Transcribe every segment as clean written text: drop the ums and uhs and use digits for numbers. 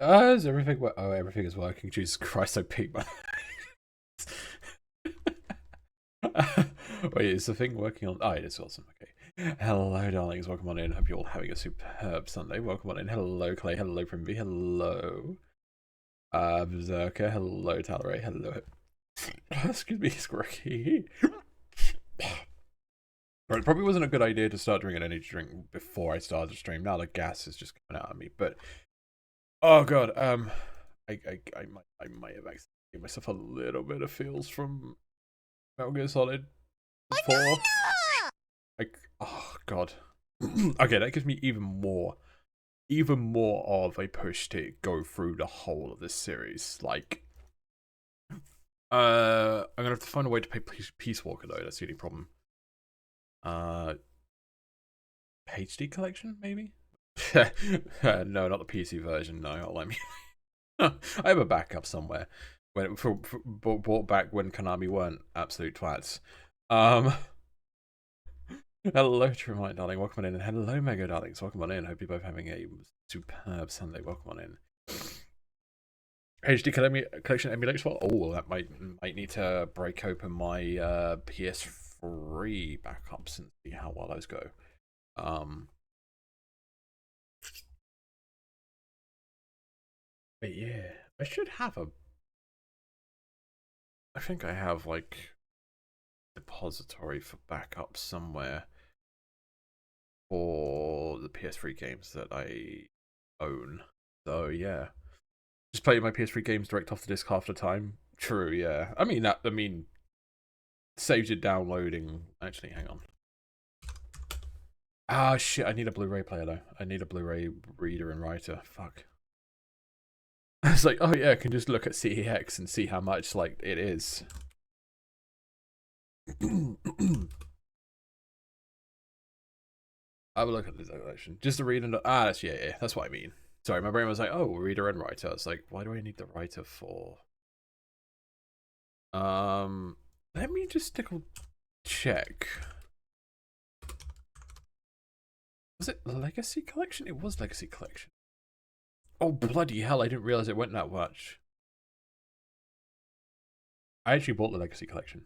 Is everything? Oh, everything is working. Jesus Christ, I peaked my. Wait, is the thing working on? Oh, it is awesome. Okay. Hello, darlings. Welcome on in. Hope you're all having a superb Sunday. Welcome on in. Hello, Clay. Hello, Primby. Hello, Berserker. Hello, Talaray. Hello. Excuse me, Squirky. It probably wasn't a good idea to start drinking an energy drink before I started the stream. Now the gas is just coming out of me. But oh god, I might have accidentally gave myself a little bit of feels from Metal Gear Solid 4. Like, oh god. Okay, that gives me even more of a push to go through the whole of this series. Like, I'm gonna have to find a way to play Peace Walker though. That's the only problem. HD collection maybe. No, not the PC version. No, I'll let me. I have a backup somewhere when bought back when Konami weren't absolute twats. Hello, Tremite darling, welcome on in, and hello, Mega darlings, welcome on in. Hope you're both having a superb Sunday. Welcome on in. HD collection emulator spot. Oh, that might need to break open my PS3 backups and see how well those go. But yeah, I should have a. I think I have like depository for backups somewhere for the PS3 games that I own. So yeah, just play my PS3 games direct off the disc half the time. True, yeah. I mean, saves you downloading. Actually, hang on. Ah, shit! I need a Blu-ray player though. I need a Blu-ray reader and writer. Fuck. I was like, oh yeah, I can just look at CEX and see how much like it is. Have a look at this collection. Just a reader and that's yeah, that's what I mean. Sorry, my brain was like, oh, reader and writer. I was like, why do I need the writer for? Let me just check. Was it Legacy Collection? It was Legacy Collection. Oh bloody hell! I didn't realize it went that much. I actually bought the Legacy Collection.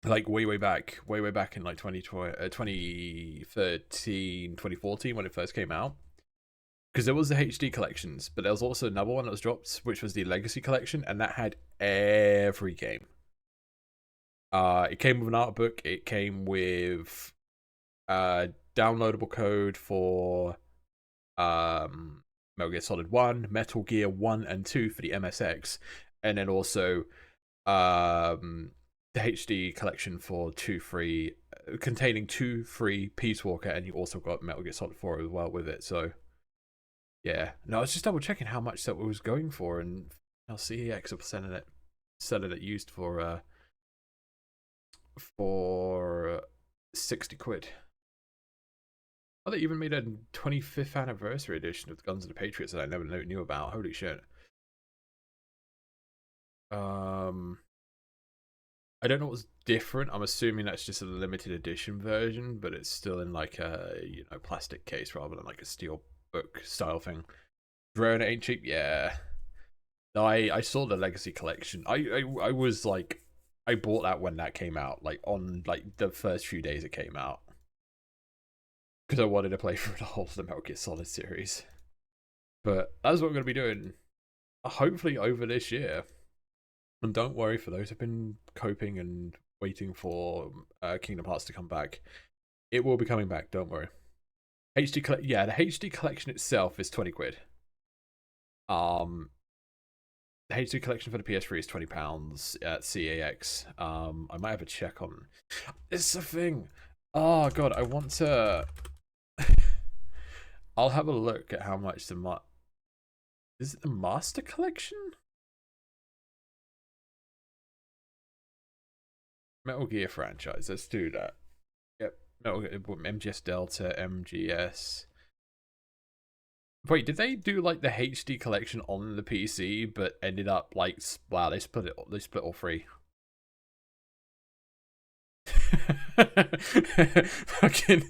Like way back in like 2013 2014 when it first came out, because there was the HD collections, but there was also another one that was dropped, which was the Legacy Collection, and that had every game. It came with an art book, it came with downloadable code for Metal Gear Solid 1, Metal Gear 1 and 2 for the MSX, and then also the HD collection for 2, 3, containing 2, 3 Peace Walker, and you also got Metal Gear Solid 4 as well with it. So yeah, no, I was just double checking how much that was going for, and now CEX are selling it used for 60 quid. Oh, they even made a 25th anniversary edition of Guns of the Patriots that I never knew about. Holy shit. I don't know what's different. I'm assuming that's just a limited edition version, but it's still in like a plastic case rather than like a steel book style thing. Drone ain't cheap, yeah. No, I saw the Legacy Collection. I was like, I bought that when that came out, like on like the first few days it came out, because I wanted to play through the whole of the Metal Gear Solid series. But that's what I'm gonna be doing, hopefully over this year. And don't worry for those who've been coping and waiting for Kingdom Hearts to come back. It will be coming back, don't worry. Yeah, the HD collection itself is 20 quid. The HD collection for the PS3 is £20 at CAX. I might have a check on. It's a thing. Oh god, I want to. I'll have a look at how much is it the Master Collection? Metal Gear franchise. Let's do that. Yep. Metal Gear, MGS Delta, MGS. Wait, did they do like the HD collection on the PC, but ended up like, wow, they split all three. Fucking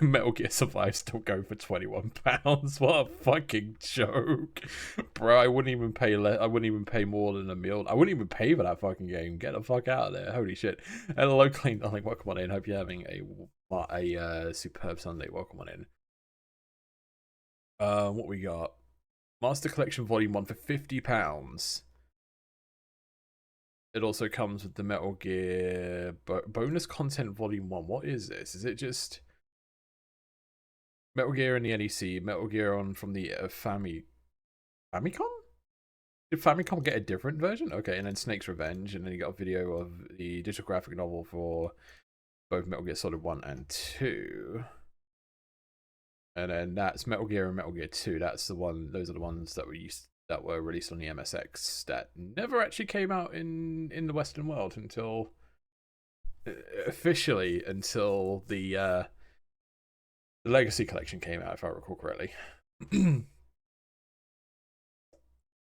Metal Gear Survive still go for £21. What a fucking joke, bro! I wouldn't even pay I wouldn't even pay more than a meal. I wouldn't even pay for that fucking game. Get the fuck out of there! Holy shit! And locally, I'm like, welcome on in. Hope you're having a superb Sunday. Welcome on in. What we got? Master Collection Volume 1 for £50. It also comes with the Metal Gear bonus content Volume 1. What is this? Is it just Metal Gear in the NEC, Metal Gear on from the Famicom? Did Famicom get a different version? Okay, and then Snake's Revenge, and then you got a video of the digital graphic novel for both Metal Gear Solid 1 and 2. And then that's Metal Gear and Metal Gear 2. That's the one. Those are the ones that were released on the MSX that never actually came out in the Western world until officially until the Legacy Collection came out, if I recall correctly.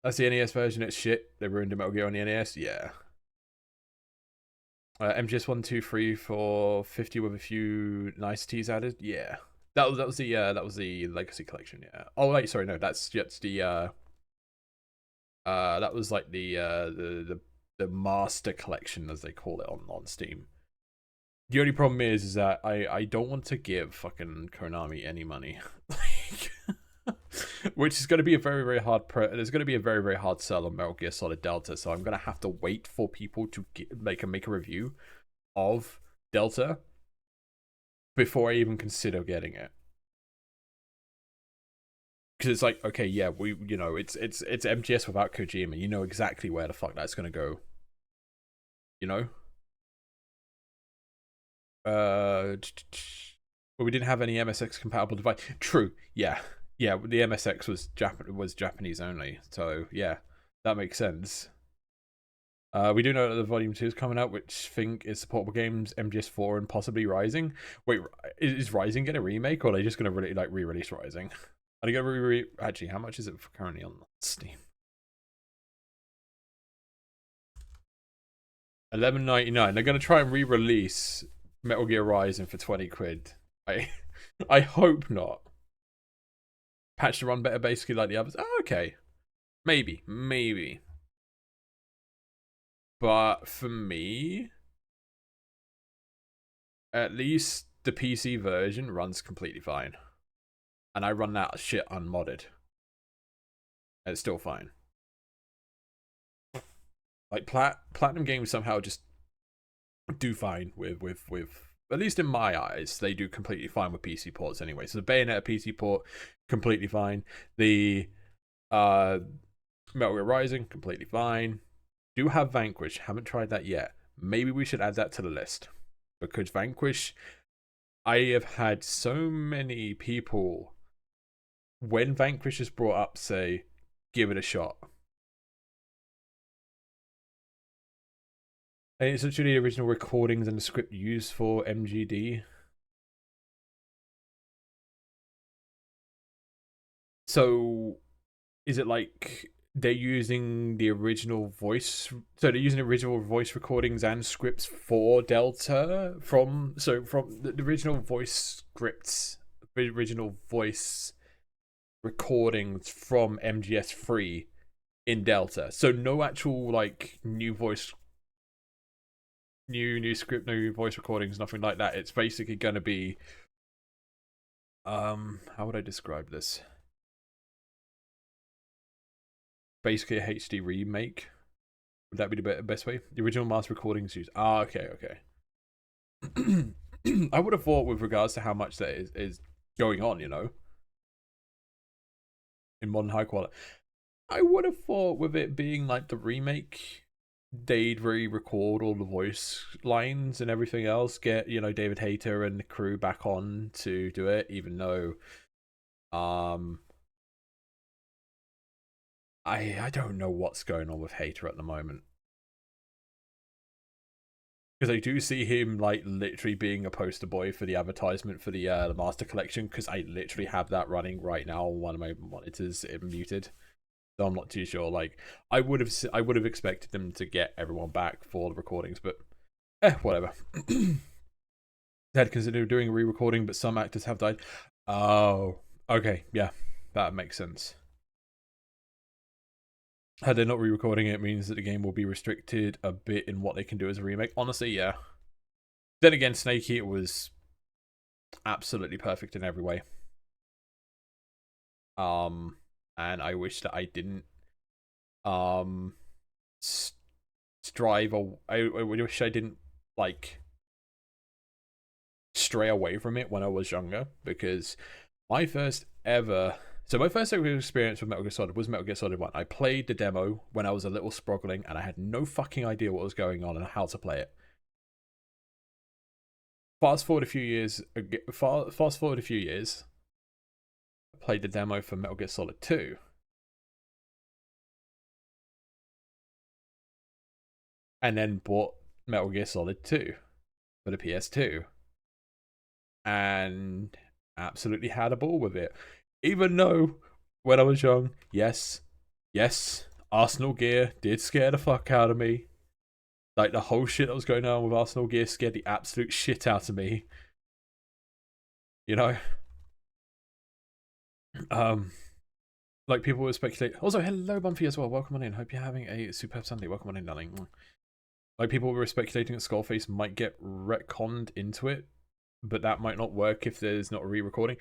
That's the NES version. It's shit. They ruined the Metal Gear on the NES. Yeah. MGS 1, 2, 3 for 50 with a few niceties added. Yeah. That was the Legacy Collection. Yeah. Oh wait, sorry, no, that's just the that was like the Master Collection, as they call it on Steam. The only problem is that I don't want to give fucking Konami any money, which is going to be a very, very hard there's going to be a very, very hard sell on Metal Gear Solid Delta, so I'm going to have to wait for people to make a review of Delta before I even consider getting it. Because it's like, okay, yeah, it's MGS without Kojima. You know exactly where the fuck that's gonna go. You know. But we didn't have any MSX compatible device. True. Yeah. The MSX was Japanese only. So yeah, that makes sense. We do know that the Volume 2 is coming out, which I think is supportable games, MGS4 and possibly Rising. Wait, is Rising getting a remake, or are they just going to really re-release Rising? Are they going to actually, how much is it currently on Steam? £11.99. They're going to try and re-release Metal Gear Rising for 20 quid. I hope not. Patch to run better, basically like the others. Oh, okay. Maybe. But for me, at least the PC version runs completely fine. And I run that shit unmodded. And it's still fine. Like Platinum games somehow just do fine with at least in my eyes, they do completely fine with PC ports anyway. So the Bayonetta PC port, completely fine. The Metal Gear Rising, completely fine. Do have Vanquish, haven't tried that yet. Maybe we should add that to the list. Because Vanquish, I have had so many people, when Vanquish is brought up, say, give it a shot. And it's actually the original recordings and the script used for MGD. So, is it like they're using the original voice? So they're using original voice recordings and scripts for Delta from the original voice scripts, the original voice recordings from MGS3 in Delta. So no actual like new voice. New script, new voice recordings, nothing like that. It's basically going to be how would I describe this? Basically a HD remake. Would that be the best way? The original master recordings used. Okay. I would have thought with regards to how much that is going on, in modern high quality. I would have thought with it being like the remake, they'd re-record all the voice lines and everything else, get David Hayter and the crew back on to do it, even though I don't know what's going on with Hayter at the moment, because I do see him like literally being a poster boy for the advertisement for the Master Collection, because I literally have that running right now on one of my monitors muted. So I'm not too sure. Like I would have expected them to get everyone back for the recordings, but whatever. They had considered doing a re-recording, but some actors have died. Oh, okay, yeah, that makes sense. Had they not re-recording it, means that the game will be restricted a bit in what they can do as a remake. Honestly, yeah. Then again, Snake Eater was absolutely perfect in every way. Um, and I wish that I didn't um strive, or I wish I didn't like stray away from it when I was younger, because my first ever my first ever experience with Metal Gear Solid was Metal Gear Solid 1. I played the demo when I was a little sproggling and I had no fucking idea what was going on and how to play it. Fast forward a few years, fast forward a few years, I played the demo for Metal Gear Solid 2, and then bought Metal Gear Solid 2 for the PS2, and absolutely had a ball with it. Even though when I was young, yes, Arsenal Gear did scare the fuck out of me. Like, the whole shit that was going on with Arsenal Gear scared the absolute shit out of me. You know? Um, like, people were speculating. Also, hello, Bumpy, as well. Welcome on in. Hope you're having a superb Sunday. Welcome on in, darling. Like, people were speculating that Skullface might get retconned into it, but that might not work if there's not a re-recording.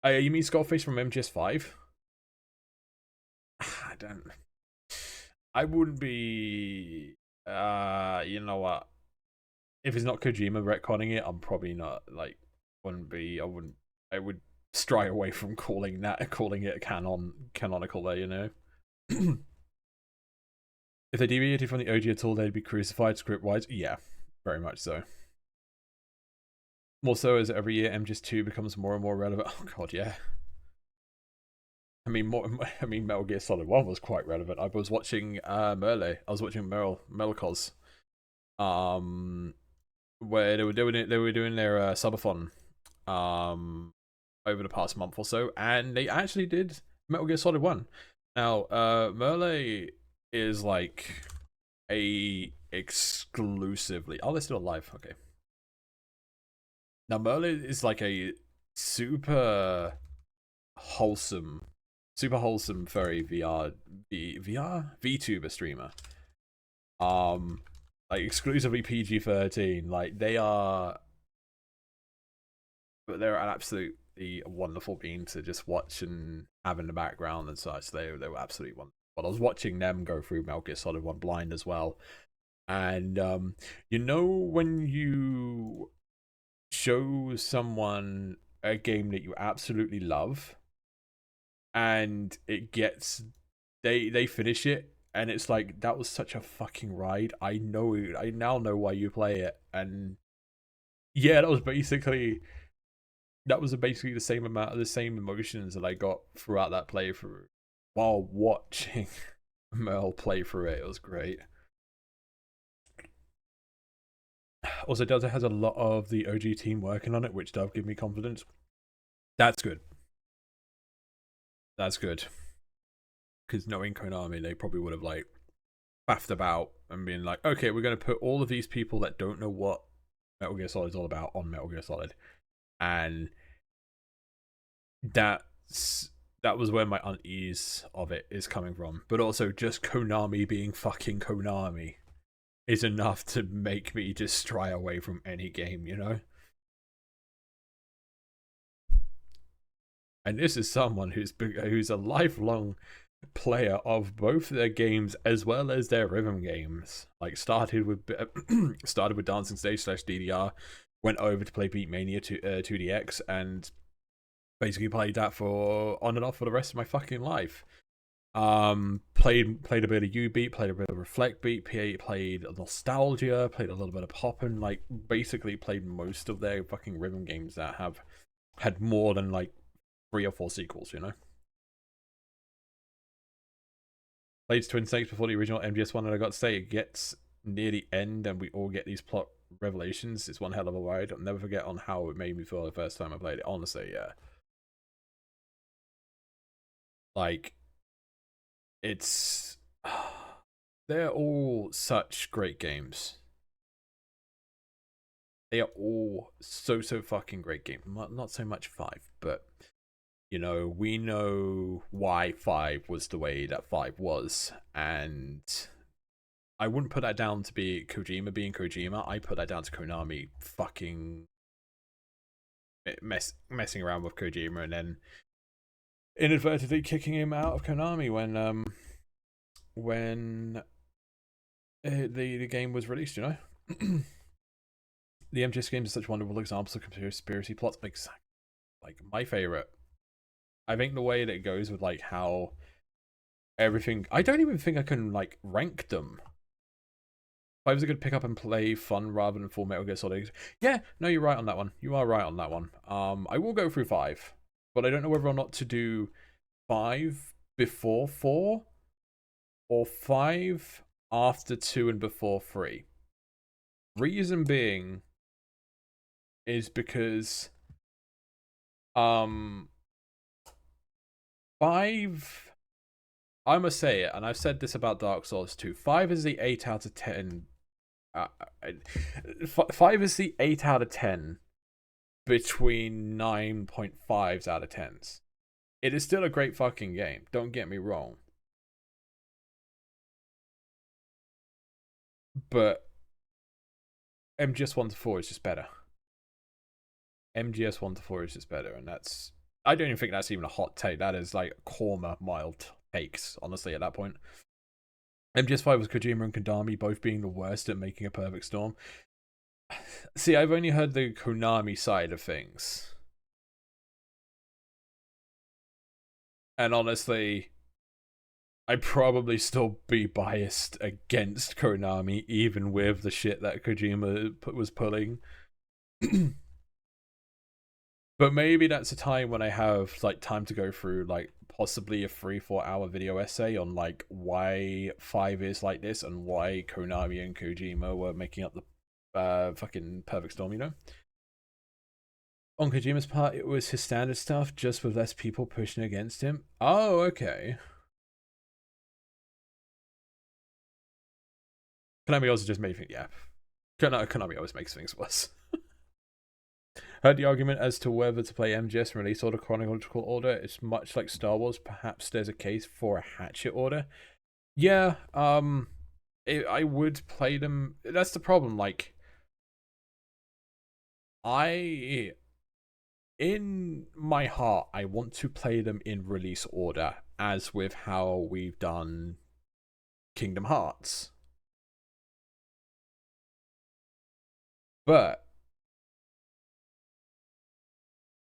You mean Skullface from MGS5? I don't. I wouldn't be. You know what? If it's not Kojima retconning it, I'm probably not like. Wouldn't be. I wouldn't. I would stray away from calling it canonical. There, you know. If they deviated from the OG at all, they'd be crucified script-wise. Yeah, very much so. More so as every year MGS2 becomes more and more relevant. Oh god, yeah. I mean, Metal Gear Solid 1 was quite relevant. I was watching Merle. I was watching Melcos, um, where they were doing their subathon, um, over the past month or so, and they actually did Metal Gear Solid 1. Now, Merle is like a exclusively. Oh, they're still alive. Okay. Now, Merle is like a super wholesome, furry VR VTuber streamer. Um, like exclusively PG-13. Like, they're an absolutely wonderful being to just watch and have in the background and such. They were absolutely wonderful. But I was watching them go through Metal Gear Solid 1 blind as well. And you know, when you show someone a game that you absolutely love and it gets they finish it and it's like, that was such a fucking ride. I now know why you play it. And yeah, that was basically the same amount of the same emotions that I got throughout that playthrough while watching Merle play through it. It was great. Also, Delta has a lot of the OG team working on it, which does give me confidence. That's good. That's good. Because knowing Konami, they probably would have like faffed about and been like, okay, we're going to put all of these people that don't know what Metal Gear Solid is all about on Metal Gear Solid. And that's that was where my unease of it is coming from. But also, just Konami being fucking Konami is enough to make me just stray away from any game, you know? And this is someone who's a lifelong player of both their games as well as their rhythm games. Like, started with Dancing Stage slash DDR, went over to play Beatmania 2DX, and basically played that for on and off for the rest of my fucking life. Played a bit of U-Beat, played a bit of Reflect Beat, played Nostalgia, played a little bit of Poppin', like basically played most of their fucking rhythm games that have had more than like 3 or 4 sequels, you know? Played Twin Snakes before the original MGS1, and I got to say, it gets near the end and we all get these plot revelations. It's one hell of a ride. I'll never forget on how it made me feel the first time I played it. Honestly, yeah. Like, it's they're all such great games. They are all so fucking great games. Not so much 5, but you know, we know why 5 was the way that 5 was, and I wouldn't put that down to be Kojima being Kojima. I put that down to Konami fucking messing around with Kojima and then inadvertently kicking him out of Konami when the game was released. You know, the MGS games are such wonderful examples of conspiracy plots. Like my favorite. I think the way that it goes with like how everything. I don't even think I can like rank them. Five is a good pick up and play fun rather than full Metal Gear Solid. Yeah, no, you're right on that one. You are right on that one. I will go through 5, but I don't know whether or not to do 5 before 4 or 5 after 2 and before 3. Reason being is because 5, I must say it, and I've said this about Dark Souls too. 5 is the 8 out of 10. 5 is the 8 out of 10 between 9.5s out of 10s. It is still a great fucking game, don't get me wrong. But MGS 1 to 4 is just better. MGS 1 to 4 is just better, and that's. I don't even think that's even a hot take. That is like Korma mild takes, honestly, at that point. MGS5 was Kojima and Konami both being the worst at making a perfect storm. See, I've only heard the Konami side of things. And honestly, I'd probably still be biased against Konami, even with the shit that Kojima was pulling. But maybe that's a time when I have like time to go through like possibly a 3-4 hour video essay on like why 5 is like this and why Konami and Kojima were making up the fucking perfect storm, you know? On Kojima's part, it was his standard stuff, just with less people pushing against him. Oh, okay. Konami also just made things, yeah. Konami always makes things worse. Heard the argument as to whether to play MGS in release order, chronological order. It's much like Star Wars. Perhaps there's a case for a hatchet order. Yeah, I would play them. That's the problem. Like, in my heart, I want to play them in release order, as with how we've done Kingdom Hearts. But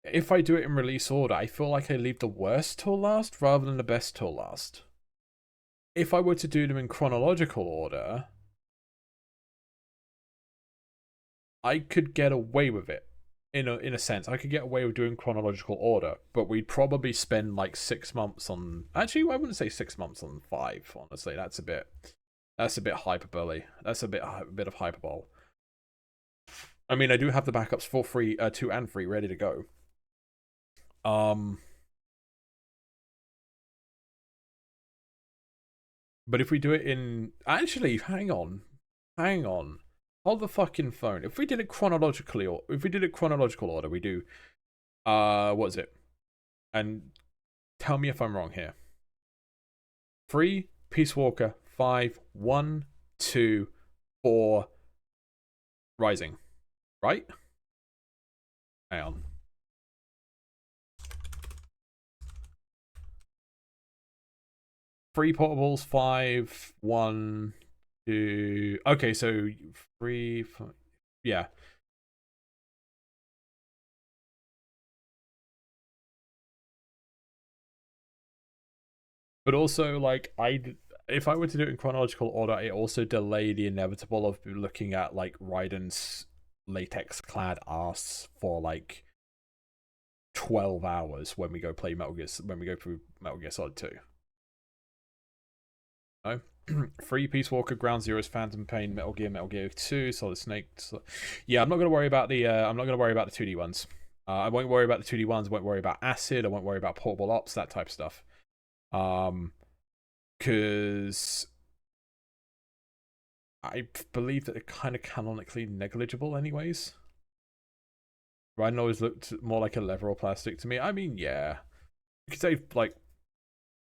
if I do it in release order, I feel like I leave the worst till last rather than the best till last. If I were to do them in chronological order, I could get away with it. In a sense, I could get away with doing chronological order, but we'd probably spend like 6 months on. Actually, I wouldn't say 6 months on 5. Honestly, that's a bit hyperbole. That's a bit of hyperbole. I mean, I do have the backups for 2 and 3 ready to go. But if we do it in, actually, hang on, hold the fucking phone. If we did it chronologically, or if we did it chronological order, we do, what is it? And tell me if I'm wrong here. 3, Peace Walker. 5, 1, 2, 4, Rising. Right? Hang on. Three portables, 5, 1, 2. Okay, so 3, 5, yeah. But also, like, if I were to do it in chronological order, it also delay the inevitable of looking at like Raiden's latex-clad ass for like 12 hours when we go play when we go through Metal Gear Solid 2. No. 3, Peace Walker, Ground Zeroes, Phantom Pain, Metal Gear 2, Solid Snake. Yeah, I'm not gonna worry about the 2D ones. I won't worry about the 2D ones. I won't worry about Acid. I won't worry about Portable Ops, that type of stuff. Because I believe that they're kind of canonically negligible, anyways. Raiden always looked more like a leather or plastic to me. I mean, yeah, you could say like,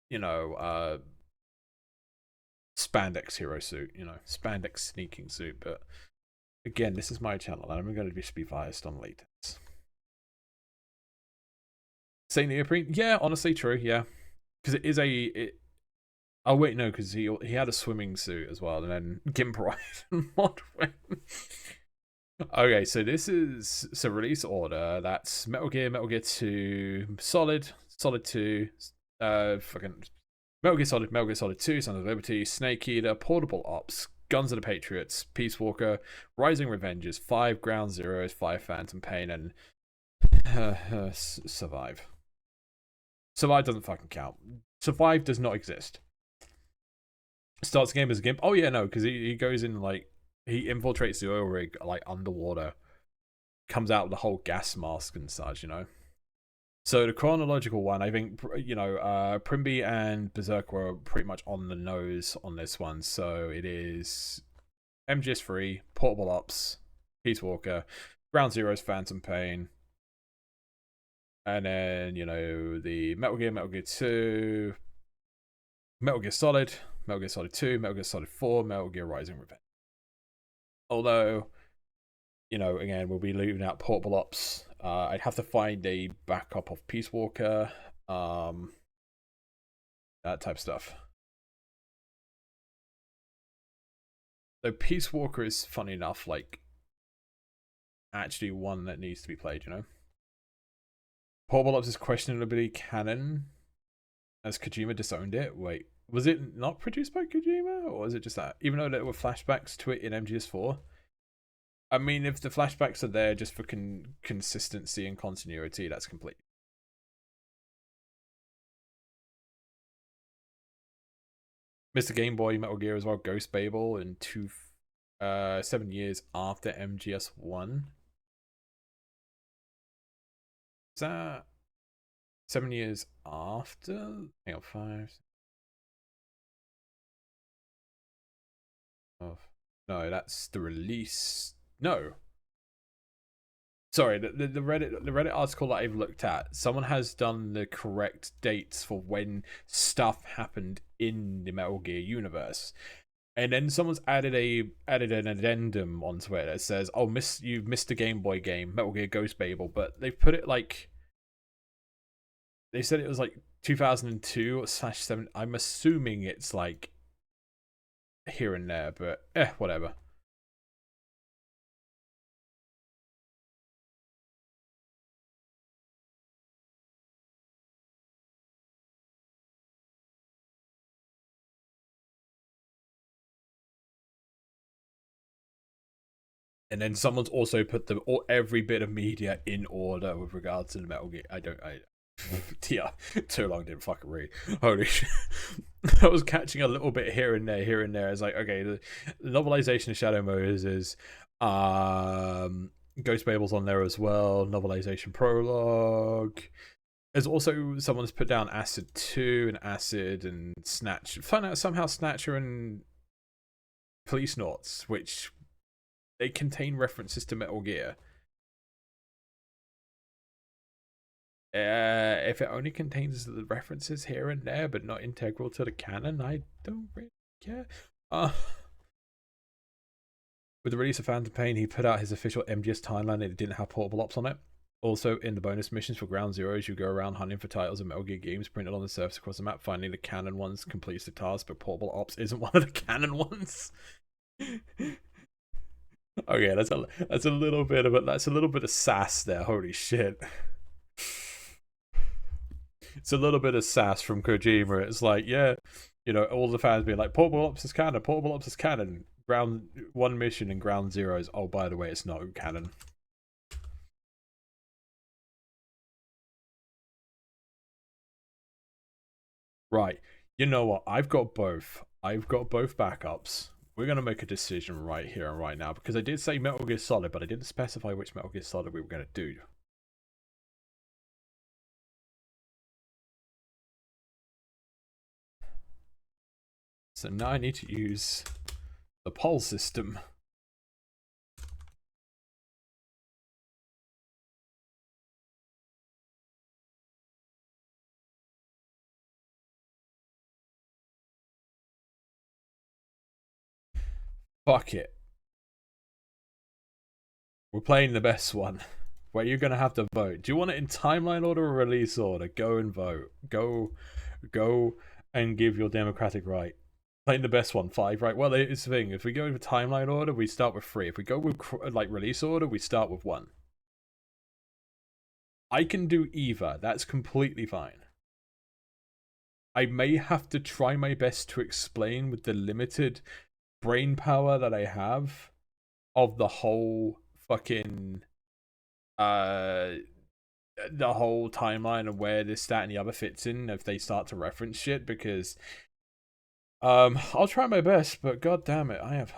you know, spandex hero suit, you know, spandex sneaking suit. But again, this is my channel, and I'm going to just be biased on latex. Say neoprene, yeah, honestly, true, yeah, because it is oh wait, no, because he had a swimming suit as well, and then Gimp Raiden mod. Okay, so this is release order. That's Metal Gear 2, Solid 2, fucking Metal Gear Solid 2, Sons of Liberty, Snake Eater, Portable Ops, Guns of the Patriots, Peace Walker, Rising Revengers, 5 Ground Zeroes, 5 Phantom Pain, and Survive. Survive doesn't fucking count. Survive does not exist. Starts the game as a Gimp. Oh yeah, no, because he goes in like he infiltrates the oil rig like underwater, comes out with a whole gas mask and such, you know. So the chronological one, I think, you know, Primby and Berserk were pretty much on the nose on this one. So it is MGS3, Portable Ops, Peace Walker, Ground Zeroes, Phantom Pain, and then, you know, the Metal Gear 2, Metal Gear Solid 2, Metal Gear Solid 4, Metal Gear Rising Revenge. Although, you know, again, we'll be leaving out Portable Ops. I'd have to find a backup of Peace Walker, that type of stuff. So Peace Walker is, funny enough, like, actually one that needs to be played, you know? Portable Ops is questionably canon, as Kojima disowned it. Wait, was it not produced by Kojima, or was it just that? Even though there were flashbacks to it in MGS4? I mean, if the flashbacks are there just for consistency and continuity, that's complete. Mr. Game Boy, Metal Gear as well, Ghost Babel, and 7 years after MGS1. Is that 7 years after? Hang on, 5. Oh, no, that's the release. No, sorry, the Reddit article that I've looked at, someone has done the correct dates for when stuff happened in the Metal Gear universe, and then someone's added an addendum onto it that says, "Oh, you've missed a Game Boy game, Metal Gear Ghost Babel," but they've put it like they said it was like 2002/7. I'm assuming it's like here and there, but whatever. And then someone's also put every bit of media in order with regards to the Metal Gear. Yeah, too long, didn't fucking read. Holy shit. I was catching a little bit here and there. It's like, okay, the novelization of Shadow Moses is Ghost Babel's on there as well. Novelization prologue. There's also someone's put down Acid 2 and Acid and Snatch. Found out somehow Snatcher and Police Noughts, which they contain references to Metal Gear. If it only contains the references here and there, but not integral to the canon, I don't really care. With the release of Phantom Pain, he put out his official MGS timeline and it didn't have Portable Ops on it. Also, in the bonus missions for Ground Zeroes, you go around hunting for titles of Metal Gear games printed on the surface across the map. Finding the canon ones completes the task, but Portable Ops isn't one of the canon ones. Okay, that's a little bit of sass there. Holy shit. It's a little bit of sass from Kojima. It's like, yeah, you know, all the fans being like, Portable Ops is canon, Portable Ops is canon. Ground 1 mission and Ground Zeroes. Oh, by the way, it's not canon. Right. You know what? I've got both. I've got both backups. We're going to make a decision right here and right now because I did say Metal Gear Solid, but I didn't specify which Metal Gear Solid we were going to do. So now I need to use the poll system. Fuck it. We're playing the best one. Where you're gonna have to vote. Do you want it in timeline order or release order? Go and vote. Go and give your democratic right. Playing the best one, 5, right? Well, it's the thing. If we go with timeline order, we start with 3. If we go with like release order, we start with 1. I can do either. That's completely fine. I may have to try my best to explain with the limited brain power that I have of the whole fucking the whole timeline of where this, that, and the other fits in if they start to reference shit, because I'll try my best, but god damn it, I have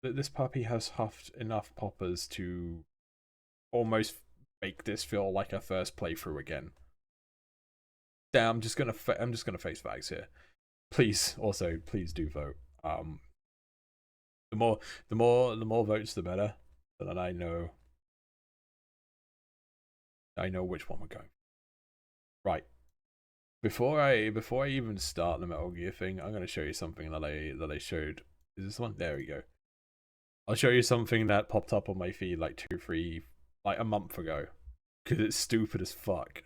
this puppy has huffed enough poppers to almost make this feel like a first playthrough again. Damn, I'm just gonna face facts here. Please, also, please do vote. The more votes, the better. So that I know which one we're going. Right. Before I even start the Metal Gear thing, I'm gonna show you something that I showed. Is this one? There we go. I'll show you something that popped up on my feed like 2-3, like a month ago, because it's stupid as fuck.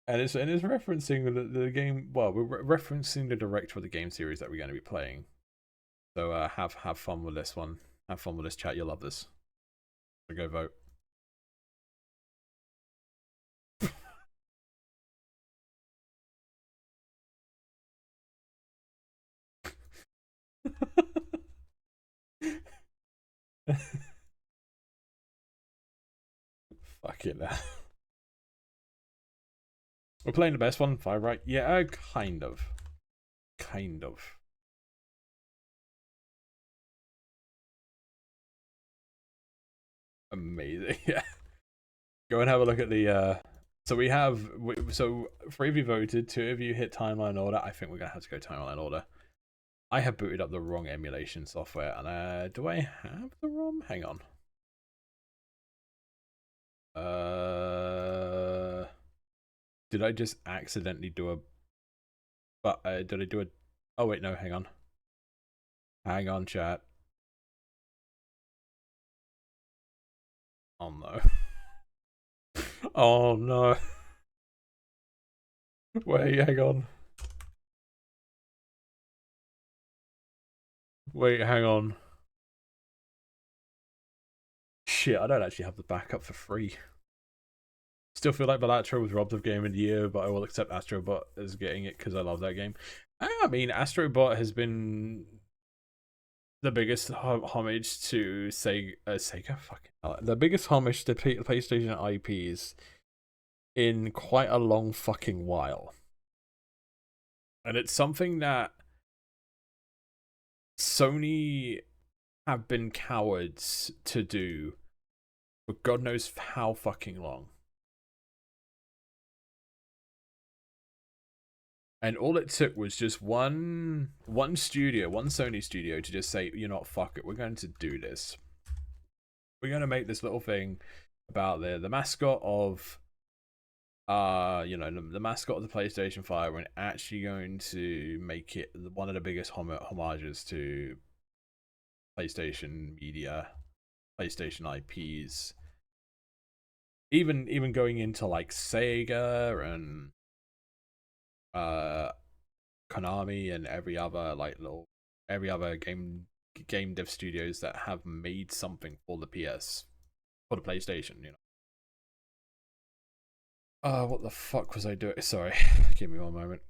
And it's referencing the game. Well, we're referencing the director of the game series that we're going to be playing. So have fun with this one. Have fun with this chat. You'll love this. So go vote. Fuck it now. We're playing the best one, 5, right? Yeah, kind of. Kind of. Amazing. Yeah. Go and have a look at the so we have, so 3 of you voted, 2 of you hit timeline order. I think we're gonna have to go timeline order. I have booted up the wrong emulation software, and do I have the ROM? Hang on. Did I just accidentally do a? But did I do a? Oh wait, no. Hang on, chat. Oh no. Oh no. Wait, hang on. Wait, hang on. Shit, I don't actually have the backup for free. Still feel like Balatro was robbed of Game of the Year, but I will accept Astrobot as getting it because I love that game. I mean, Astrobot has been the biggest homage to Sega. Fucking hell. The biggest homage to PlayStation IPs in quite a long fucking while. And it's something that Sony have been cowards to do for God knows how fucking long. And all it took was just one studio, one Sony studio to just say, you know what, fuck it, we're going to do this. We're going to make this little thing about the mascot of the mascot of the PlayStation 5. We're actually going to make it one of the biggest homages to PlayStation media, PlayStation IPs. Even going into like Sega and Konami and every other game dev studios that have made something for the PlayStation, you know. What the fuck was I doing? Sorry, give me one moment.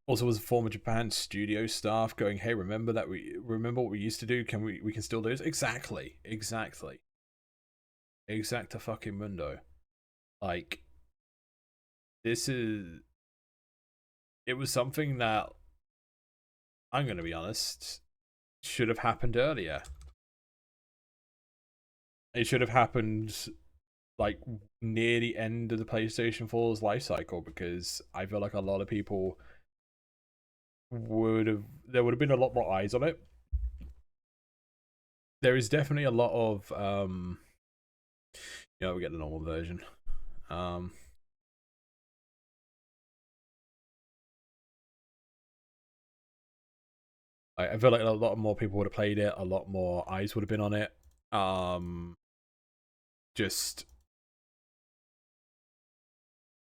Also, was a former Japan studio staff going, "Hey, remember what we used to do? We can still do this?" Exactly. Exacta fucking mundo. Like, it was something that, I'm gonna be honest, should have happened earlier. It should have happened like near the end of the PlayStation 4's life cycle, because I feel like a lot of people there would have been a lot more eyes on it. There is definitely a lot of we get the normal version. I feel like a lot more people would have played it, a lot more eyes would have been on it. Just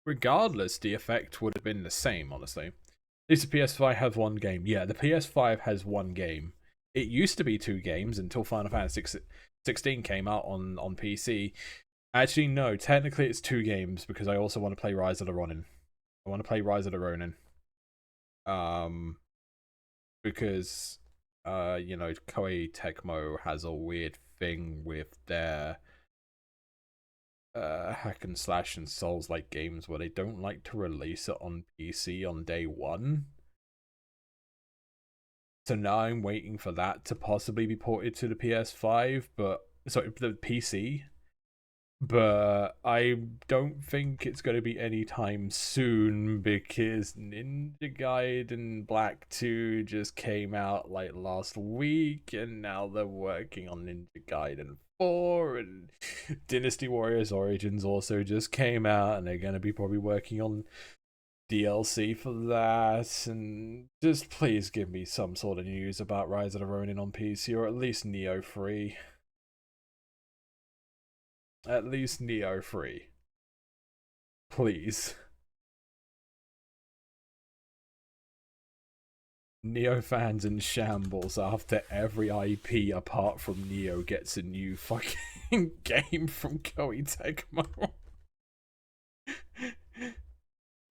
regardless, the effect would have been the same, honestly. At least the PS5 has one game. Yeah, the PS5 has one game. It used to be two games until Final Fantasy 16 came out on PC. Actually, no, technically it's two games because I also want to play Rise of the Ronin. I want to play Rise of the Ronin. Because Koei Tecmo has a weird thing with their hack and slash and souls like games where they don't like to release it on PC on day one. So now I'm waiting for that to possibly be ported to the PS5, but sorry, the PC. But I don't think it's going to be anytime soon because Ninja Gaiden Black 2 just came out like last week, and now they're working on Ninja Gaiden 4, and Dynasty Warriors Origins also just came out, and they're going to be probably working on DLC for that. And just please give me some sort of news about Rise of the Ronin on PC, or at least Neo 3. At least Neo 3. Please. Neo fans in shambles after every IP apart from Neo gets a new fucking game from Koei Tecmo.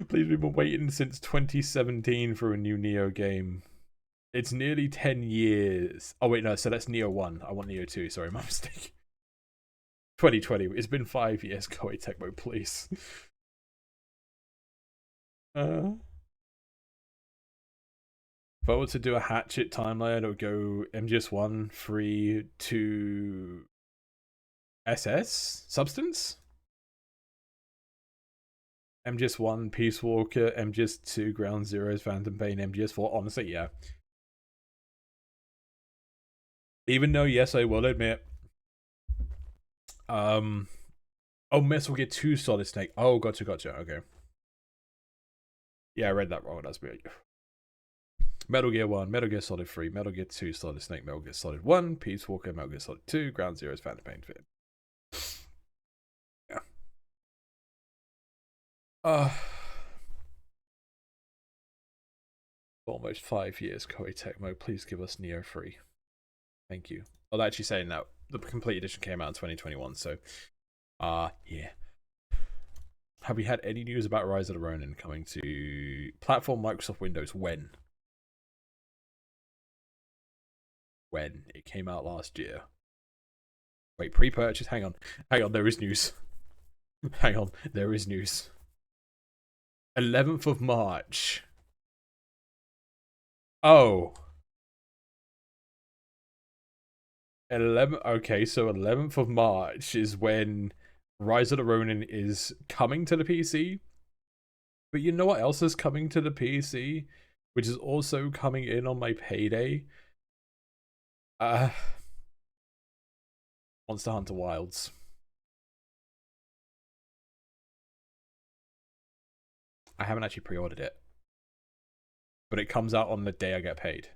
Please, we've been waiting since 2017 for a new Neo game. It's nearly 10 years. Oh wait, no, so that's Neo 1. I want Neo 2, sorry, my mistake. 2020. It's been 5 years, Koei Tecmo, please. If I were to do a Hatchet timeline, it would go MGS1, 3, 2, SS? Substance? MGS1, Peace Walker, MGS2, Ground Zeroes, Phantom Pain, MGS4. Honestly, yeah. Even though, yes, I will admit, oh, Metal Gear 2 Solid Snake. Oh, gotcha. Okay. Yeah, I read that wrong. That's weird. Metal Gear 1, Metal Gear Solid 3, Metal Gear 2 Solid Snake, Metal Gear Solid 1, Peace Walker, Metal Gear Solid 2, Ground Zeroes, Phantom Pain. Yeah. Almost 5 years, Koei Tecmo. Please give us Neo 3. Thank you. Well, actually saying that the complete edition came out in 2021, so yeah. Have we had any news about Rise of the Ronin coming to platform Microsoft Windows? When? It came out last year. Wait, pre-purchase? Hang on, there is news. Hang on, there is news. 11th of March. Oh. 11. Okay, so 11th of March is when Rise of the Ronin is coming to the PC. But you know what else is coming to the PC? Which is also coming in on my payday? Monster Hunter Wilds. I haven't actually pre-ordered it. But it comes out on the day I get paid.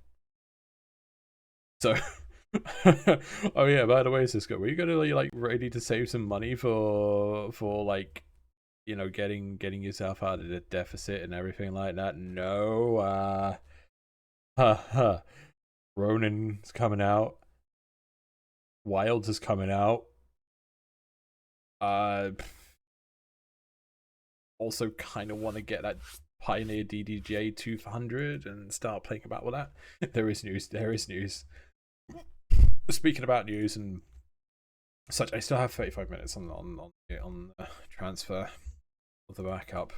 So oh yeah, by the way, Cisco, were you gonna like ready to save some money for like, you know, getting yourself out of the deficit and everything like that? No, Ronin's coming out. Wilds is coming out. Also kind of want to get that Pioneer DDJ 200 and start playing about with that. There is news. Speaking about news and such, I still have 35 minutes on the transfer of the backup.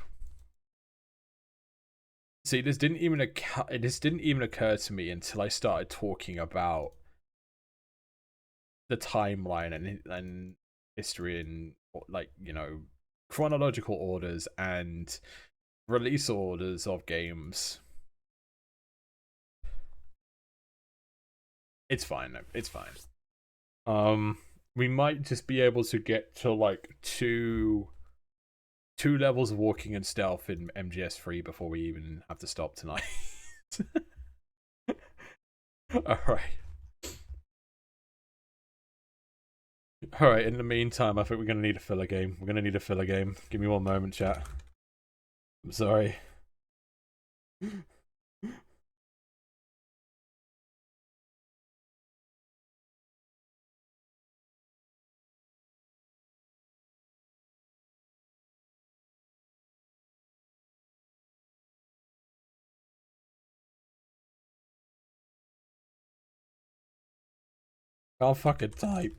See, this didn't even occur to me until I started talking about the timeline and history and, like, you know, chronological orders and release orders of games. It's fine. It's fine. We might just be able to get to like two levels of walking and stealth in MGS3 before we even have to stop tonight. Alright. Alright, in the meantime, I think we're gonna need a filler game. We're gonna need a filler game. Give me one moment, chat. I'm sorry. Can't fucking type.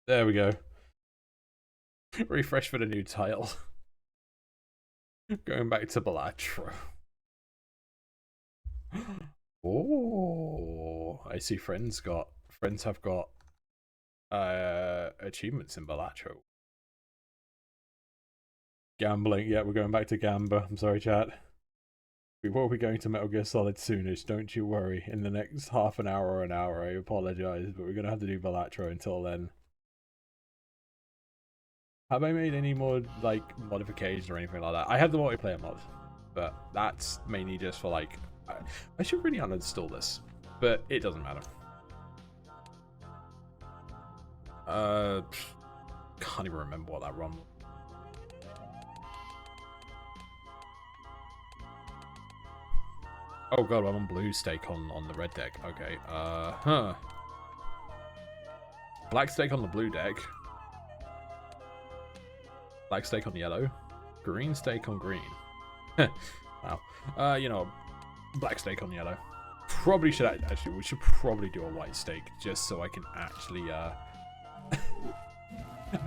There we go. Refresh for the new title. Going back to Balatro. Oh, I see friends have got achievements in Balatro. Gambling, yeah, we're going back to Gamba. I'm sorry, chat. We will be going to Metal Gear Solid soonish, don't you worry. In the next half an hour or an hour, I apologize, but we're gonna have to do Balatro until then. Have I made any more like modifications or anything like that? I have the multiplayer mod, but that's mainly just for like I should really uninstall this, but it doesn't matter. Can't even remember what that run was. Oh god, I'm on blue stake on the red deck. Okay, black stake on the blue deck. Black stake on yellow. Green stake on green. Wow. You know, black stake on yellow. Probably should actually, we should probably do a white stake just so I can actually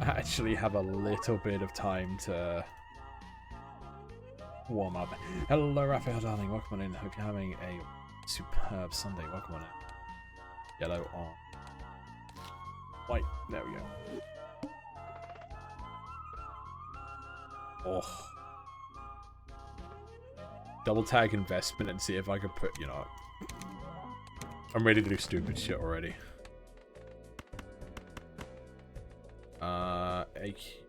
actually have a little bit of time to warm up. Hello, Raphael, darling. Welcome on in. Hope you're having a superb Sunday. Welcome on in. Yellow on white. There we go. Oh. Double tag investment and see if I can put, you know. I'm ready to do stupid shit already. 8,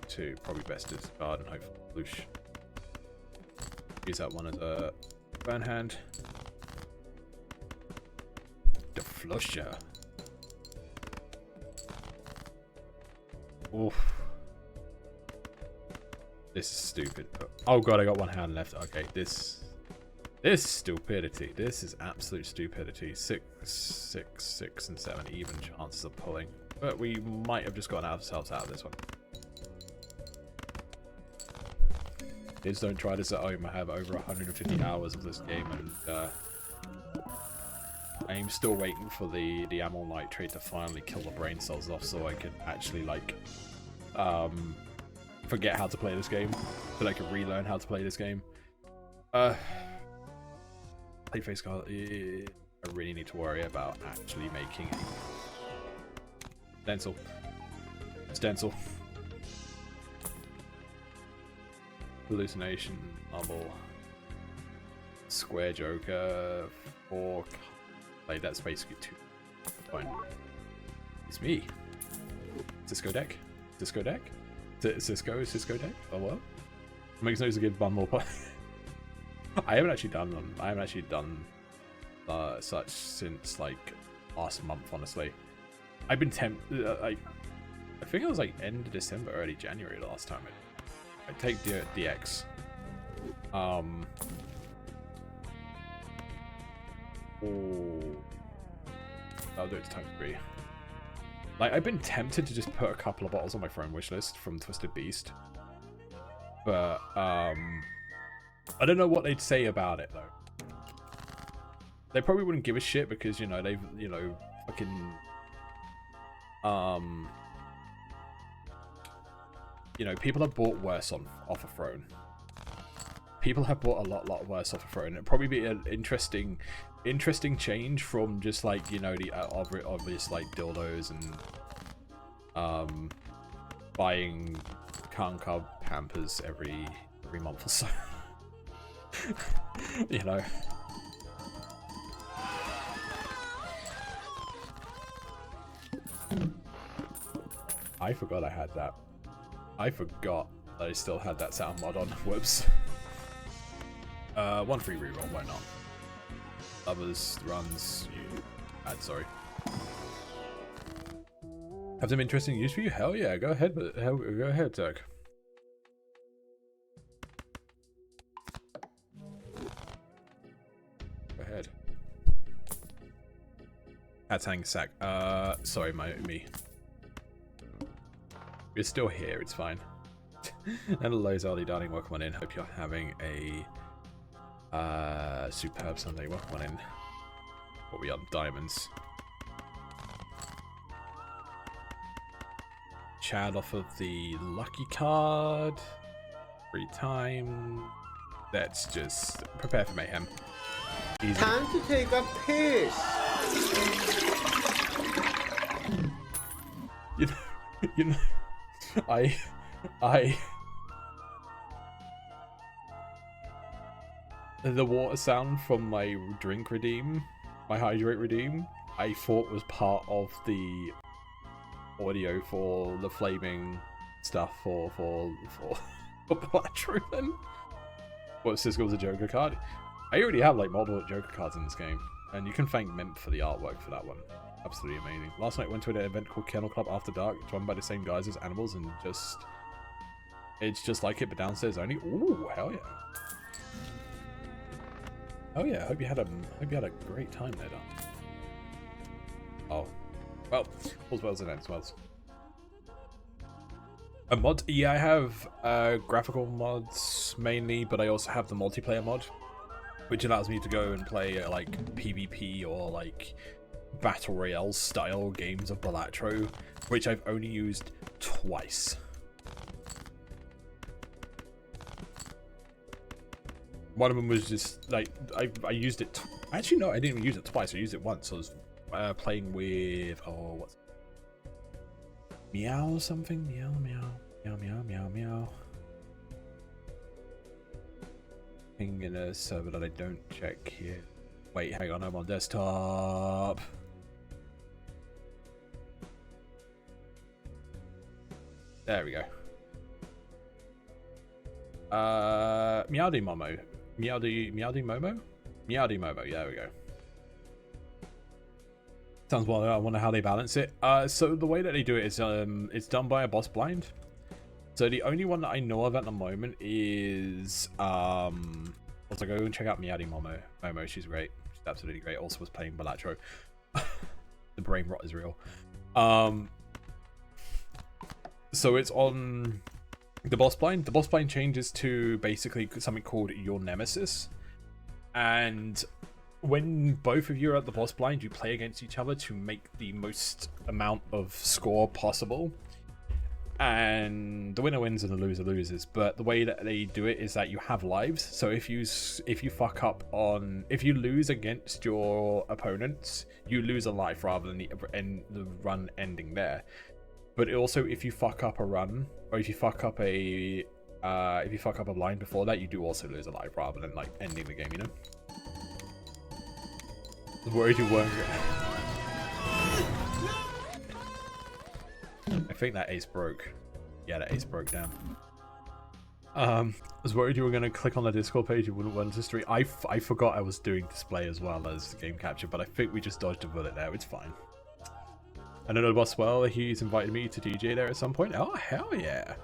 2. Probably best to discard and hope for Loosh. Use that one as a burn hand. The flusher. Oof. This is stupid. Oh god, I got one hand left. Okay, this stupidity. This is absolute stupidity. 6, 6, 6, and 7 even chances of pulling. But we might have just gotten ourselves out of this one. Kids, don't try this at home. I have over 150 hours of this game, and I'm still waiting for the amyl nitrate to finally kill the brain cells off, so I can actually like forget how to play this game, so I can relearn how to play this game. Playface card. I really need to worry about actually making a stencil. Stencil. Hallucination. Bubble. Square Joker. 4. Like that's basically 2. Fine. It's me. Cisco deck. Cisco deck. Cisco deck. Oh what? Makes no sense to give bundle. I haven't actually done such since like last month. Honestly, I've been I think it was like end of December, early January last time I take DX. Oh, I'll do it to times 3. Like I've been tempted to just put a couple of bottles on my phone wish list from Twisted Beast, but I don't know what they'd say about it though. They probably wouldn't give a shit because, you know, they've, you know, fucking you know, people have bought worse off a throne. People have bought a lot worse off a throne. It'd probably be an interesting change from just like, you know, the obvious like dildos and buying Carn Cub Pampers every month or so. You know. I forgot I had that. I forgot that I still had that sound mod on. Whoops. One free reroll, why not? Others runs you add, sorry. Have some interesting use for you? Hell yeah, go ahead, go ahead, Zach. Go ahead. That's hang sack. Sorry, me. You're still here, it's fine. And hello, Zardy darling, welcome on in. Hope you're having a superb Sunday. Welcome on in. What we on? Diamonds. Chad off of the lucky card. Free time. Let's just prepare for mayhem. Easy. Time to take a piss. You know, the water sound from my drink redeem, my hydrate redeem, I thought was part of the audio for the flaming stuff for Black then. What, Siskel's a Joker card? I already have like multiple Joker cards in this game, and you can thank Mimp for the artwork for that one. Absolutely amazing. Last night went to an event called Kennel Club After Dark. It's run by the same guys as Animals, and it's just like it, but downstairs only. Ooh, hell yeah! Oh yeah, hope you had a great time there, Don. Oh, well, all's well and ends well. A mod? Yeah, I have graphical mods mainly, but I also have the multiplayer mod, which allows me to go and play like PvP or like Battle Royale style games of Balatro, which I've only used twice. One of them was just like I used it. Actually, no, I didn't even use it twice. I used it once. I was playing with what's meow something, meow meow meow meow meow meow. Thing in a server that I don't check here. Wait, hang on, I'm on desktop. There we go. Meowdy Momo. Meowdy Momo? Meowdy Momo, yeah, there we go. Sounds well, I wonder how they balance it. So the way that they do it is it's done by a boss blind. So the only one that I know of at the moment is also go and check out Meowdy Momo. Momo, she's great. She's absolutely great. Also was playing Balatro. The brain rot is real. So it's on the boss blind. The boss blind changes to basically something called your nemesis. And when both of you are at the boss blind, you play against each other to make the most amount of score possible. And the winner wins and the loser loses. But the way that they do it is that you have lives. So if you fuck up on, if you lose against your opponents, you lose a life rather than the run ending there. But also, if you fuck up a run, or if you fuck up a line before that, you do also lose a life rather than like ending the game. You know. I was worried you weren't. I think that ace broke. Yeah, that ace broke down. I was worried you were going to click on the Discord page, you wouldn't want to stream. I forgot I was doing display as well as game capture, but I think we just dodged a bullet there. It's fine. I know the boss well. He's invited me to DJ there at some point. Oh, hell yeah.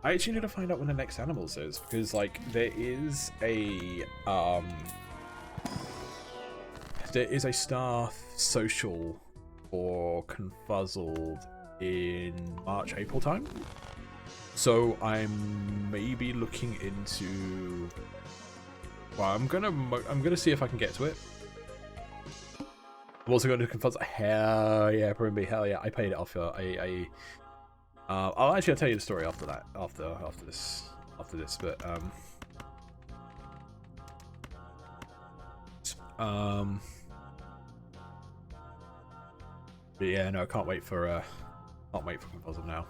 I actually need to find out when the next Animals is, because like there is a staff social for Confuzzled in March, April time. So I'm maybe looking into. Well, I'm gonna see if I can get to it. I'm also going to Confuzzled. Hell yeah, Perimby. Hell yeah, I paid it off. I'll tell you the story after that. After this. But But yeah, no, I can't wait for Confuzzled now.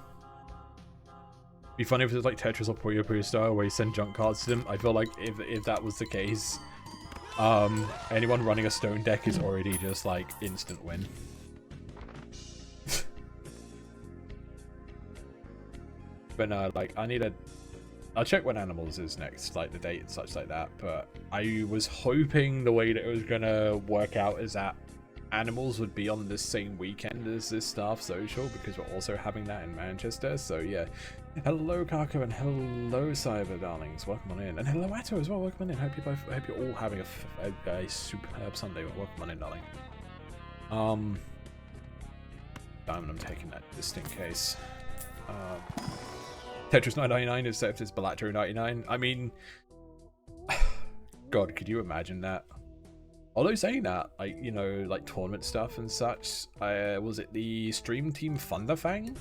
Be funny if it was like Tetris or Puyo Puyo style where you send junk cards to them. I feel like if that was the case, anyone running a stone deck is already just like instant win. But no, like I need a I'll check when Animals is next, like the date and such like that. But I was hoping the way that it was gonna work out is that Animals would be on the same weekend as this staff social, because we're also having that in Manchester. So yeah, hello Kako and hello Cyber darlings, welcome on in, and hello Atto as well, welcome on in. Hope you're all having a superb Sunday. Welcome on in, darling. Diamond, I'm taking that just in case. Tetris 999 is set as Balatro 99. I mean, God, could you imagine that? Although saying that, like, you know, like tournament stuff and such, was it the stream team Thunderfang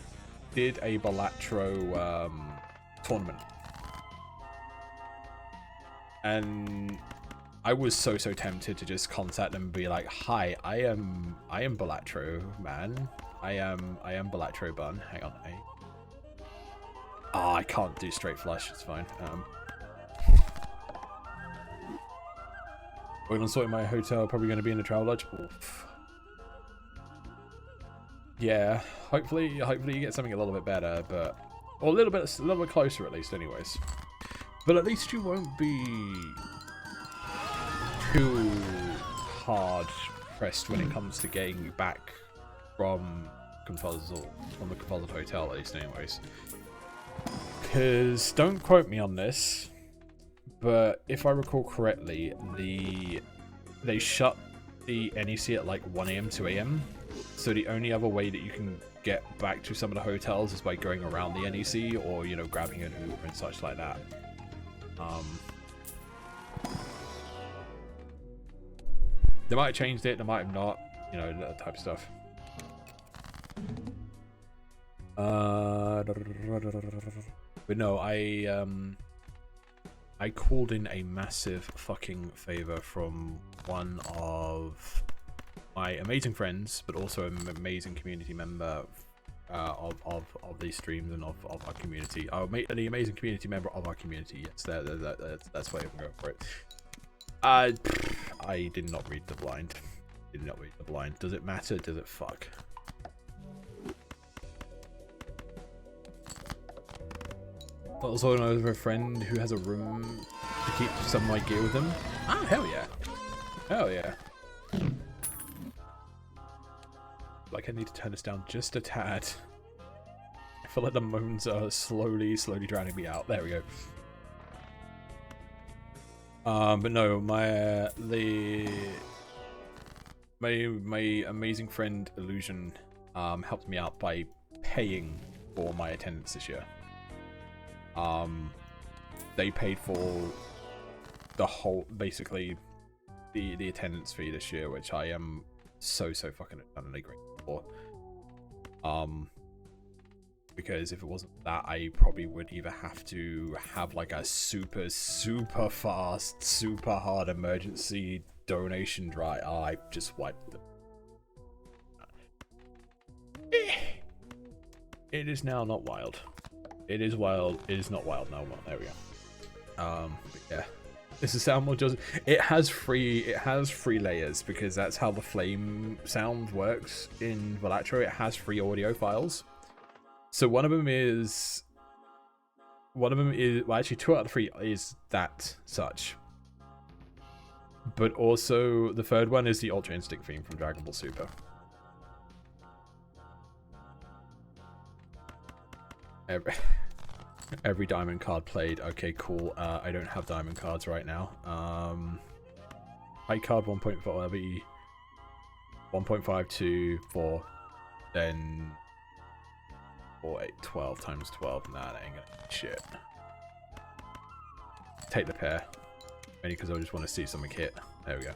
did a Balatro tournament, and I was so tempted to just contact them and be like, hi, I am Balatro, man. I am Balatro Bun. Hang on, I can't do straight flush, it's fine. Working on sorting my hotel, probably going to be in the travel lodge. Oof. Yeah, hopefully you get something a little bit better, but or a little bit closer at least, anyways. But at least you won't be too hard pressed when it comes to getting you back from the Composite Hotel, at least, anyways. Because don't quote me on this, but if I recall correctly, they shut the NEC at like 1 AM, 2 AM. So the only other way that you can get back to some of the hotels is by going around the NEC, or, you know, grabbing an Uber and such like that. They might have changed it, they might have not, you know, that type of stuff. But no, I called in a massive fucking favor from one of my amazing friends, but also an amazing community member of these streams and of our community. The amazing community member of our community. Yes, that's why I'm going for it. I did not read the blind. Did not read the blind. Does it matter? Does it fuck? Also know of a friend who has a room to keep some of my gear with him. Ah, hell yeah. Hell yeah. Like, I need to turn this down just a tad. I feel like the moans are slowly drowning me out. There we go. But no, my amazing friend Illusion helped me out by paying for my attendance this year. They paid for the whole, basically the attendance fee this year, which I am so fucking eternally grateful for. Because if it wasn't that, I probably would either have to have like a super fast, super hard emergency donation drive. I just wiped them. It is now not wild. It is wild. It is not wild now. Well, there we go. But yeah, this is sound more just. It has three layers, because that's how the flame sound works in Balatro. It has 3 audio files. So one of them is, well, actually 2 out of 3 is that such. But also the third one is the Ultra Instinct theme from Dragon Ball Super. Every diamond card played. Okay, cool. I don't have diamond cards right now. High card 1.4 LB, 1.52 4, then 4, 8, 12 times 12. Nah, that ain't gonna be shit. Take the pair. Only because I just want to see something hit. There we go.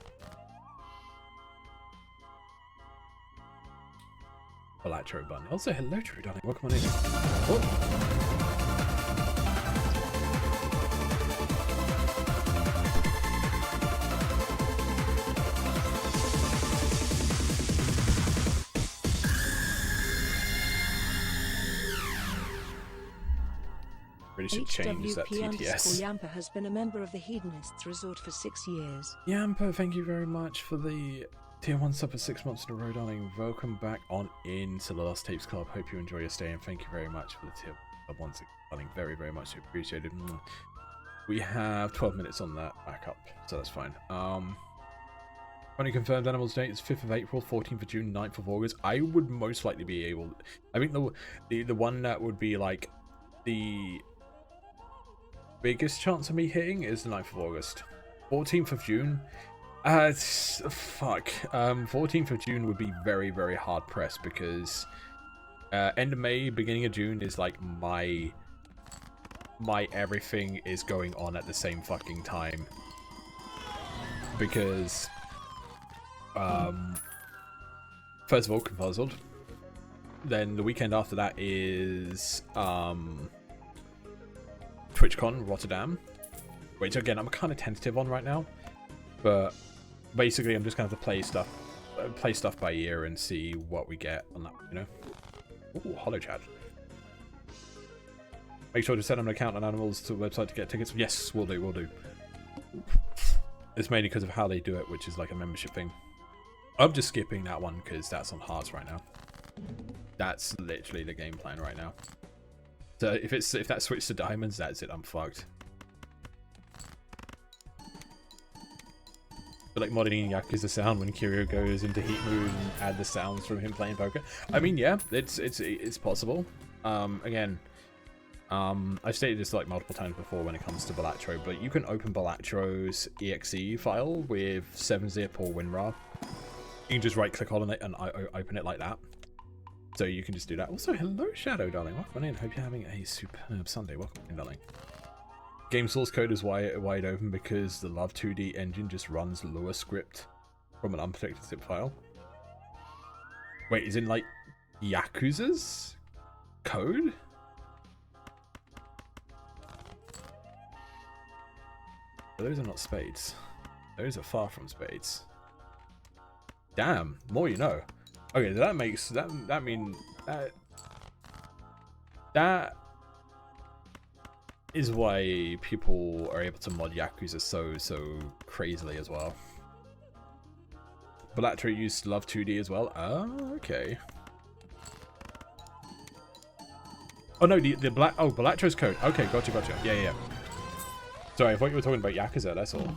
Balatro Bun. Also, hello, True Darling. Welcome on in. Oh. Really should change that TTS. Yampa has been a member of the Hedonists Resort for 6 years. Yampa, thank you very much for the tier 1 sub for 6 months in a row, darling. Welcome back on in to the Lost Tapes Club. Hope you enjoy your stay, and thank you very much for the tier once again, very, very much appreciated. We have 12 minutes on that backup, so that's fine. Only confirmed animals date is 5th of April, 14th of June, 9th of August. I would most likely be able. I think the one that would be like the biggest chance of me hitting is the 9th of August. 14th of June. Fuck. 14th of June would be very, very hard pressed because end of May, beginning of June is like my everything is going on at the same fucking time. Because first of all, Confuzzled. Then the weekend after that is TwitchCon Rotterdam, which again I'm kind of tentative on right now, but basically I'm just gonna have to play stuff by ear and see what we get on that, you know. Ooh, Hollow Chat. Make sure to set up an account on Animals to the website to get tickets. Yes, we'll do. It's mainly because of how they do it, which is like a membership thing. I'm just skipping that one because that's on Hearts right now. That's literally the game plan right now. So if that switched to Diamonds, that's it. I'm fucked. But like modding Yakuza sound when Kiryu goes into heat mood and add the sounds from him playing poker. I mean, yeah, it's possible. Again, I've stated this like multiple times before when it comes to Balatro, but you can open Balatro's exe file with 7-zip or WinRAR. You can just right click on it and open it like that. So you can just do that. Also, hello Shadow, darling. Welcome in. Hope you're having a superb Sunday. Welcome in, darling. Game source code is wide open because the Love 2D engine just runs Lua script from an unprotected zip file. Wait, is in like Yakuza's code? Those are not spades. Those are far from spades. Damn, more you know. Okay, that makes that is why people are able to mod Yakuza so crazily as well. Balatro used Love 2D as well. Oh, okay. Oh no, Balatro's code. Okay, gotcha. Yeah. Sorry, I thought you were talking about Yakuza, that's all.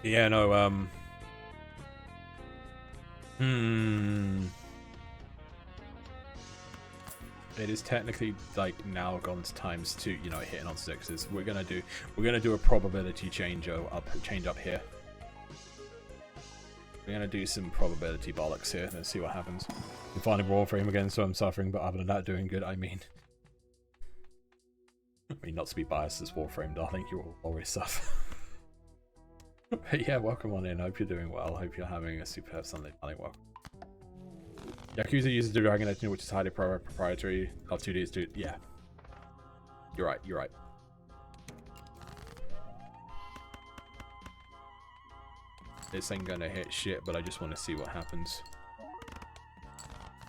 Yeah, no, it is technically like now gone to times 2, you know, hitting on 6s. We're gonna do a probability change up here. We're gonna do some probability bollocks here. Let's see what happens. I'm finding Warframe again, so I'm suffering, but other than that, doing good. I mean, not to be biased as Warframe, darling, you will always suffer. But yeah, welcome on in. Hope you're doing well. Hope you're having a superb Sunday, darling. Welcome. Yakuza uses the Dragon Engine, which is highly proprietary. Love 2D is yeah. You're right. This ain't gonna hit shit, but I just want to see what happens.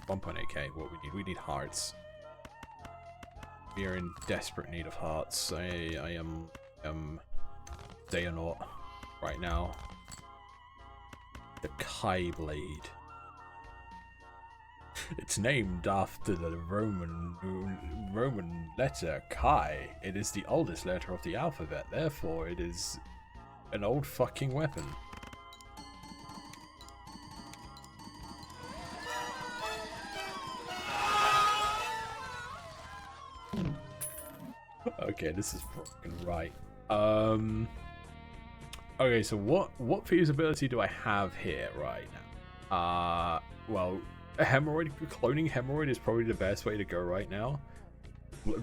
1.8k, what we need hearts. We are in desperate need of hearts. I am day or not right now. The Kai Blade. It's named after the Roman letter Chi. It is the oldest letter of the alphabet, therefore it is an old fucking weapon. Okay, this is fucking right. Okay, so what feasibility do I have here right now? Well, cloning hemorrhoid is probably the best way to go right now.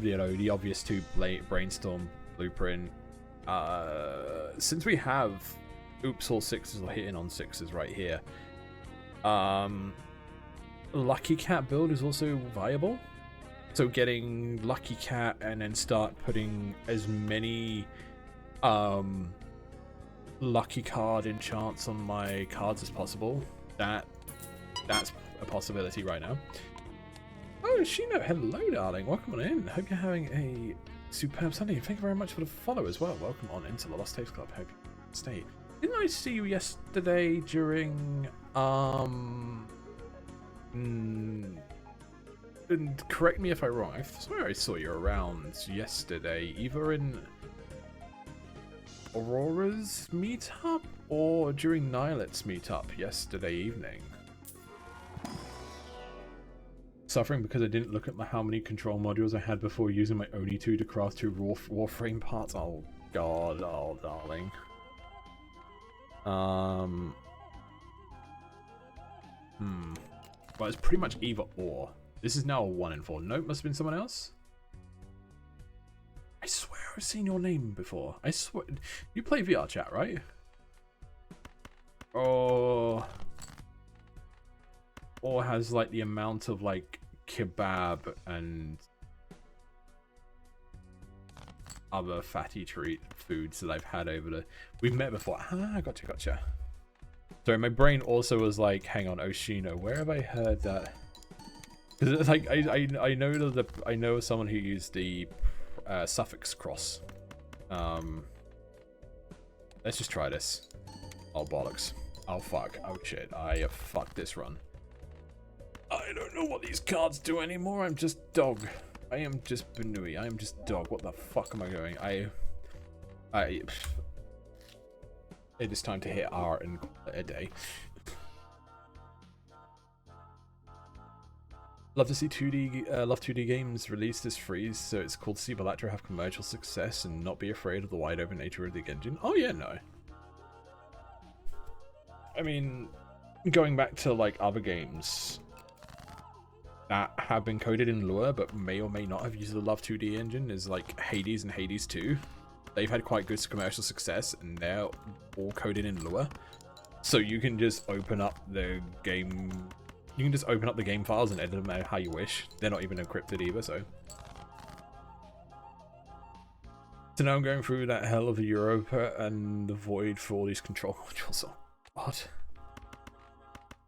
You know, the obvious two, brainstorm, blueprint. Since we have oops all 6s or hitting on 6s right here, Lucky Cat build is also viable. So getting Lucky Cat and then start putting as many lucky card enchants on my cards as possible. That's a possibility right now. Oh, Shino, hello, darling. Welcome on in. Hope you're having a superb Sunday. Thank you very much for the follow as well. Welcome on into the Lost Tapes Club. Hope you stay. Didn't I see you yesterday during and correct me if I'm wrong, I swear I saw you around yesterday, either in Aurora's meetup or during Nilet's meetup yesterday evening. Suffering because I didn't look at how many control modules I had before using my Oni 2 to craft 2 raw Warframe parts. Oh god, oh darling. Well, it's pretty much either or. This is now a 1 in 4. Nope, must have been someone else. I swear I've seen your name before. I swear. You play VR chat, right? Or has like the amount of like kebab and other fatty treat foods that I've had over the. We've met before. Ah, gotcha. Sorry, my brain also was like, hang on, Oshino, where have I heard that? Because it's like I know that I know someone who used the suffix cross. Let's just try this. Oh bollocks. Oh fuck. Oh shit. I have fucked this run. I don't know what these cards do anymore. I'm just dog. I am just Benui. I am just dog. What the fuck am I doing? It is time to hit R and call it a day. Love to see 2D games released as free, so it's cool to see Balatro have commercial success and not be afraid of the wide open nature of the engine. Oh yeah, no. I mean, going back to like other games that have been coded in Lua but may or may not have used the Love 2D engine is like Hades and Hades 2. They've had quite good commercial success and they're all coded in Lua. So you can just open up the game. You can just open up the game files and edit them out how you wish. They're not even encrypted either, so. So now I'm going through that hell of Europa and the void for all these control modules. Oh, God.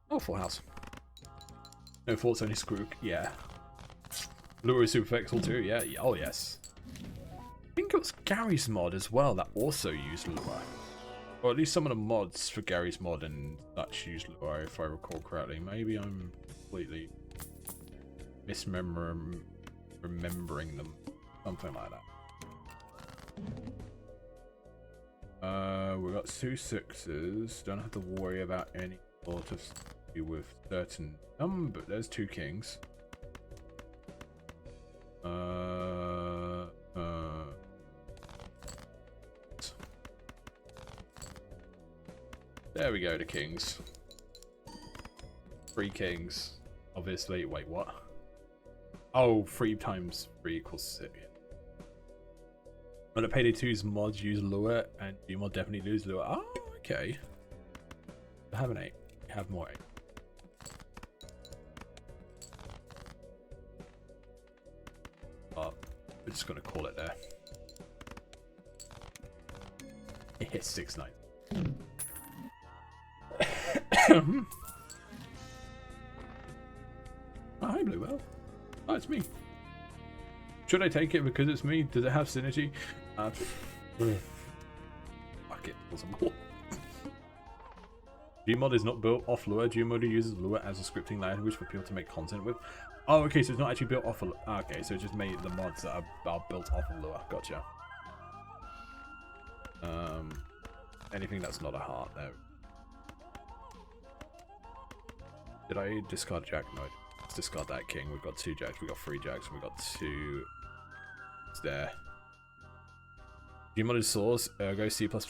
Oh, Full House. No, Fort's only Skrook. Yeah. Lua is super flexible too. Yeah. Oh, yes. I think it was Gary's mod as well that also used Lua. Or at least some of the mods for Gary's mod and such use Lua, if I recall correctly. Maybe I'm completely remembering them. Something like that. We got 2 6s. Don't have to worry about any sort of stuff with certain but there's 2 kings. There we go, the kings. 3 kings. Obviously, wait, what? Oh, 3 times 3 equals 6. When the Payday 2's mods use Lua, and Gmod definitely lose Lua. Oh, okay. I have an 8. I have more 8. Oh, we're just gonna call it there. It's 6-9. Oh, hi, Bluebell. Oh, it's me. Should I take it because it's me? Does it have synergy? Fuck it. Gmod is not built off Lua. Gmod uses Lua as a scripting language for people to make content with. Oh, okay, so it's not actually built off of... Okay, so it just made the mods that are built off of Lua. Gotcha. Anything that's not a heart, there. Did I discard Jack? No. Let's discard that king. We've got 2 jacks. We've got 3 jacks. And we've got 2... It's there. Gmodded source. Ergo C++. Oh.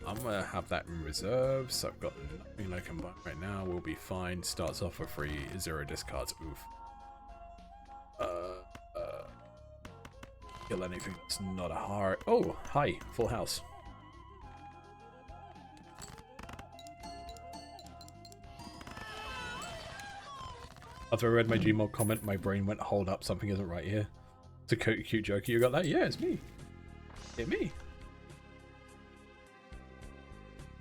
I'm gonna have that in reserve, so I've got nothing I can buy right now. We'll be fine. Starts off with free 0 discards. Oof. Kill anything that's not a heart. Oh, hi, Full House. After I read my Gmod comment, my brain went, hold up, something isn't right here. It's a cute joke. You got that? Yeah, it's me. It's me.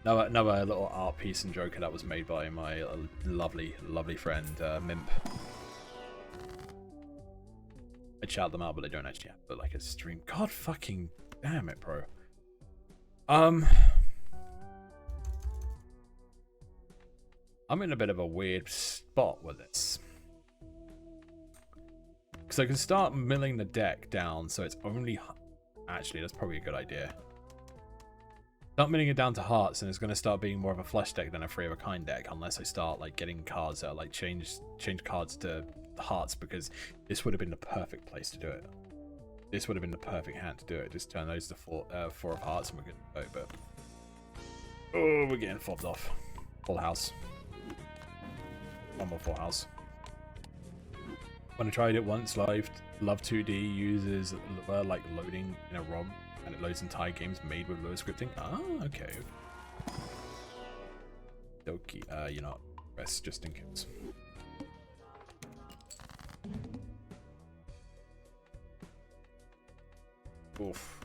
Another little art piece and joker that was made by my lovely friend, Mimp. I'd shout them out, but I don't actually have to like a stream. God fucking damn it, bro. I'm in a bit of a weird spot with this. Because I can start milling the deck down so it's only... Actually, that's probably a good idea. Start milling it down to hearts and it's going to start being more of a flush deck than a free of a kind deck unless I start like getting cards that are like change cards to hearts, because this would have been the perfect place to do it. This would have been the perfect hand to do it. Just turn those to four of hearts and we're good to go, but... Oh, we're getting fobbed off. Full house. One more full house. When I tried it once live, Love 2D uses like loading in a ROM, and it loads entire games made with low scripting. Ah, okay. Dokie, you know, rest just in case. Oof.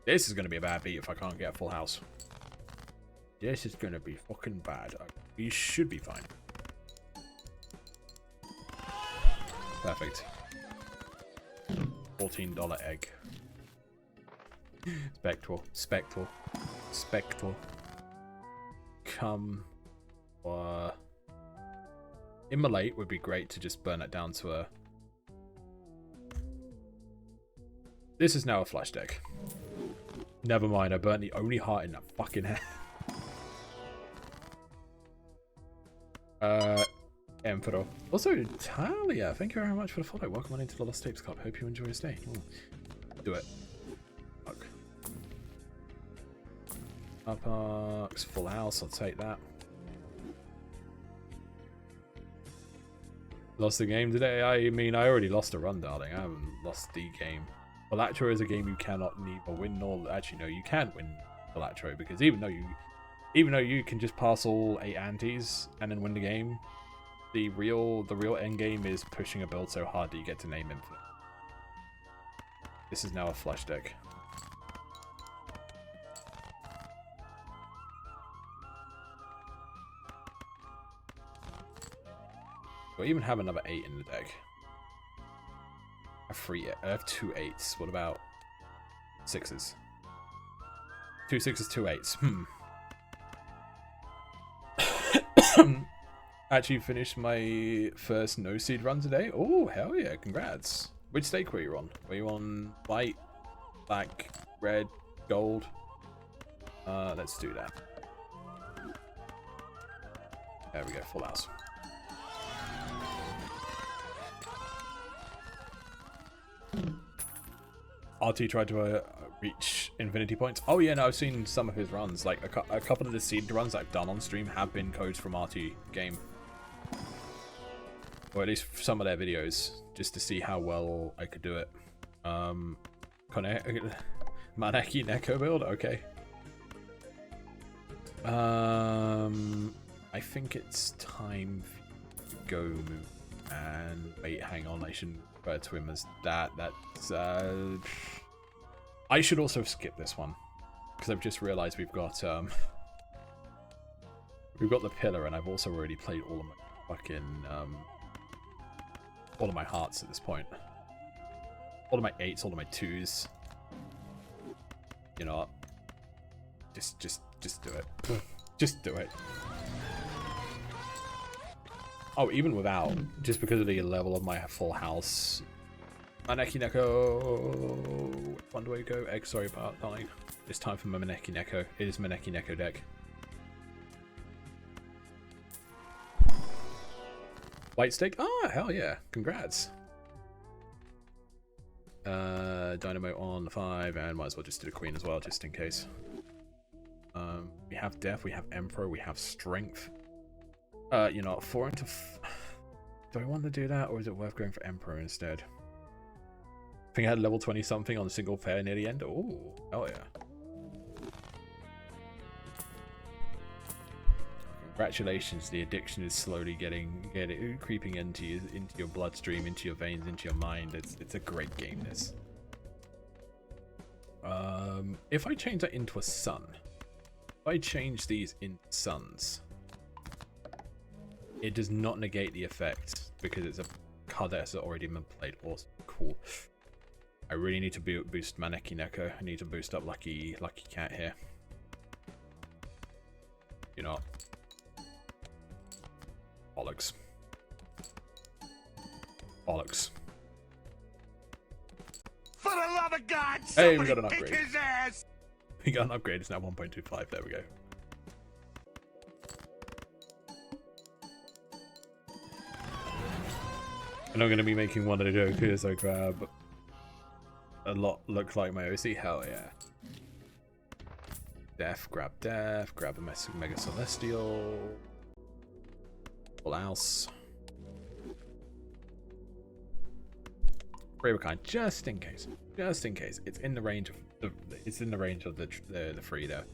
This is gonna be a bad beat if I can't get a full house. This is gonna be fucking bad. We should be fine. Perfect. $14 egg. Spectral. Come. Immolate would be great to just burn it down to a... This is now a flush deck. Never mind, I burnt the only heart in that fucking head. Emperor. Also, Talia, thank you very much for the follow. Welcome on into the Lost Tapes Club. Hope you enjoy your stay. Ooh. Do it. Fuck. Upparks, full house, I'll take that. Lost the game today? I mean, I already lost a run, darling. I haven't lost the game. Balatro is a game you cannot neither win nor... Actually, no, you can win Balatro, because even though you can just pass all 8 antes and then win the game, the real end game is pushing a build so hard that you get to name infinite. This is now a flush deck. Do I even have another 8 in the deck? I have 2 8s. What about 6s? 2 6s, 2 8s. Actually finished my first no seed run today. Oh, hell yeah, congrats. Which stake were you on? Were you on white, black, red, gold? Let's do that. There we go, full house. RT tried to reach infinity points. Oh yeah, no, I've seen some of his runs. Like a couple of the seed runs I've done on stream have been codes from RT game. Or at least some of their videos, just to see how well I could do it. Maneki Neko build? Okay. I think it's time to go move. And wait, hang on, I shouldn't refer to him as that. That's I should also skip this one, because I've just realized we've got the pillar, and I've also already played all of my fucking all of my hearts at this point. All of my 8s, all of my 2s. You know what? Just do it. Just do it. Oh, even without, just because of the level of my full house. Maneki Neko. One way go. Egg, sorry about darling. It's time for my Maneki Neko. It is Maneki Neko deck. White stake? Ah, hell yeah. Congrats. Dynamo on 5, and might as well just do the queen as well, just in case. We have death, we have emperor, we have strength. You know, 4 into... Do I want to do that, or is it worth going for emperor instead? I think I had level 20 something on a single pair near the end. Oh, hell yeah. Congratulations, the addiction is slowly creeping into your bloodstream, into your veins, into your mind. It's a great game, this. If I change that into a sun, if I change these into suns, it does not negate the effect, because it's a card that has already been played. Awesome. Cool. I really need to boost Maneki Neko. I need to boost up Lucky Cat here. You know. Bollocks. Bollocks. For the love of God, hey, we got an kick upgrade. his ass! We got an upgrade. It's now 1.25. There we go. And I'm going to be making one of the jokers. I grab a lot look like my OC. Hell yeah. Def, grab a Mega Celestial. Full house. Free of a kind, just in case. Just in case. It's in the range of the free there.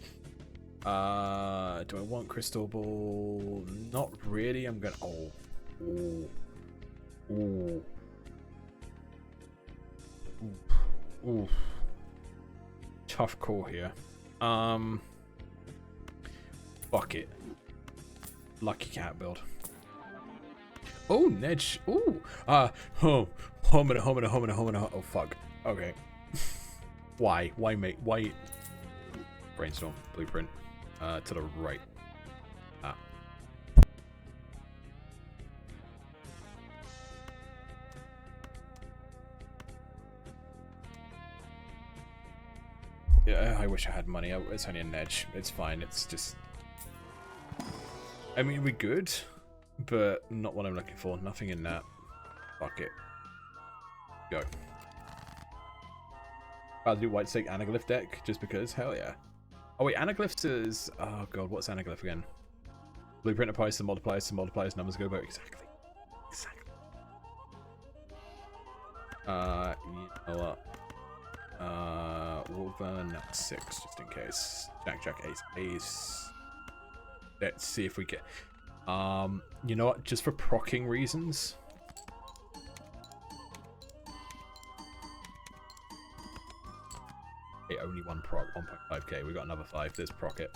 Do I want Crystal Ball? Not really. I'm gonna ooh. Tough call here. Fuck it. Lucky Cat build. Oh, Nedge. Ooh. Homina. Oh, fuck. Okay. Why? Why, mate? Why? Brainstorm. Blueprint. To the right. Ah. Yeah, I wish I had money. It's only a Nedge. It's fine. It's just... I mean, we're good, but not what I'm looking for. Nothing in that. Fuck it. Go. I'll do White Stake Anaglyph deck just because. Hell yeah. Oh wait, Anaglyphs is... Oh god, what's Anaglyph again? Blueprint applies to multipliers, numbers go back. Exactly. You know what? We'll burn 6 just in case. Jack, ace. Let's see if we get... you know what? Just for proccing reasons... Hey, only one proc, 1.5k. We got another 5. There's proc it.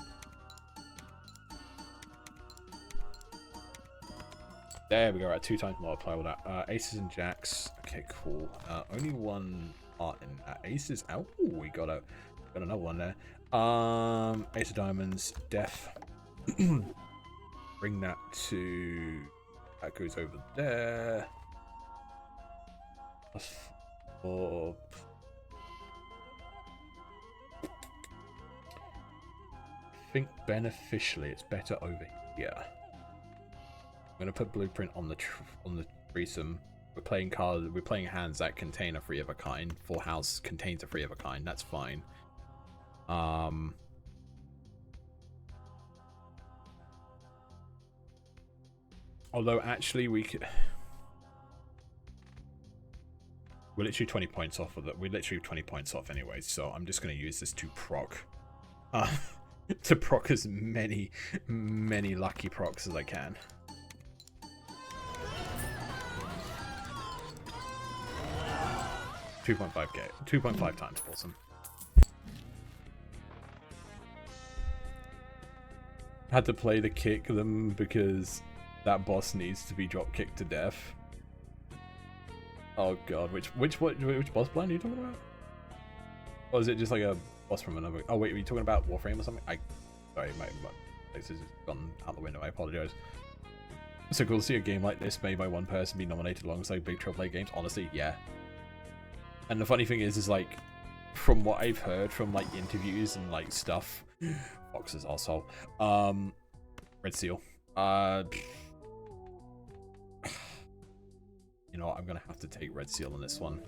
There we go. Right, 2 times multiply all that. Aces and jacks. Okay, cool. Only one heart in that. Aces out. Ooh, we got another one there. Ace of diamonds. Def. Bring that to... That goes over there. +4. I think beneficially it's better over here. I'm gonna put blueprint on the threesome. We're playing cards. We're playing hands that contain a 3 of a kind. Full house contains a 3 of a kind. That's fine. Although actually we could. We're literally 20 points off of that. We're literally 20 points off anyway. So I'm just gonna use this to proc. To proc as many lucky procs as I can. $2.5k. 2.5 times. Awesome. Had to play the kick them because that boss needs to be drop kicked to death. Oh god, which boss plan are you talking about? Or is it just like a boss from another? Oh wait, were you talking about Warframe or something? Sorry, my this has gone out the window. I apologize. So cool to see a game like this made by one person be nominated alongside big AAA games. Honestly, yeah. And the funny thing is like, from what I've heard from like interviews and like stuff, Fox's arsehole. Red Seal. You know what? I'm gonna have to take Red Seal on this one.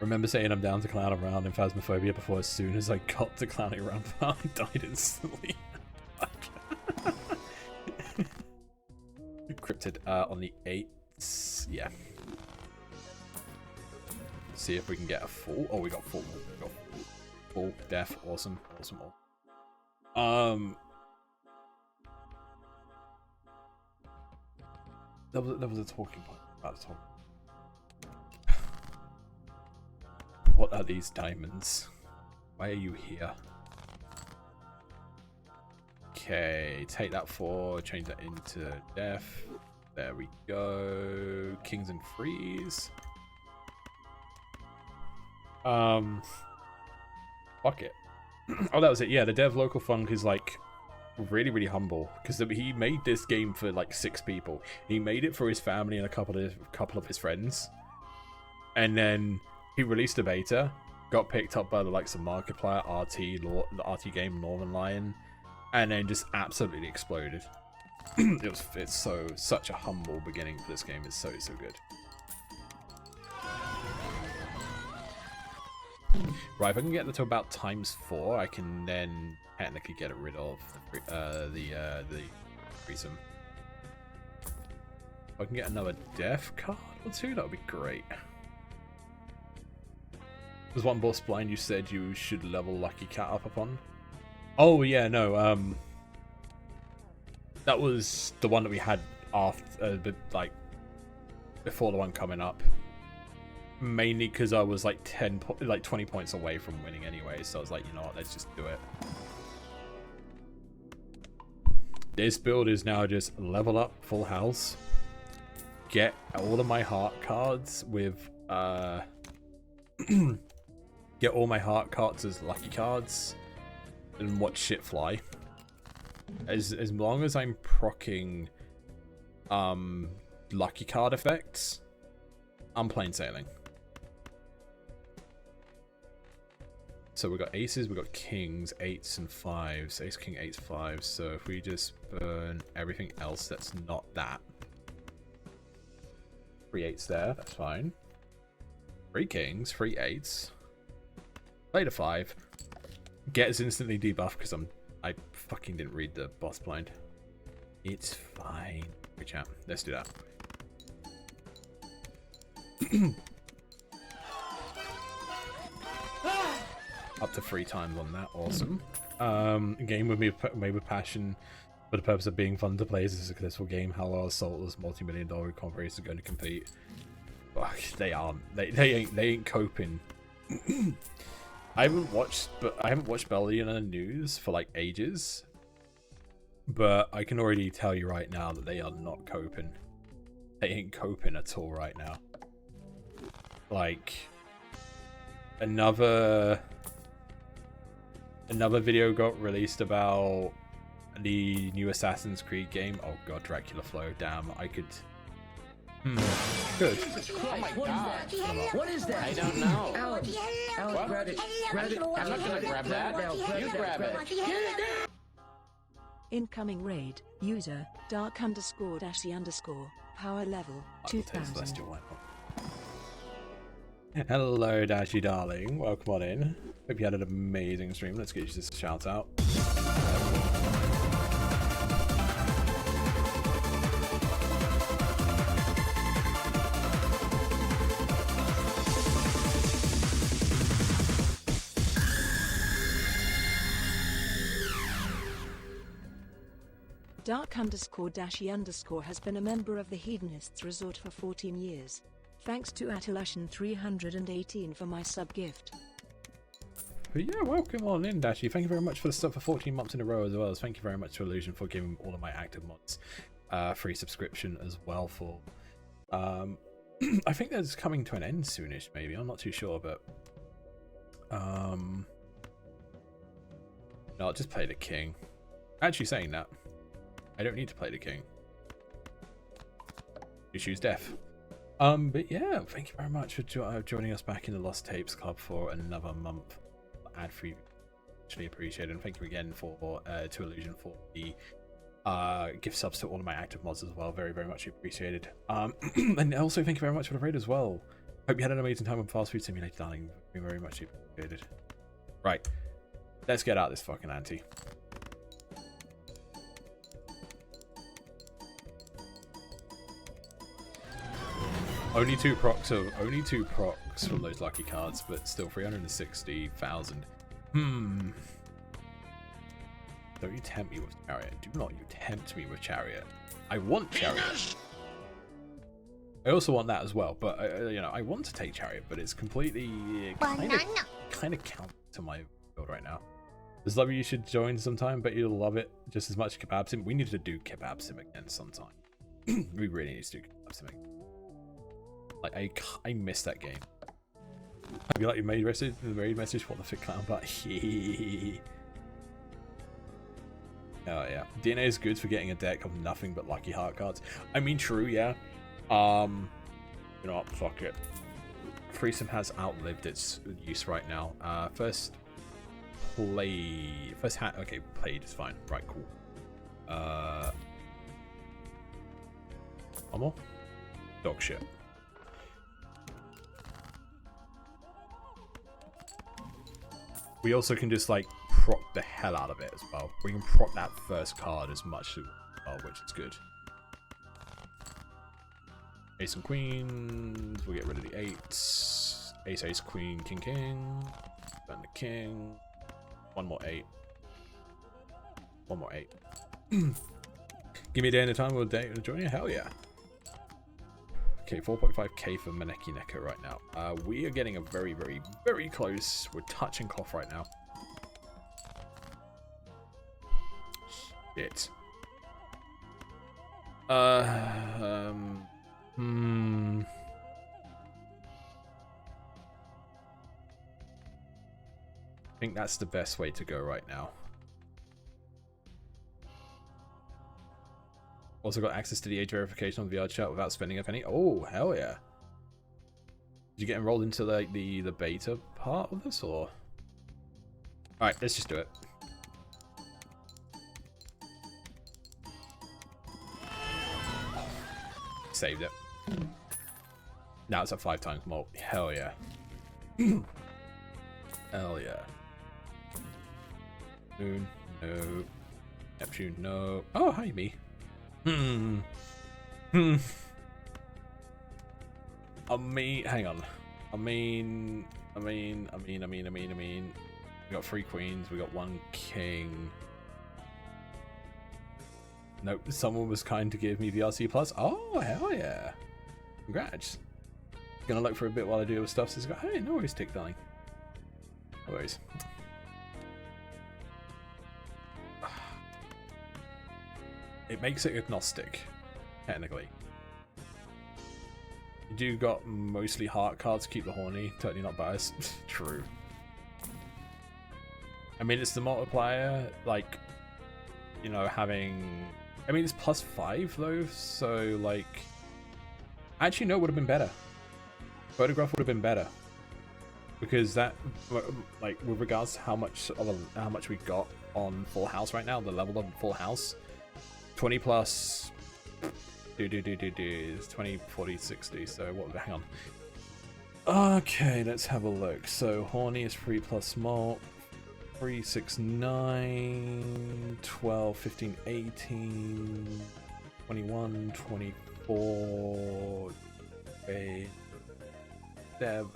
Remember saying I'm down to clown around in Phasmophobia before as soon as I got to clowning around, I died instantly. Cryptid on the 8th. Yeah. See if we can get a full. Oh, we got full. We got full. Def. Awesome. Awesome. That was a talking point. About to talk. What are these diamonds? Why are you here? Okay, take that 4, change that into def. There we go. Kings and Freeze. Fuck it. Oh, that was it. Yeah, the dev Local Funk is like really, really humble because he made this game for like 6 people. He made it for his family and a couple of his friends, and then he released a beta, got picked up by the likes of Markiplier, the RT game, Northern Lion, and then just absolutely exploded. It's such a humble beginning for this game. It's so good. Right, if I can get that to about ×4, I can then technically get rid of the threesome. If I can get another death card or 2, that would be great. There's one boss blind you said you should level Lucky Cat up upon. Oh yeah, no, that was the one that we had after, like before the one coming up. Mainly because I was like 20 points away from winning anyway, so I was like, you know what, let's just do it. This build is now just level up full house, get all of my heart cards with get all my heart cards as lucky cards, and watch shit fly. As long as I'm proccing lucky card effects, I'm plain sailing. So we got aces, we got kings, 8s and 5s. Ace, king, 8s, 5s. So if we just burn everything else that's not that. 3 8s there, that's fine. 3 kings, 3 8s. Play to 5. Gets instantly debuffed because I fucking didn't read the boss blind. It's fine. Good chat. Let's do that. Up to 3 times on that. Awesome. Game made with passion for the purpose of being fun to play. Is a successful game. How well Soulless multi-million-dollar corporations are going to compete? Fuck, they aren't. They ain't coping. I haven't watched Belly in the news for like ages, but I can already tell you right now that they are not coping. They ain't coping at all right now. Like another video got released about the new Assassin's Creed game. Oh god, Dracula Flow. Damn, I could. Good. Oh my god. What is that? I don't know. Alan, grab it. Grab it. I'm not gonna grab that. You grab it. Incoming raid. User dark_dashy_ power level 2000. Hello, Dashy darling. Welcome on in. Hope you had an amazing stream. Let's get you this shout out. Dark_dashy_ has been a member of the Hedonists Resort for 14 years. Thanks to Atilushan318 for my sub gift. But yeah, welcome on in, Dashy. Thank you very much for the stuff for 14 months in a row as well. As thank you very much to Illusion for giving all of my active mods free subscription as well. For I think that's coming to an end soonish, maybe. I'm not too sure, but no, I'll just play the king. Actually, saying that, I don't need to play the king. You choose death. But yeah, thank you very much for joining us back in the Lost Tapes Club for another month. Ad-free, actually appreciated, and thank you again for to Illusion for the gift subs to all of my active mods as well. Very, very much appreciated. And also thank you very much for the raid as well. Hope you had an amazing time with Fast Food Simulator, darling. Very much appreciated. Right, let's get out of this fucking ante. Only two procs from those lucky cards, but still 360,000. Don't you tempt me with Chariot. Do not you tempt me with Chariot. I want Chariot. I also want that as well, but you know, I want to take Chariot, but it's completely kind of count to my build right now. There's love you should join sometime, but you'll love it just as much. Kebab Sim. We need to do Kebab Sim again sometime. We really need to do something. Like I miss that game. Have you like your main message? What the fit clown but Oh yeah, DNA is good for getting a deck of nothing but lucky heart cards. I mean, true, yeah. You know what? Fuck it. Threesome has outlived its use right now. First hat. Okay, played is fine. Right, cool. One more. Dog shit. We also can just like prop the hell out of it as well. We can prop that first card as much as well, which is good. Ace and queens. We'll get rid of the eights. Ace, ace, queen, king, king. Burn the king. One more eight. One more eight. Give me a day and a time. We'll join you. Hell yeah. Okay, 4.5k for Maneki Neko right now. We are getting a very, very, very close. We're touching cloth right now. Shit. I think that's the best way to go right now. Also got access to the age verification on VR chat without spending a penny. Oh, hell yeah. Did you get enrolled into like the beta part of this or? Alright, let's just do it. Saved it. Now it's at 5 times more. Hell yeah. Hell yeah. Moon, no. Neptune, no. Oh, hi, me. I mean, hang on. I mean. We got 3 queens. We got 1 king. Nope. Someone was kind to give me VRC plus. Oh, hell yeah. Congrats. Gonna look for a bit while I do other stuff. So it's got, hey, no worries, tick darling. No worries. It makes it agnostic, technically. You do got mostly heart cards to keep the horny, totally not biased. True. I mean, it's the multiplier, like, you know, having... I mean, it's +5 though, so like... Actually, no, it would have been better. Photograph would have been better. Because that, like, with regards to how much we got on Full House right now, the level of Full House, 20 plus is 20, 40, 60. So what? Hang on. Okay, let's have a look. So horny is 3 plus malt. 3, 6, 9, 12, 15, 18, 21, 24, 8, 7.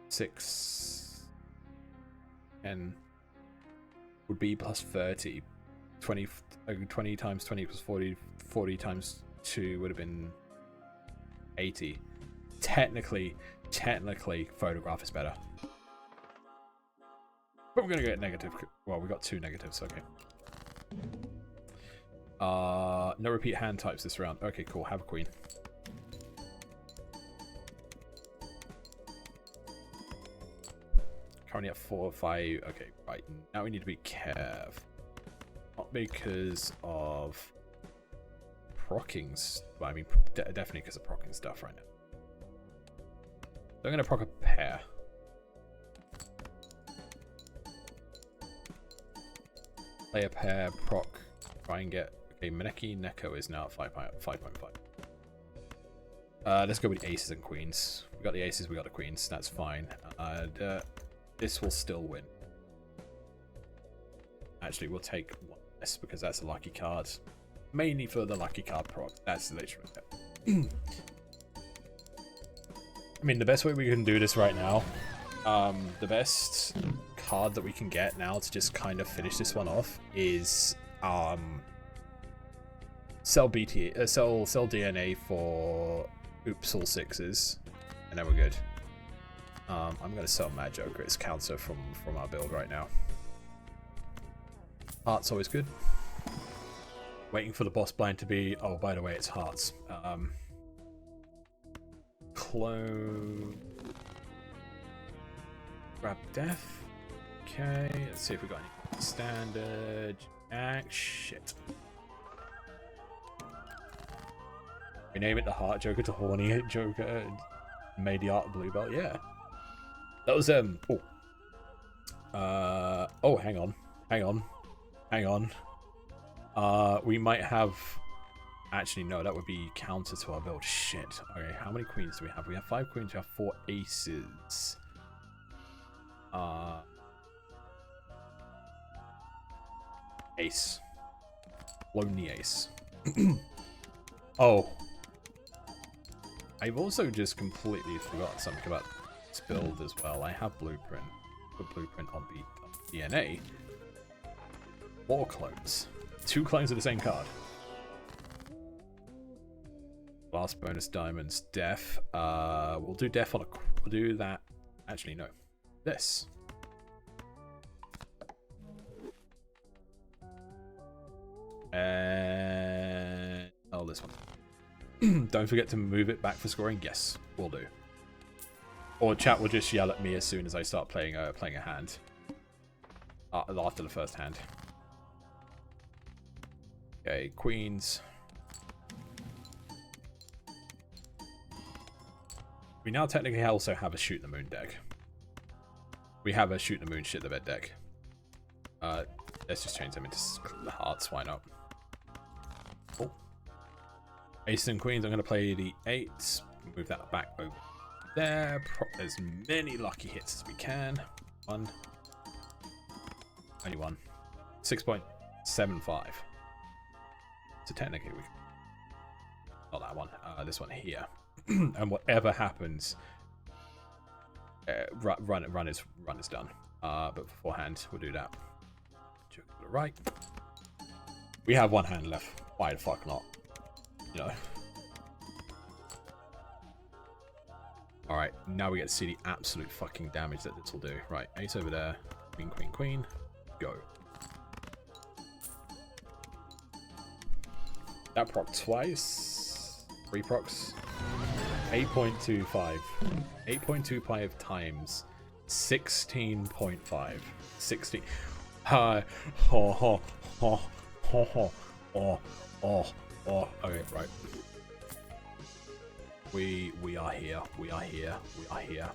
6 and would be plus 30. 20 times 20 plus 40. 40 times 2 would have been 80. Technically, photograph is better. But we're gonna get negative. Well, we got 2 negatives. Okay. No repeat hand types this round. Okay, cool. Have a queen. Currently at 4 or 5. Okay, right. Now we need to be careful. Not because of proccings. Well, I mean, definitely because of procking stuff right now. So I'm going to proc a pair. Play a pair, proc, try and get... Okay, Maneki Neko is now at 5.5. Let's go with aces and queens. We got the aces, we got the queens. That's fine. This will still win. Actually, we'll take one less because that's a lucky card. Mainly for the lucky card proc. That's literally it. I mean, the best way we can do this right now, the best card that we can get now to just kind of finish this one off is sell DNA for oops all 6s, and then we're good. I'm gonna sell Mad Joker. It's counter from our build right now. Hearts always good. Waiting for the boss blind to be. Oh, by the way, it's hearts. Clone. Grab death. Okay, let's see if we got any standard. Shit. We name it the Heart Joker to Horny Joker. Made the art blue belt. Yeah. That was oh, hang on. We might have. Actually, no, that would be counter to our build. Shit. Okay, how many queens do we have? We have 5 queens. We have 4 aces. Ace. Lonely ace. Oh. I've also just completely forgot something about this build as well. I have blueprint. Put blueprint on DNA. 4 clones. 2 clones of the same card. Last bonus diamonds, death. We'll do death on a. We'll do that. Actually, no. This. And oh, this one. Don't forget to move it back for scoring. Yes, we'll do. Or chat will just yell at me as soon as I start playing a hand. After the first hand. Okay, queens. We now technically also have a shoot the moon deck. We have a shoot the moon shit the bed deck. Let's just change them into the hearts. Why not? Cool. Aces and queens. I'm going to play the 8s. Move that back over there. As many lucky hits as we can. 1. Only 1. 6.75. So technically we. Not that one. This one here. And whatever happens, run is done. But beforehand, we'll do that. Joker to the right. We have 1 hand left. Why the fuck not? You know. All right, now we get to see the absolute fucking damage that this will do. Right, ace over there. Queen, queen, queen. Go. That proc twice. 3 procs. 8.25. 8.25 times 16.5. 16. Hi. Ho ho ho ho ho. Oh. Okay, right. We are here. We are here. We are here.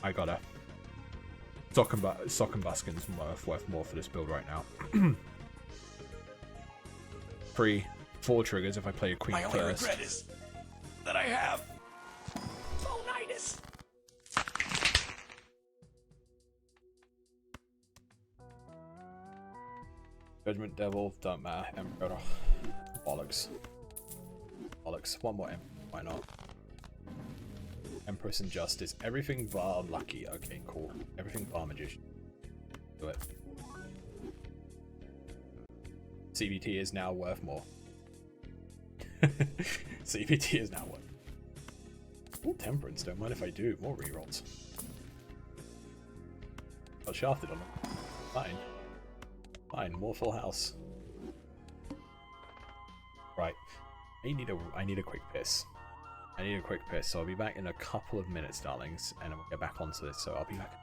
I gotta. Sock and Baskin's worth more for this build right now. 3, 4 triggers if I play a queen first. My only regret is that I have phonitis. Judgment Devil, don't matter. Emperor, bollocks. Bollocks. 1 more why not? Empress and Justice. Everything bar lucky. Okay, cool. Everything bar magician. Do it. CBT is now worth more. CBT is now worth. Full Temperance, don't mind if I do. More rerolls. Got shafted on them. Fine. Fine, more full house. Right. I need a quick piss. I need a quick piss, so I'll be back in a couple of minutes, darlings, and then we'll get back onto this, so I'll be back.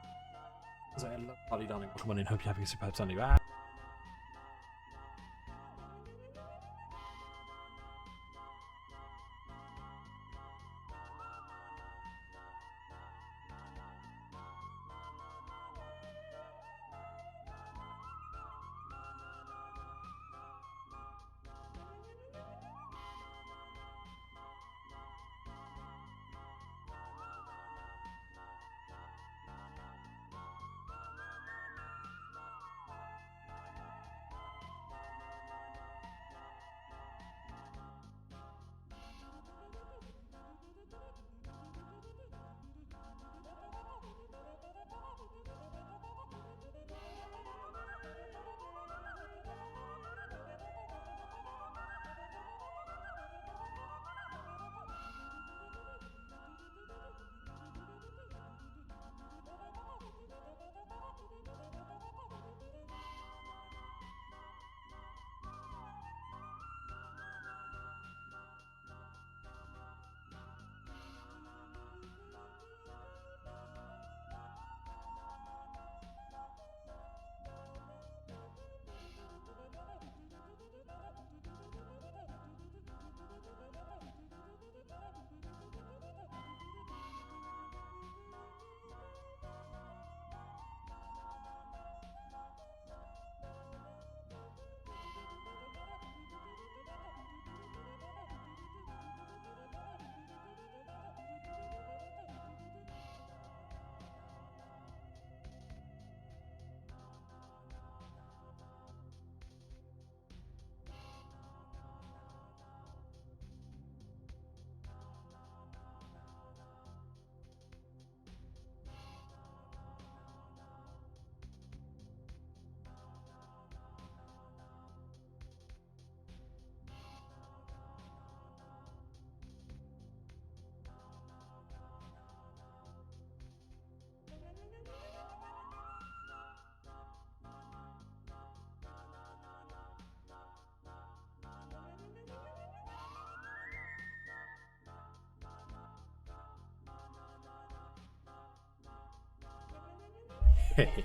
So, hello, darling. Welcome on in. Hope you're having a superb Sunday. Bye.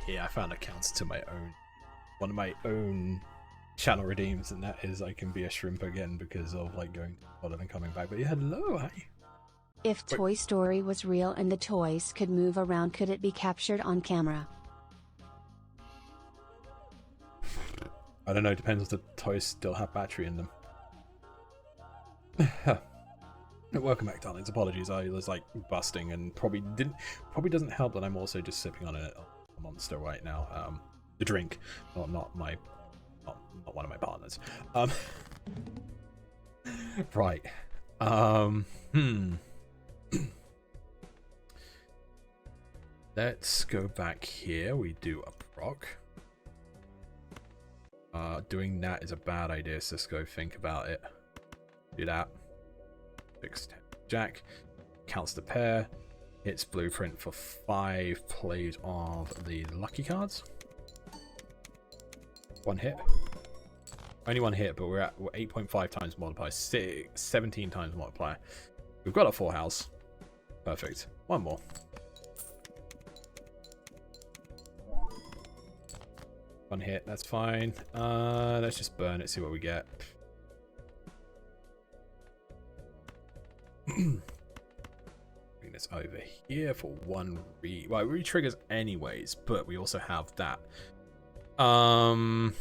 Yeah, I found accounts to my own. One of my own channel redeems, and that is I can be a shrimp again because of like going to Holland and coming back. But yeah, hello, hi. If Toy Story was real and the toys could move around, could it be captured on camera? I don't know, depends if the toys still have battery in them. Welcome back, darlings. Apologies, I was like busting and probably doesn't help that I'm also just sipping on a monster right now. The drink, not one of my partners. Right. Let's go back here. We do a proc. Doing that is a bad idea, Cisco. Think about it. Do that. 6, 10, Jack. Counts the pair. Hits blueprint for 5 plays of the lucky cards. 1 hit. Only 1 hit, but we're 8.5 times multiplier. 17 times multiplier. We've got a full house. Perfect. 1 more. One hit, that's fine. Let's just burn it, see what we get. Bring this over here for 1 well, it re-triggers anyways, but we also have that. Now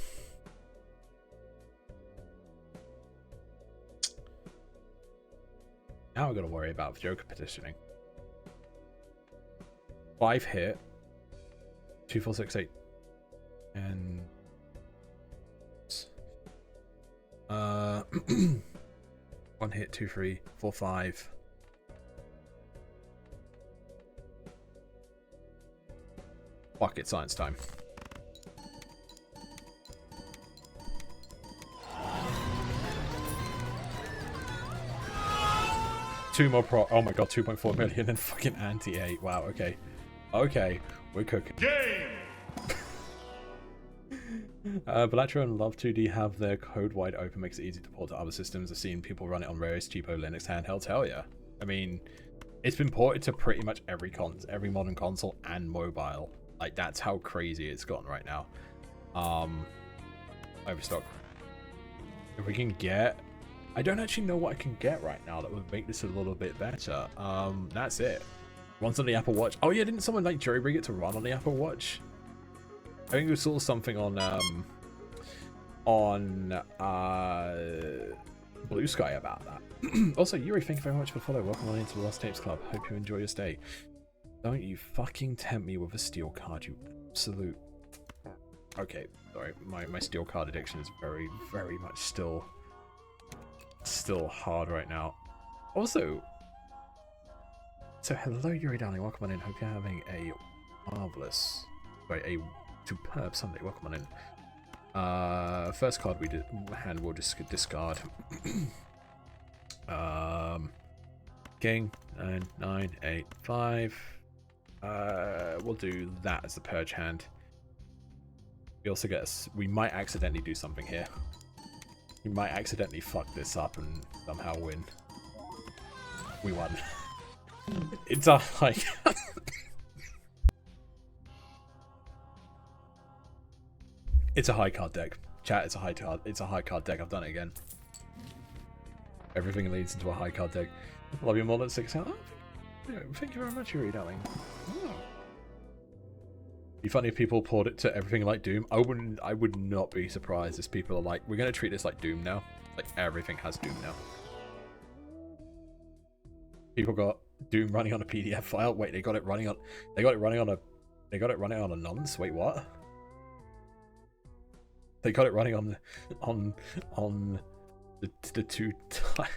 we're gonna worry about Joker petitioning. 5 hit. 2, 4, 6, 8. And 1 hit, 2, 3, 4, 5. Fuck it, science time. Two more pro. Oh my god, 2.4 million and fucking anti-8. Wow, okay. Okay, we're cooking. Game! Bellatrix and Love 2D have their code wide open, makes it easy to port to other systems. I've seen people run it on various cheapo Linux handhelds. Hell yeah. I mean, it's been ported to pretty much every modern console and mobile. Like, that's how crazy it's gotten right now. Overstock. If we can get... I don't actually know what I can get right now that would make this a little bit better. That's it. Runs on the Apple Watch. Oh yeah, didn't someone like jailbreak it to run on the Apple Watch? I think we saw something on Blue Sky about that. Also, Yuri, thank you very much for the follow. Welcome on into the Lost Tapes Club. Hope you enjoy your stay. Don't you fucking tempt me with a steel card, you absolute... Okay, sorry. My steel card addiction is very, very much still hard right now. Also, so hello Yuri darling, welcome on in. Hope you're having a marvelous, a superb Sunday. Welcome on in. First card we hand will just discard. King 9 9 8 5. We'll do that as the purge hand. We also get we might accidentally do something here. We might accidentally fuck this up and somehow win. We won. It's a high. It's a high card deck. Chat, it's a high card. It's a high card deck. I've done it again. Everything leads into a high card deck. Love you more than 6. Oh, thank you very much, Yuri, darling. Oh. Be funny if people poured it to everything like Doom. I would not be surprised if people are like, we're gonna treat this like Doom now. Like everything has Doom now. People got Doom running on a PDF file. Wait, they got it running on a nonce. Wait, what? They got it running on the two.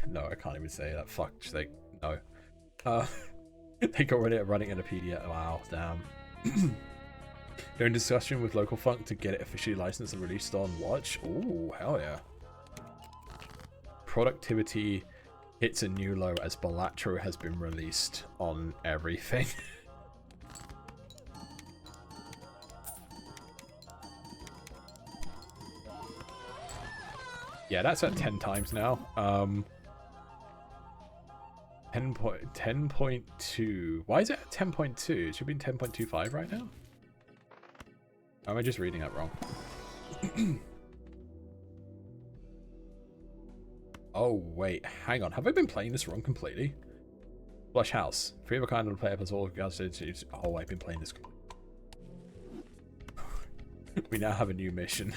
No, I can't even say that. Fuck. Like, no. They got it running in a PDF. Wow, damn. They're in discussion with Local Funk to get it officially licensed and released on Watch. Ooh, hell yeah. Productivity hits a new low as Bellatrix has been released on everything. Yeah, that's at 10 times now. 10.2. Why is it at 10.2? It should be 10.25 right now. Or am I just reading that wrong? Oh, wait. Hang on. Have I been playing this wrong completely? Flush House. Free of a kind of player plus all guys. Oh, I've been playing this. We now have a new mission.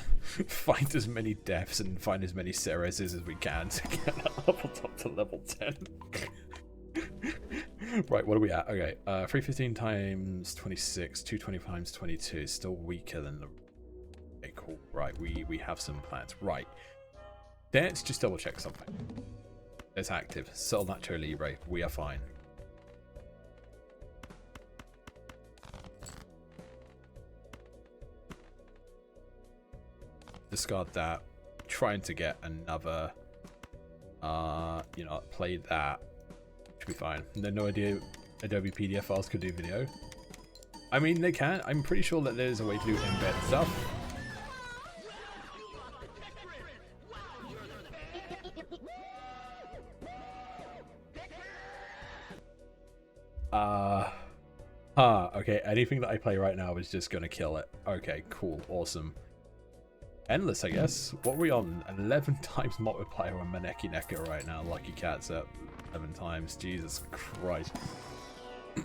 Find as many deaths and find as many Cereses as we can to get level up to level 10. Right, what are we at? Okay, 315 times 26, 220 times 22. Still weaker than the... Okay, cool. Right, we have some plans. Right. Let's just double check something. It's active. Sol Nacho Libre. We are fine. Discard that. Trying to get another... you know, play that. Should be fine. No idea Adobe PDF files could do video. I mean, they can. I'm pretty sure that there's a way to do embed stuff. Okay, anything that I play right now is just gonna kill it. Okay, cool, awesome. Endless, I guess. What are we on? 11 times multiplier on Maneki Neko right now. Lucky Cat's at 11 times. Jesus Christ.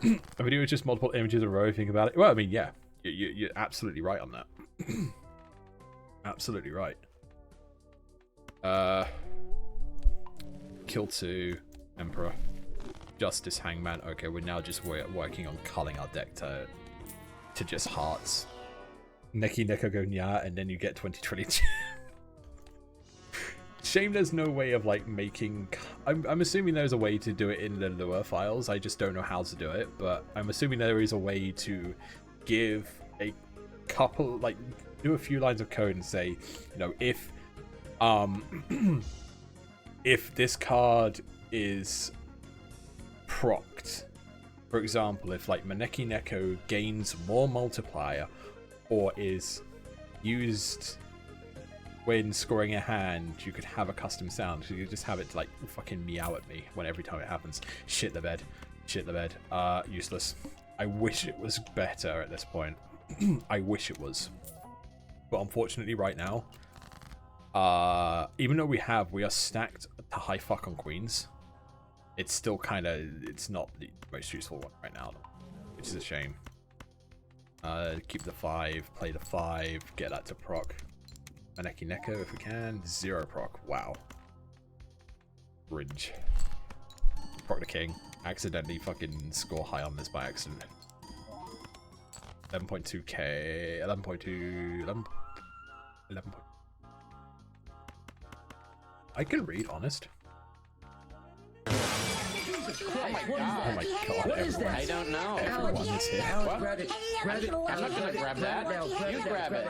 A video with just multiple images in a row, think about it. Well, I mean, yeah. You're absolutely right on that. Absolutely right. Kill 2. Emperor. Justice, Hangman. Okay, we're now just working on culling our deck to just hearts. Neki Neko go nya, and then you get 2022. Shame there's no way of like making... I'm assuming there's a way to do it in the Lua files. I just don't know how to do it, but I'm assuming there is a way to give a couple, like, do a few lines of code and say, you know, if if this card is procced, for example, if like Maneki Neko gains more multiplier or is used when scoring a hand, you could have a custom sound. So you could just have it like fucking meow at me when every time it happens. Shit the bed. Shit the bed. Useless. I wish it was better at this point. I wish it was. But unfortunately right now, even though we are stacked to high fuck on queens, it's still kind of, it's not the most useful one right now, which is a shame. Keep the 5, play the 5, get that to proc. Maneki Neko if we can. 0 proc. Wow. Bridge. Proc the king. Accidentally fucking score high on this by accident. 11.2k. 11.2. 11. I can read, honest. Oh my god. What is that? I don't know. Everyone is here. What? Grab it. Grab it. I'm not gonna grab that. You grab it.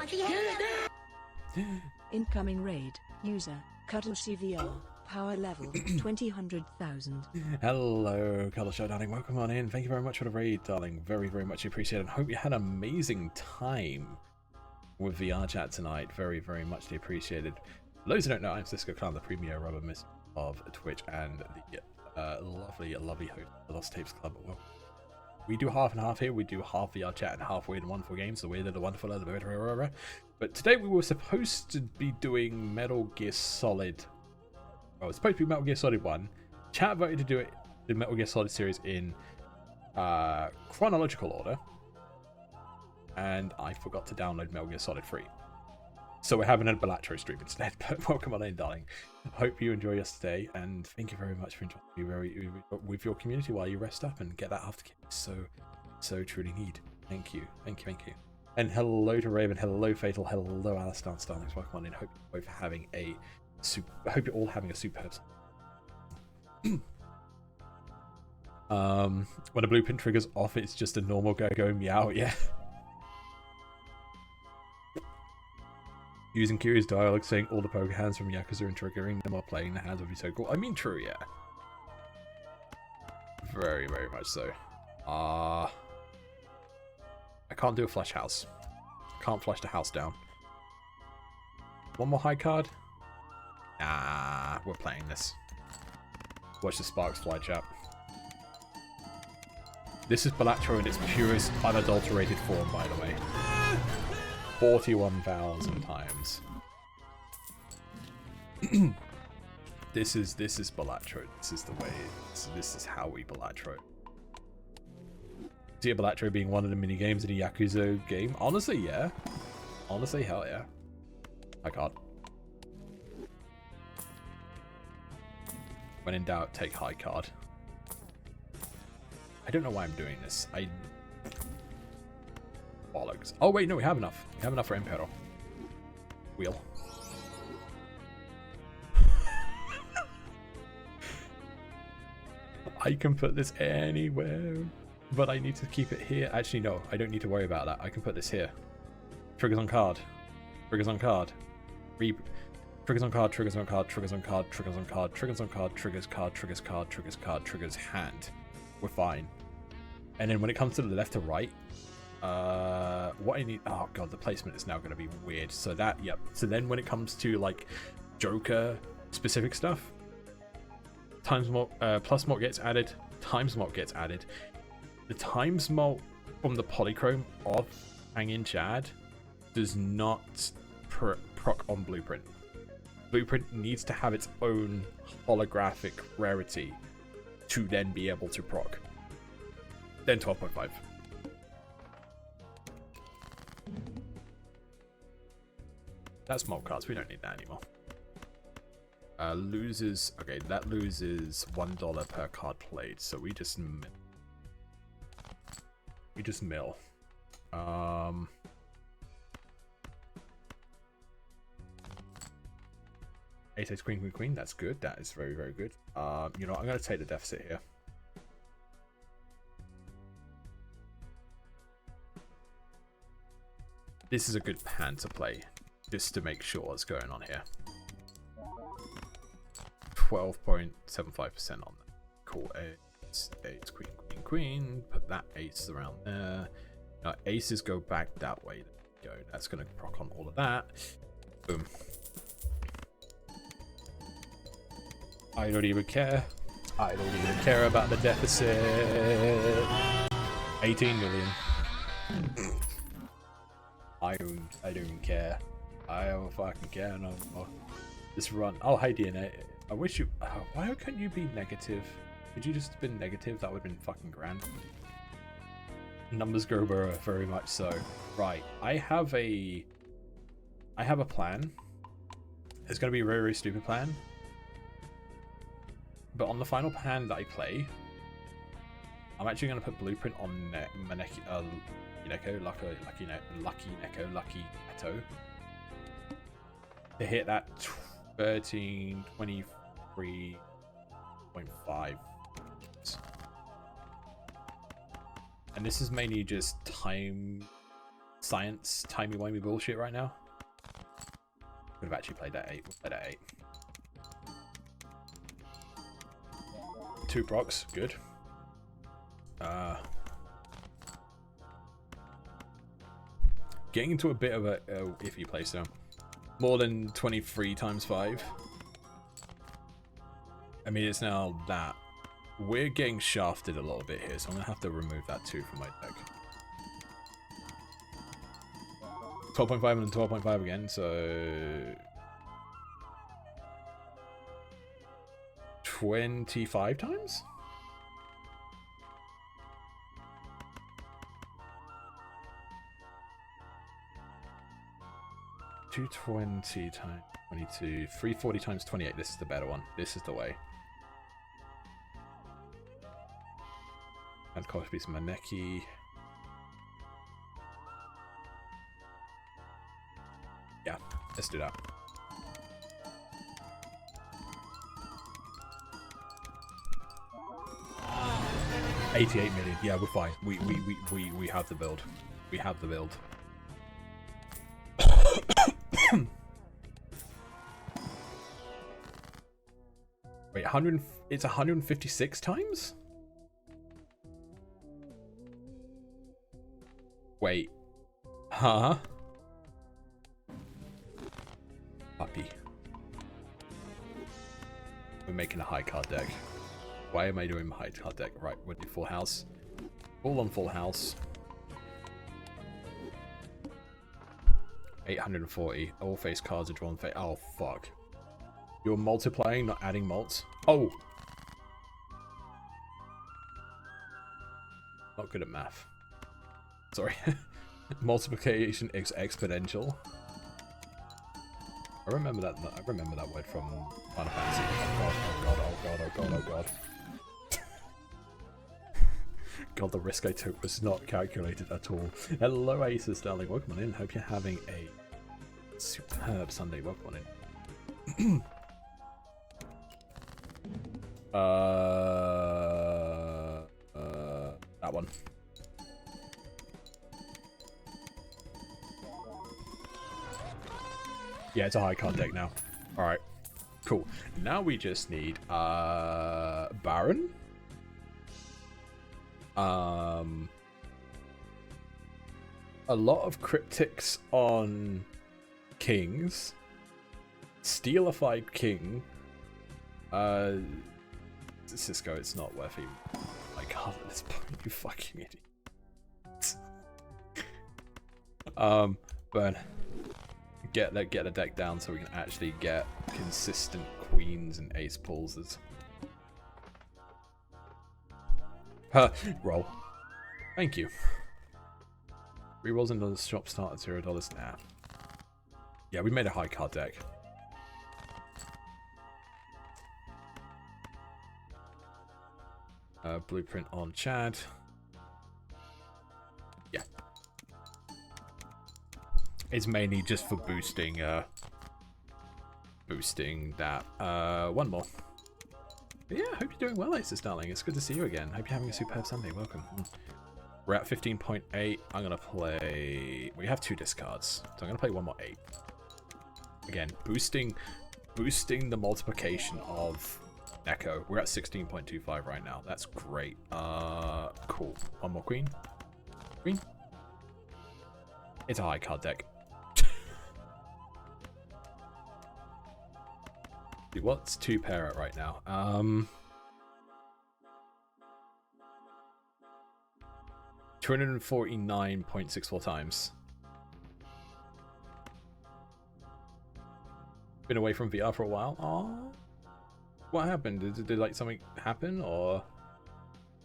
Incoming raid. User. Cuddle CVR. Power level 20,100,000. Hello, Cuddle Show, darling. Welcome on in. Thank you very much for the raid, darling. Very, very much appreciated. Hope you had an amazing time with VR chat tonight. Very, very muchly appreciated. For those who don't know, I'm Cisco Clan, the premier rubber mist of Twitch and the lovely host of the Lost Tapes Club. Well, we do half and half here. We do half VR chat and half weird and wonderful games. The weirder, the wonderful, the better. But today we were supposed to be doing Metal Gear Solid. Well, it's supposed to be Metal Gear Solid 1. Chat voted to do it, the Metal Gear Solid series in chronological order. And I forgot to download Metal Gear Solid 3. So we're having a Balatro stream instead. But welcome on in, darling. Hope you enjoy your stay, and thank you very much for enjoying with your community while you rest up and get that aftercare so truly need. Thank you. And hello to Raven, hello Fatal, hello Alistair, darlings. Welcome on in. Hope you're both having a hope you're all having a superb time. When a blueprint triggers off, it's just a normal go meow. Yeah. Using curious dialogue, saying all the poker hands from Yakuza and triggering them while playing the hands would be so cool. I mean, true, yeah. Very, very much so. I can't do a flush house. Can't flush the house down. One more high card? Nah, we're playing this. Watch the sparks fly, chap. This is Balatro in its purest, unadulterated form, by the way. 41,000 times. This is Balatro. This is the way. This is how we Balatro. See Balatro being one of the mini games in a Yakuza game? Honestly, yeah. Honestly, hell yeah. I can't. When in doubt, take high card. I don't know why I'm doing this. Bollocks. Oh wait, no, we have enough. We have enough for Imperial. Wheel. I can put this anywhere, but I need to keep it here. Actually, no, I don't need to worry about that. I can put this here. Triggers on card. Triggers on card. Triggers on card, triggers on card, triggers on card, triggers on card, triggers on card, triggers card, triggers card, triggers card, triggers hand. We're fine. And then when it comes to the left to right, what I need, oh god, the placement is now going to be weird. So that, yep. So then when it comes to like Joker specific stuff, times mult, plus mult gets added, times mult gets added. The times mult from the polychrome of Hangin Chad does not proc on Blueprint. Blueprint needs to have its own holographic rarity to then be able to proc. Then 12.5. That's mult cards, we don't need that anymore. Loses, okay, that loses $1 per card played, so we just mill. Ace, queen, queen, queen. That's good. That is very, very good. You know, I'm going to take the deficit here. This is a good pan to play, just to make sure what's going on here. 12.75% on that. Cool. Ace, ace, queen, queen, queen. Put that ace around there. Now, aces go back that way. There we go. That's going to proc on all of that. Boom. I don't even care. I don't even care about the deficit. 18 million. I don't care. I don't fucking care no more. This run. Oh, hey DNA. I wish you. Why couldn't you be negative? Could you just have been negative? That would have been fucking grand. Numbers grow very much so. Right. I have a plan. It's gonna be a very, very stupid plan. But on the final hand that I play, I'm actually going to put Blueprint on Maneki, Neko, Lucky Neko, Lucky Neto. To hit that 1323.5. And this is mainly just science, timey-wimey bullshit right now. Could have actually played that 8. We'll play that 8. 2 procs, good. Getting into a bit of a iffy place now. More than 23 times 5. I mean, it's now that. We're getting shafted a little bit here, so I'm going to have to remove that 2 from my deck. 12.5 and 12.5 again, so 25 times? $220 times 22, 340 times 28. This is the better one. This is the way. And cost piece Maneki. Yeah, let's do that. $88 million. Yeah, we're fine. We have the build. We have the build. Wait, 100. It's 156 times. Wait. Huh? Puppy. We're making a high card deck. Why am I doing high card deck? Right, we'll do full house. Full on full house. 840. All face cards are drawn face. Oh, fuck. You're multiplying, not adding mults. Oh! Not good at math. Sorry. Multiplication is exponential. I remember that word from Final Fantasy. Oh god, oh god, oh god, oh god, oh god. God, the risk I took was not calculated at all. Hello, Aces, darling. Welcome on in. Hope you're having a superb Sunday. Welcome on in. That one. Yeah, it's a high card deck now. Alright. Cool. Now we just need Baron. A lot of cryptics on kings. Steelified king. Cisco, it's not worth even my card at this point, you fucking idiot. Burn. Get the deck down so we can actually get consistent queens and ace pulls. Roll. Thank you. Rerolls into the shop start at $0. Nah. Yeah, we made a high card deck. Blueprint on Chad. Yeah. It's mainly just for boosting that. One more. But yeah, hope you're doing well, Aces, darling. It's good to see you again. Hope you're having a superb Sunday. Welcome. We're at 15.8. I'm gonna play. We have 2 discards, so I'm gonna play one more 8. Again, boosting the multiplication of Echo. We're at 16.25 right now. That's great. Cool. One more queen. Queen. It's a high card deck. Dude, what's 2 pair at right now? 249.64 times. Been away from VR for a while. Aww. What happened? Did like something happen, or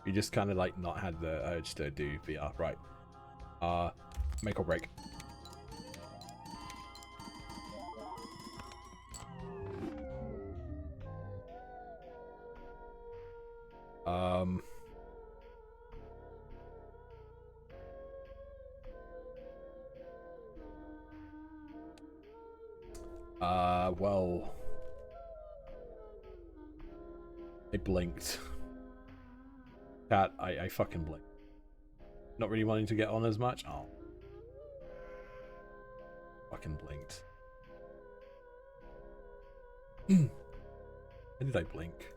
you just kind of like not had the urge to do VR? Right. Make or break. Well, I blinked. Cat, I fucking blinked. Not really wanting to get on as much. Oh. Fucking blinked. When did I blink?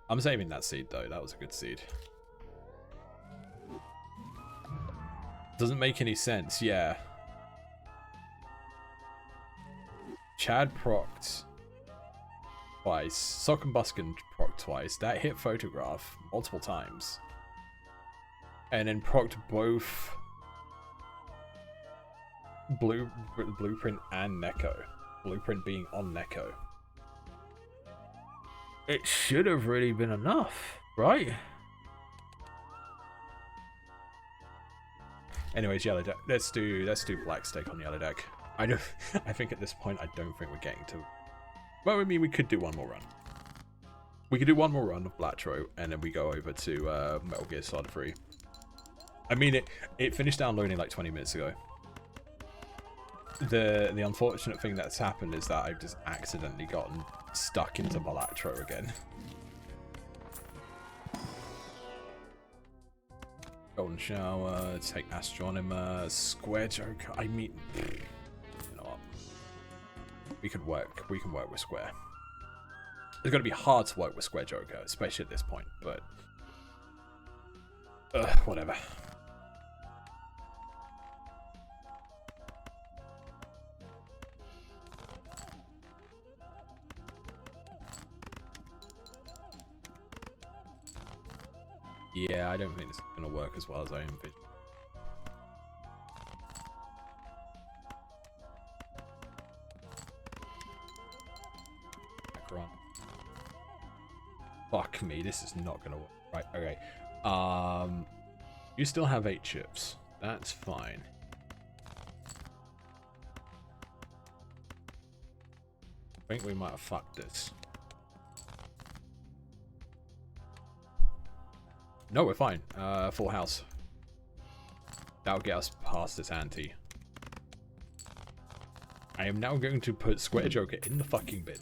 I'm saving that seed though. That was a good seed. Doesn't make any sense. Yeah. Chad procced twice. Sock and Buskin procced twice. That hit Photograph multiple times. And then procced both Blueprint and Neko. Blueprint being on Neko. It should have really been enough, right? Anyways, yellow deck. Let's do black stake on yellow deck. I think at this point I don't think we're getting to. Well, I mean, we could do one more run. We could do one more run of Blatro, and then we go over to Metal Gear Solid 3. I mean, it finished downloading like 20 minutes ago. The unfortunate thing that's happened is that I've just accidentally gotten stuck into Blatro again. Golden Shower, take Astronomer, Square Joker. I mean, you know what? We can work with Square. It's going to be hard to work with Square Joker, especially at this point, but whatever. Yeah, I don't think this is going to work as well as I envisioned. Fuck me, this is not gonna work. Right, okay. You still have 8 chips. That's fine. I think we might have fucked this. No, we're fine. Full house. That'll get us past this ante. I am now going to put Square Joker in the fucking bin.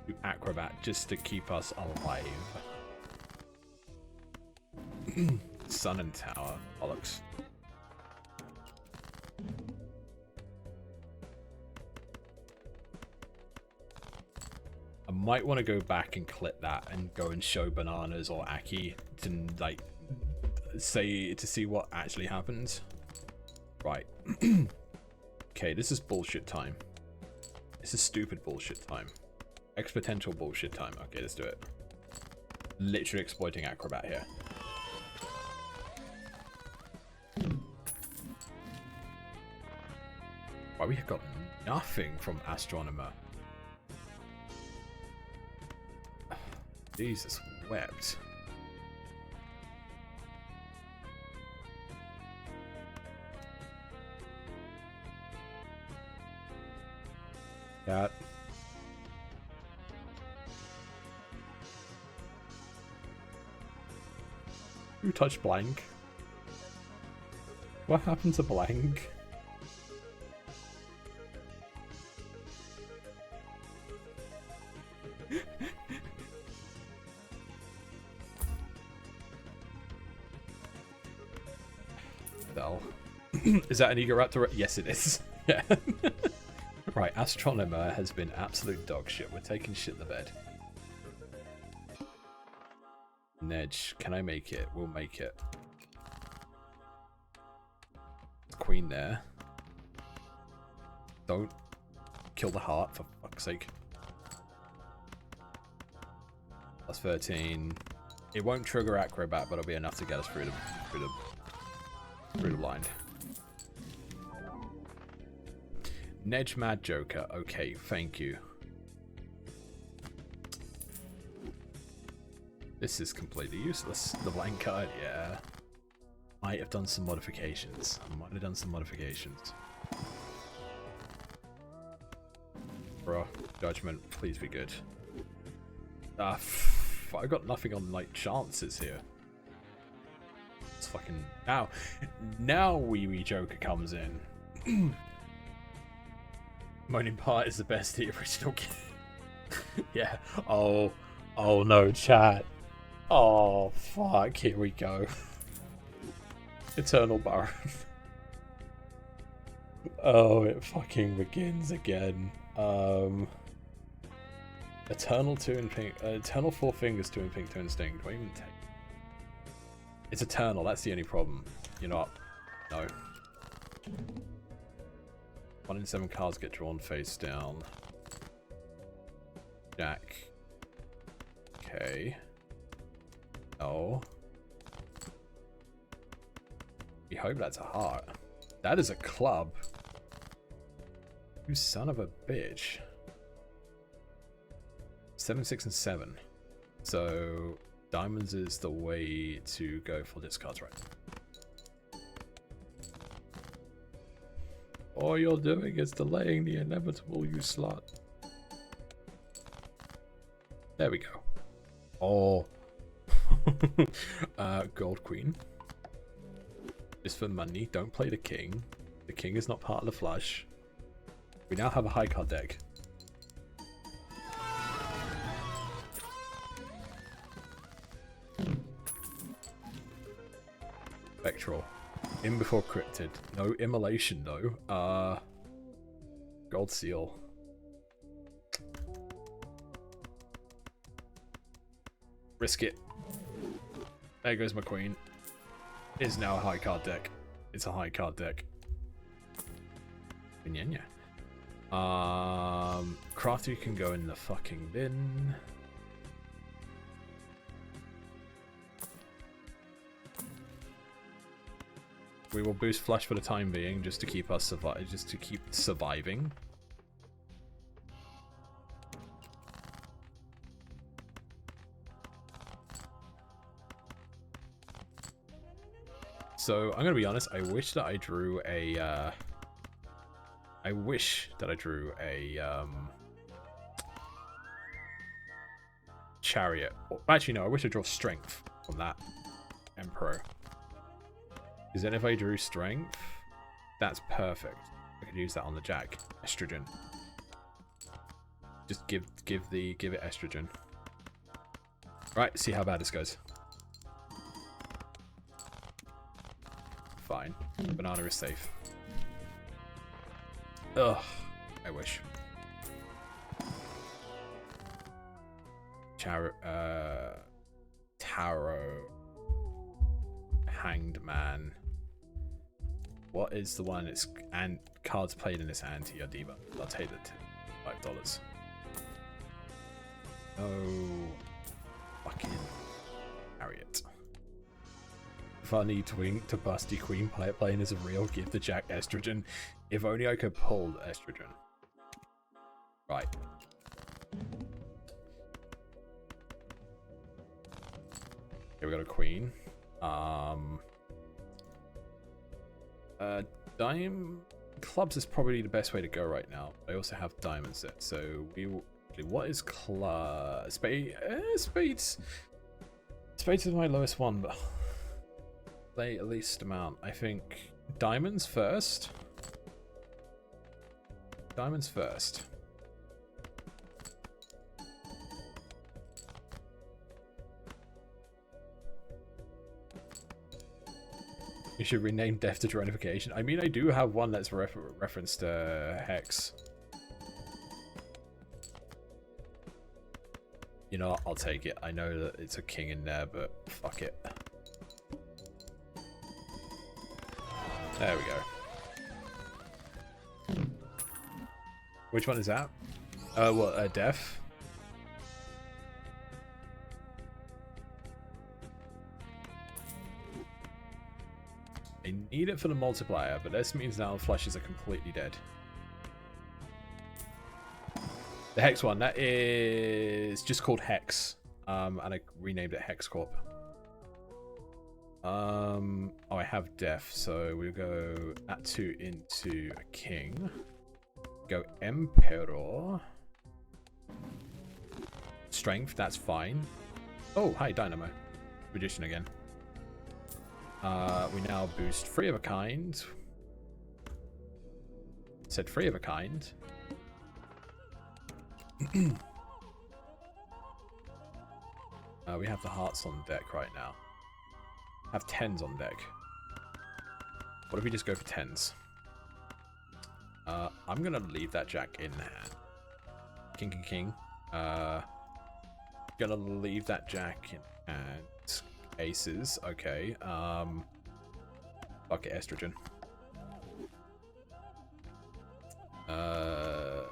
Do Acrobat just to keep us alive. Sun and Tower. Bollocks. I might want to go back and clip that and go and show Bananas or Aki to like say to see what actually happens. Right. Okay, this is bullshit time. This is stupid bullshit time. Exponential bullshit time. Okay, let's do it. Literally exploiting Acrobat here. Why we have got nothing from Astronomer. Jesus wept. That. Who touched blank? What happened to blank? Is that an Egoraptor? Yes, it is. Yeah. Right, Astronomer has been absolute dog shit. We're taking shit in the bed. Nedge, can I make it? We'll make it. Queen there. Don't kill the heart, for fuck's sake. Plus 13. It won't trigger Acrobat, but it'll be enough to get us through the blind. Nedge Mad Joker. Okay, thank you. This is completely useless. The blank card, yeah. Might have done some modifications. Bruh, Judgment, please be good. I got nothing on, like, chances here. It's fucking... Now Wee Wee Joker comes in. Moaning Part is the best the original game. Yeah. Oh no, chat. Oh, fuck. Here we go. Eternal Baron. Oh, it fucking begins again. Eternal 2 in pink. Eternal 4 fingers, 2 in pink, 2 instinct. What even take? It's Eternal, that's the only problem. You know what? No. 1 in 7 cards get drawn face down. Jack. Okay. Oh. We hope that's a heart. That is a club. You son of a bitch. 7, 6, and 7. So diamonds is the way to go for discards, right? All you're doing is delaying the inevitable, you slut. There we go. Oh. Gold Queen. Just for money. Don't play the king. The king is not part of the flush. We now have a high card deck. Spectral. In before cryptid. No immolation though. Gold seal. Risk it. There goes my queen. It's now a high card deck. It's a high card deck. Binyanya. Crafter can go in the fucking bin. We will boost flush for the time being, just to keep us surviving. So I'm gonna be honest. I wish that I drew a. Chariot. Actually, no. I wish I drew strength on that Emperor. Because then if I drew strength, that's perfect. I could use that on the Jack. Estrogen. Just give it estrogen. Right, see how bad this goes. Fine. Banana is safe. Ugh. I wish. Tarot. Hanged Man. What is the one? It's and cards played in this anti-Adiba. I'll take the $5. Oh, fucking Harriet. Funny twink to busty queen playing is a real give the Jack estrogen. If only I could pull estrogen. Right. Here we got a queen. Dime clubs is probably the best way to go right now. I also have diamonds set, so we will. What is spades? Spades is my lowest one, but play at least amount. I think diamonds first. Diamonds first. You should rename Death to Dronification. I mean, I do have one that's referenced Hex. You know, I'll take it. I know that it's a king in there, but fuck it. There we go. Which one is that? What, Death? I need it for the multiplier, but this means now flushes are completely dead. The Hex one, that is just called Hex. And I renamed it Hex Corp. Oh, I have Death, so we'll go at 2 into a king. Go Emperor. Strength, that's fine. Oh, hi, Dynamo. Magician again. We now boost Free of a Kind. Said Free of a Kind. We have the hearts on deck right now. Have 10s on deck. What if we just go for 10s? I'm gonna leave that Jack in hand. King. Gonna leave that Jack in hand. Aces, okay. Fuck it, estrogen. I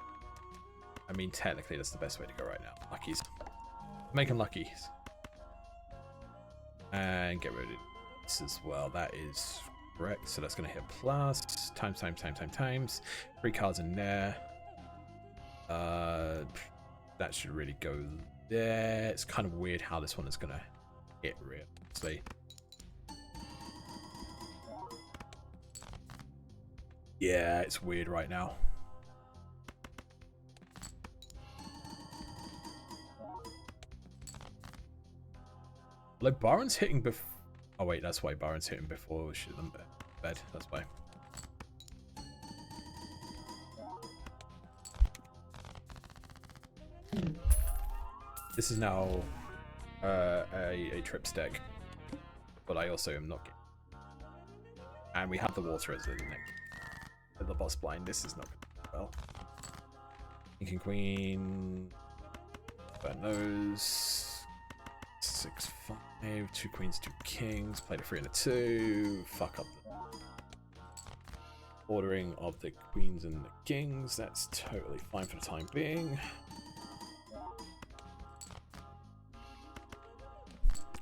mean, technically, that's the best way to go right now. Luckies. Making luckies. And get rid of this as well. That is correct. So that's going to hit plus. Times. 3 cards in there. That should really go there. It's kind of weird how this one is going to hit, really. Yeah, it's weird right now. Like, Baron's hitting before... Oh, wait, that's why Baron's hitting before shit them bed. That's why. This is now a trips deck. But I also am not getting... And we have the water as the next... The boss blind. This is not good. Well. King and Queen... Burn those... 6, 5, 2 queens, 2 kings, played a 3 and a 2, fuck up the ordering of the queens and the kings, that's totally fine for the time being.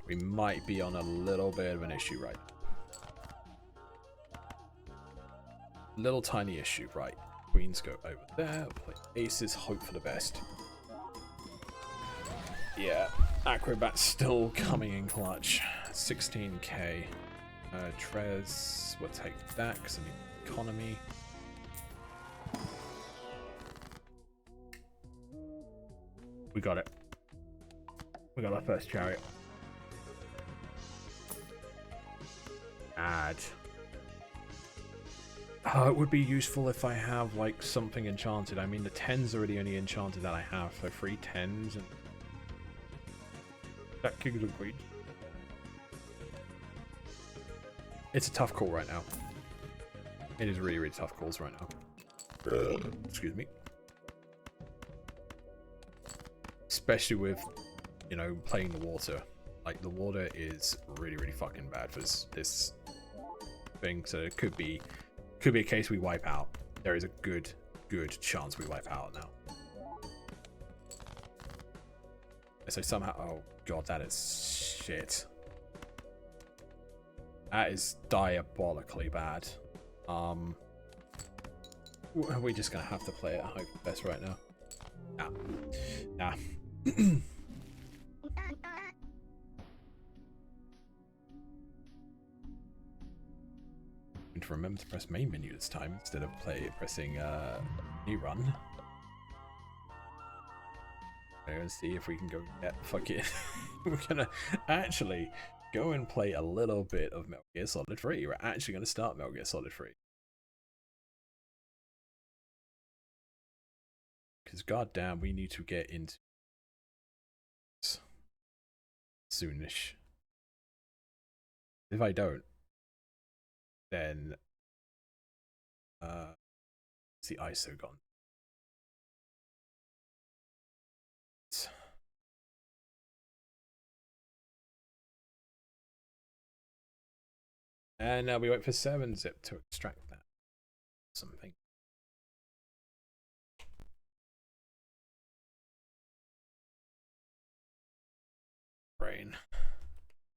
We might be on a little bit of an issue right now. Little tiny issue, right. Queens go over there, play aces, hope for the best. Yeah. Acrobat's still coming in clutch. 16k. Trez, we'll take that because I need economy. We got it. We got our first chariot. Add. It would be useful if I have like something enchanted. I mean, the 10s are the only enchanted that I have, so 3 10s and that Kings of Queens. It's a tough call right now. It is really, really tough calls right now. Excuse me. Especially with, you know, playing the water. Like, the water is really, really fucking bad for this thing, so it could be a case we wipe out. There is a good chance we wipe out now. So somehow, oh god, that is shit. That is diabolically bad. We're just gonna have to play it. I hope best right now. Nah. To remember to press main menu this time instead of pressing new run. I'm gonna see if we can go get fucking. We're gonna actually go and play a little bit of Metal Gear Solid 3. We're actually gonna start Metal Gear Solid 3. Because goddamn, we need to get into this soonish. If I don't, then it's the ISO gone. And now we wait for 7-zip to extract that. Something.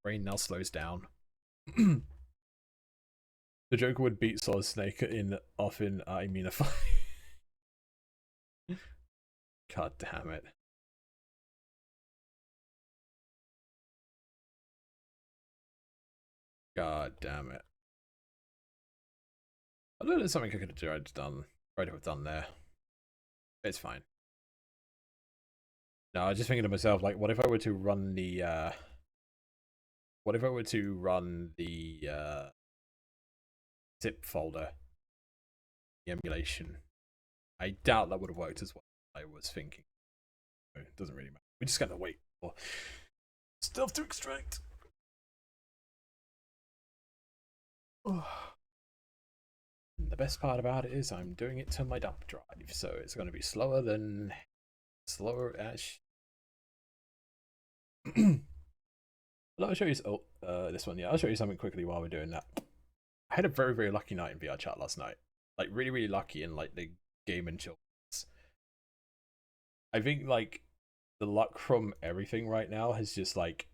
Brain now slows down. The Joker would beat Solid Snake in often immunify. God damn it. God damn it. I don't know, there's something I could have tried to have done there. It's fine. No, I was just thinking to myself, like, what if I were to run the zip folder, the emulation? I doubt that would have worked as well as I was thinking. It doesn't really matter. We just gotta wait for stuff to extract. The best part about it is I'm doing it to my dump drive, so it's going to be slower as. I'll show you. This one, yeah. I'll show you something quickly while we're doing that. I had a very, very lucky night in VR chat last night. Like, really, really lucky in like the game and chill. I think like the luck from everything right now has just like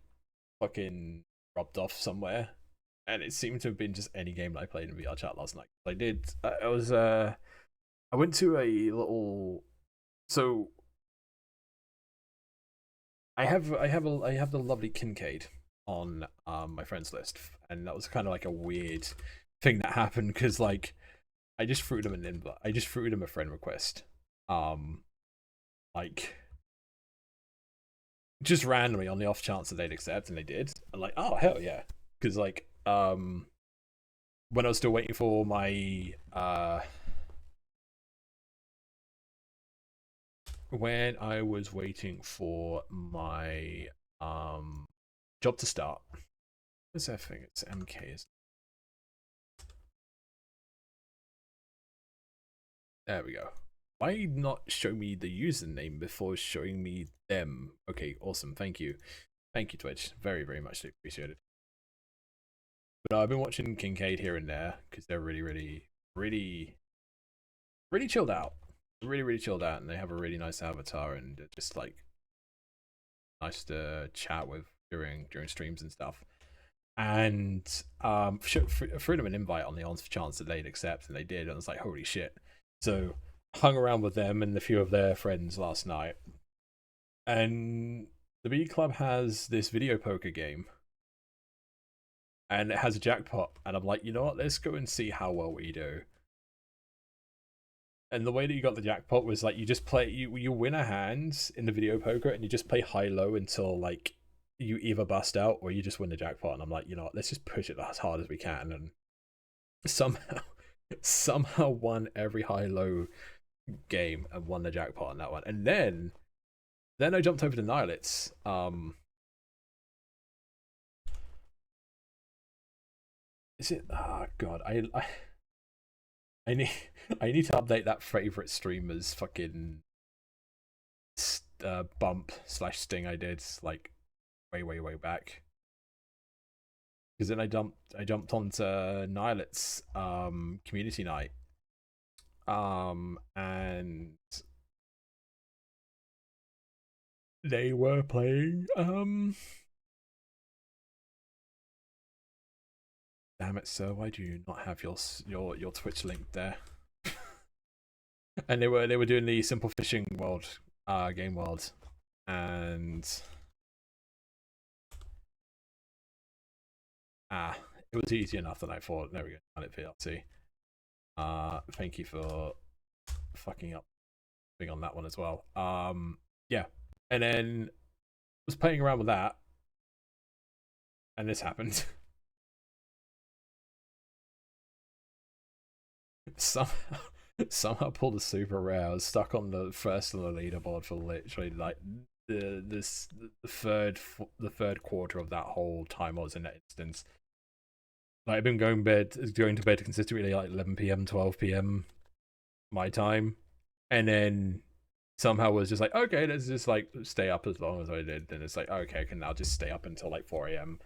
fucking rubbed off somewhere. And it seemed to have been just any game that I played in VR chat last night. I went to a little, so I have the lovely Kincaid on my friends list, and that was kind of like a weird thing that happened because like I just threw them an invite. I just threw them a friend request, like just randomly on the off chance that they'd accept, and they did. And like, oh hell yeah, because like when I was still waiting for my when I was waiting for my job to start. What's that thing? It's MK. There we go. Why not show me the username before showing me them? Okay, awesome. Thank you. Thank you, Twitch. Very, very much appreciated. But I've been watching Kincaid here and there because they're really, really, really, really chilled out. Really, really chilled out, and they have a really nice avatar, and just like nice to chat with during streams and stuff. And threw them an invite on the off chance that they'd accept, and they did. And I was like, holy shit! So hung around with them and a few of their friends last night, and the B Club has this video poker game and it has a jackpot, and I'm like, you know what, let's go and see how well we do. And the way that you got the jackpot was like, you just play, you win a hand in the video poker, and you just play high-low until like you either bust out or you just win the jackpot. And I'm like, you know what, let's just push it as hard as we can, and somehow won every high-low game and won the jackpot on that one. And then I jumped over to Nihilits. Is it? Oh god, I need to update that favorite streamer's fucking bump / sting I did like way back. Because then I jumped onto Nihilits community night. And they were playing damn it, sir, why do you not have your Twitch link there? And they were doing the Simple Fishing World game world, and it was easy enough that I thought, there we go, on it PLC. Thank you for fucking up being on that one as well. Yeah, and then was playing around with that, and this happened. Somehow pulled a super rare. I was stuck on the first on the leaderboard for literally like the third quarter of that whole time I was in that instance. Like, I've been going to bed consistently like 11 p.m, 12 p.m. my time, and then somehow was just like, okay, let's just like stay up as long as I did. Then it's like, okay, I can now just stay up until like 4 a.m.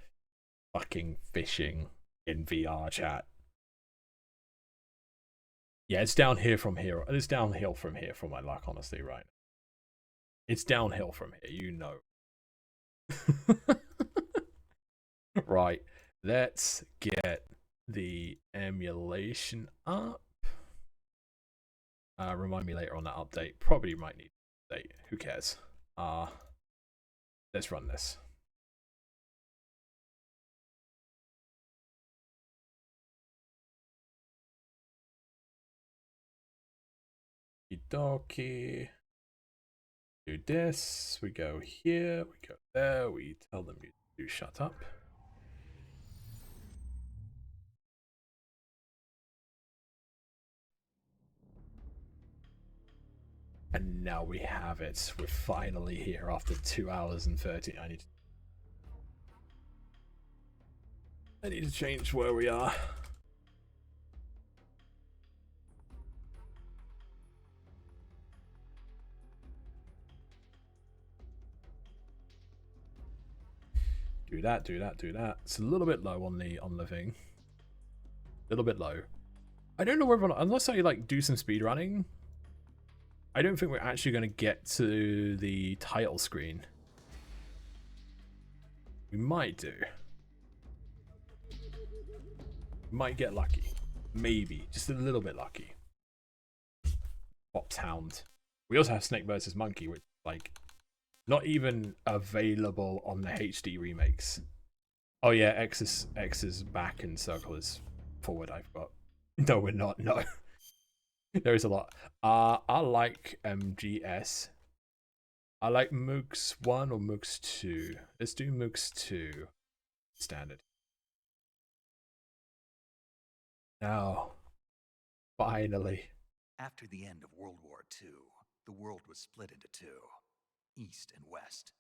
fucking fishing in VR chat. Yeah, it's downhill from here. It's downhill from here for my luck, honestly, right? It's downhill from here, you know. Right, let's get the emulation up. Remind me later on that update. Probably might need an update. Who cares? Let's run this. Okie do this, we go here, we go there, we tell them to shut up. And now we have it. We're finally here after 2 hours and 30. I need to change where we are. Do that. It's a little bit low on the thing. A little bit low. I don't know whether or not, unless I like do some speed running, I don't think we're actually going to get to the title screen. We might do. Might get lucky. Maybe. Just a little bit lucky. Fox Hound. We also have Snake vs. Monkey, which like not even available on the HD remakes. Oh yeah, X is back and Circle is forward, I forgot. No, we're not, no. There is a lot. I like MGS. I like Mooks 1 or Mooks 2. Let's do Mooks 2. Standard. Now, finally. After the end of World War II, the world was split into two, East and West.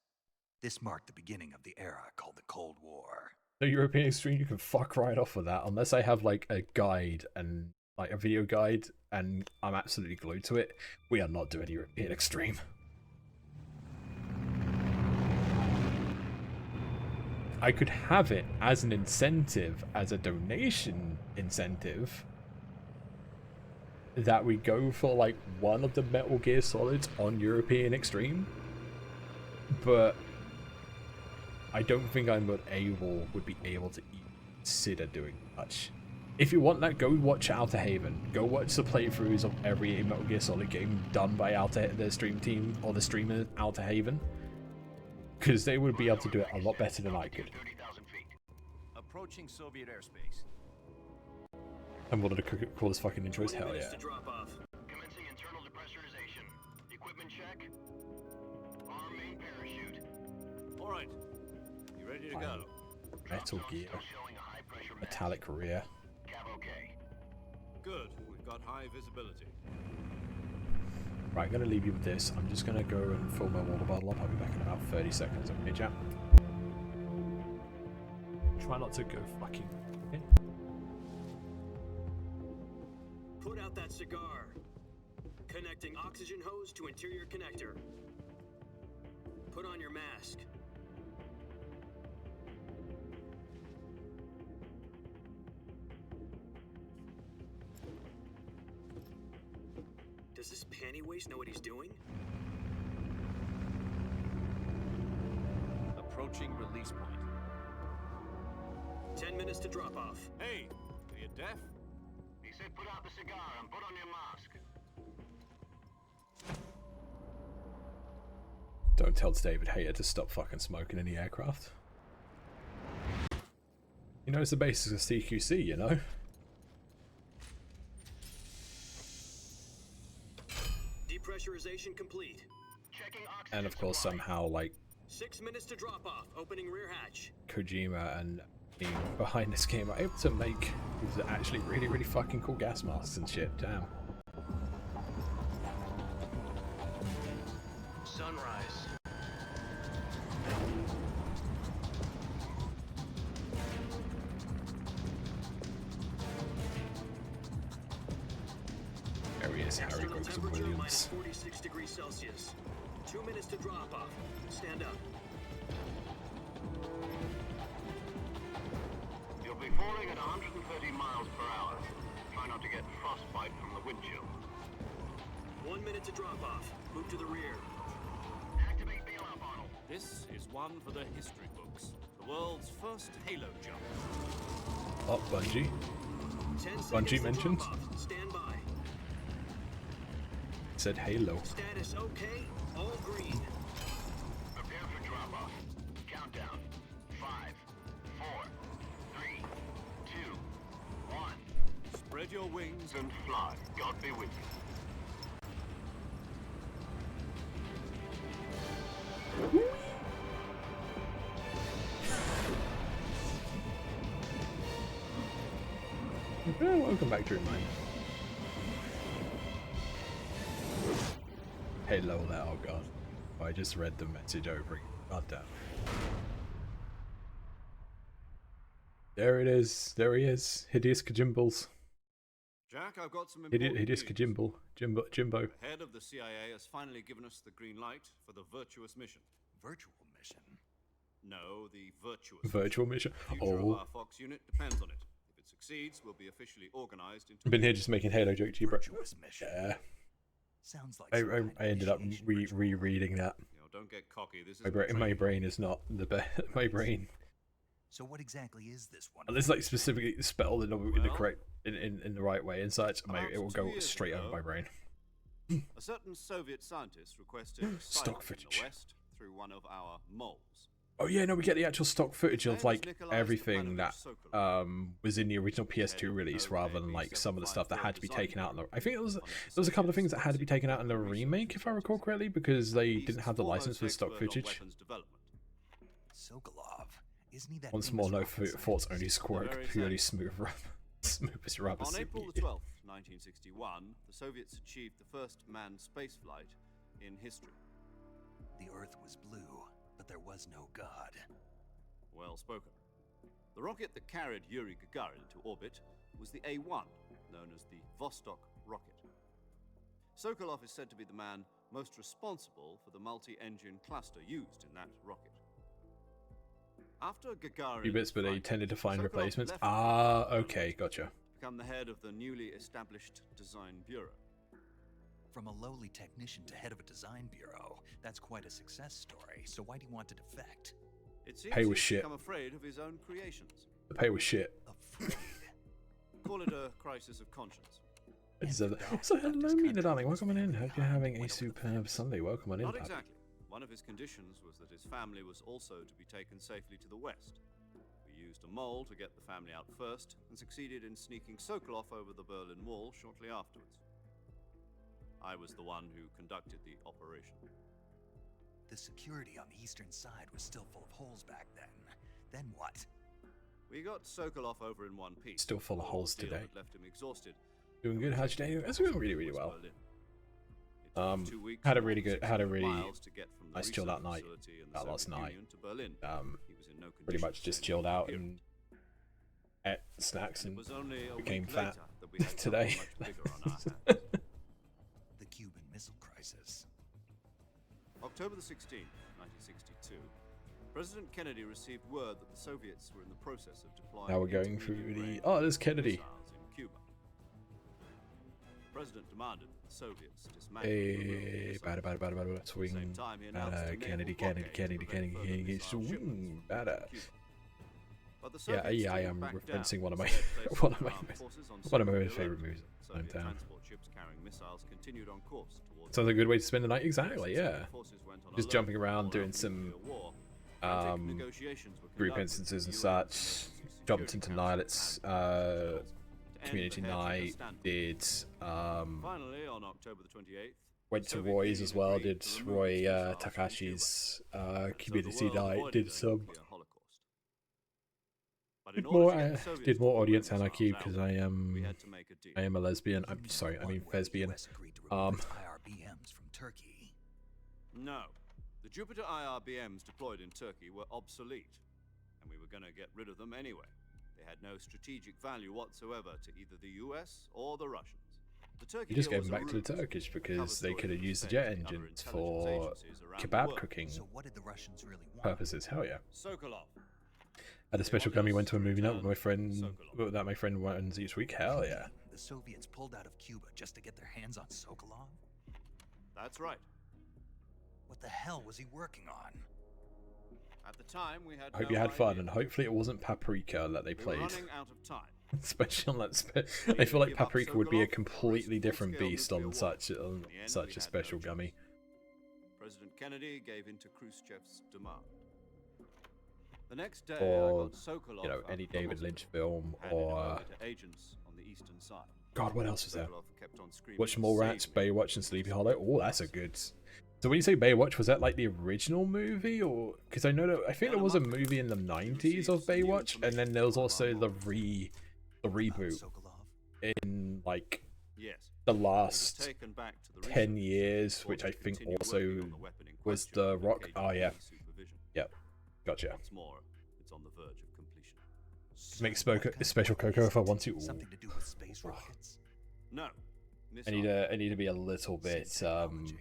This marked the beginning of the era called the Cold War. The European Extreme, you can fuck right off with that, unless I have like a guide and like a video guide and I'm absolutely glued to it. We are not doing European Extreme. I could have it as an incentive, as a donation incentive, that we go for like one of the Metal Gear Solids on European Extreme, but I don't think I would be able to consider doing much. If you want that, go watch Outer Haven. Go watch the playthroughs of every Metal Gear Solid game done by the stream team or the streamer Outer Haven, because they would be able to do it a lot better than I could. Approaching Soviet airspace. And wanted to call this fucking intros. Hell yeah. To drop off. Commencing internal depressurization. Equipment check. Arm main parachute. All right. You ready to go? Metal gear. Showing a high pressure mass. Metallic rear. Cav okay. Good. We've got high visibility. Right, I'm going to leave you with this. I'm just going to go and fill my water bottle up. I'll be back in about 30 seconds. Okay, chap? Try not to go fucking in. Put out that cigar. Connecting oxygen hose to interior connector. Put on your mask. Does this panty waste know what he's doing? Approaching release point. 10 minutes to drop off. Hey, are you deaf? He said put out the cigar and put on your mask. Don't tell David Hayter to stop fucking smoking in the aircraft. You know, it's the basis of CQC, you know? Depressurization complete. Checking oxygen And of course, supply. somehow, like, 6 minutes to drop off. Opening rear hatch. Kojima and team behind this game are able to make these actually really, really fucking cool gas masks and shit. Damn. Sunrise. There he is, Harry External Groves temperature Williams. -46 degrees Celsius. 2 minutes to drop off. Stand up. You'll be falling at 130 miles per hour. Try not to get frostbite from the wind chill. 1 minute to drop off. Move to the rear. Activate bailout bottle. This is one for the history books. The world's first Halo jump. Oh, Bungie. 10 seconds Bungie to mentioned. drop off. Stand by. Said Halo. Status okay. All green. Prepare for drop off. Countdown. 5, 4, 3, 2, 1. Spread your wings And fly. God be with you. Welcome back, Dream Mine. Halo there, oh god. I just read the message over again. God damn. There it is. There he is. Hideous Kajimbles. Jack, I've got some important Hideous news. Kajimble. Jimbo. The head of the CIA has finally given us the green light for the virtuous mission. Virtual mission? No, the virtuous Virtual mission. The future of Oh. our Fox unit depends on it. If it succeeds, we'll be officially organized into... I've been here just making Halo jokes to you, bro. Virtuous mission? Yeah. Sounds like I ended up rereading that. You know, don't get cocky. This is My brain is not the best. My brain. So what exactly is this one? Unless like specifically spelled in the Well, correct in the right way and such, it will about go 2 years straight over ago, my brain. A certain Soviet scientist requested Stock asylum in footage. the West through one of our moles. Oh yeah, no, we get the actual stock footage of Then like Nikolai's everything that Sokolov. was in the original PS2 release, rather than like some of the stuff that had to be taken out. I think there was a couple of things that had to be taken out in the remake, if I recall correctly, because they didn't have the license for the stock footage. Sokolov. Isn't he that On small famous note, rocket Fort's scientist? only score Very purely sad. smooth rubber, smoothest rubber On April suit. the 12th, 1961, the Soviets achieved the first manned spaceflight in history. The Earth was blue, but there was no God. Well spoken. The rocket that carried Yuri Gagarin into orbit was the A-1, known as the Vostok rocket. Sokolov is said to be the man most responsible for the multi-engine cluster used in that rocket. After Gagarin, Few bits, but they tended to find Sokolov replacements. left Ah, okay, gotcha. to become the head of the newly established design bureau. From a lowly technician to head of a design bureau, that's quite a success story. So why do you want to defect? It seems Pay was he's shit. become afraid of his own creations. The pay was shit. Afraid. Call it a crisis of conscience. I deserve that. So hello, Mina darling. Welcome on in. Hope you're having a superb Sunday. Welcome on in, Not Pap. exactly. One of his conditions was that his family was also to be taken safely to the West. We used a mole to get the family out first and succeeded in sneaking Sokolov over the Berlin Wall shortly afterwards. I was the one who conducted the operation. The security on the eastern side was still full of holes back then. Then what? We got Sokolov over in one piece. Still full of holes The ordeal today. had left him exhausted. Doing good. How's your day? It's going really, really well. Berlin. It took 2 weeks Had a and really good, had a 600 really miles to get from the nice chilled out research night. facility in the That last Soviet night. Union to Berlin. He was in no Pretty condition much to just say chilled anything out period. and ate snacks It and was only a became week fat later that we had something today. much bigger on our hands. The Cuban Missile Crisis. October the 16th, 1962, President Kennedy received word that the Soviets were in the process of deploying Now we're going through intermediate-range the. Oh, there's Kennedy. missiles in Cuba. The President demanded that the Soviets dismantle the Hey, missiles. bada. Swing. Same time, he announced a naval Kennedy, blockade to prevent further Kennedy, missile swing. shipments from Bada. Cuba. But the Yeah, Soviets I didn't am back referencing down. one of my Instead, placed one of my armed forces on one of my Soviet favorite alert. movies. Soviet Hometown. transport ships carrying missiles continued on course towards Sounds like a good way to spend the night. Exactly. Yeah. forces went on Just alert jumping all around, out doing nuclear some war. Frantic negotiations were group conducted instances and with the UN such. Emergency Jumped Security into Council nights. and to end Community the head of the night. standoff. Did Finally, on October the 28th, went to Soviet Roy's Union as well. agreed Did to remove Roy its missiles from Takashi's Cuba. And so the community world night. avoided Did a some. nuclear holocaust. But in Did order more. to get the Soviets Did to more put audience the anarchy missiles because out, I we am. had to make a deal. I am a lesbian. I'm sorry. I mean lesbian. US agreed to remove its IRBMs from Turkey. No. The Jupiter IRBMs deployed in Turkey were obsolete, and we were going to get rid of them anyway. They had no strategic value whatsoever to either the US or the Russians. The Turkey You just deal gave them was a back to the ruse. Turkish The because cover they story could have was used the fed jet to other engines intelligence for agencies around the kebab world. cooking So what did the Russians really want? purposes. Hell yeah. Sokolov. At a special gummy went to a movie night with my friend. Sokolov. That my friend runs each week. Hell yeah. The Soviets pulled out of Cuba just to get their hands on Sokolov? That's right. What the hell was he working on? At the time, we had I hope no you had fun, idea. and hopefully it wasn't Paprika that they We were played. running out of time. Especially on that. I feel like Paprika would be a completely different beast on such a special gummy. President Kennedy gave in to Khrushchev's demand. The next day, Or, I got Sokolov you know, out any of David Moscow, Lynch film, handed him or over to agents on the eastern side. God, what else was there? Sokolov kept on screaming, Watch more "Save Rats, me." Baywatch, and Sleepy Hollow. Oh, that's a good. So when you say Baywatch, was that like the original movie, or because I know that I think there was a movie in the '90s of Baywatch, and then there was also the reboot Sokolov? in like Yes. the He was last taken back to the 10 research years, facility which I to think continue also working on the weapon in was question The under Rock. KGB Oh yeah, supervision. yep, gotcha. Once more, it's on the verge of completion. Make So what kind of special weapon cocoa is if I it? want to. Ooh. Something to do with space rockets? No. I need to be a little bit Technology.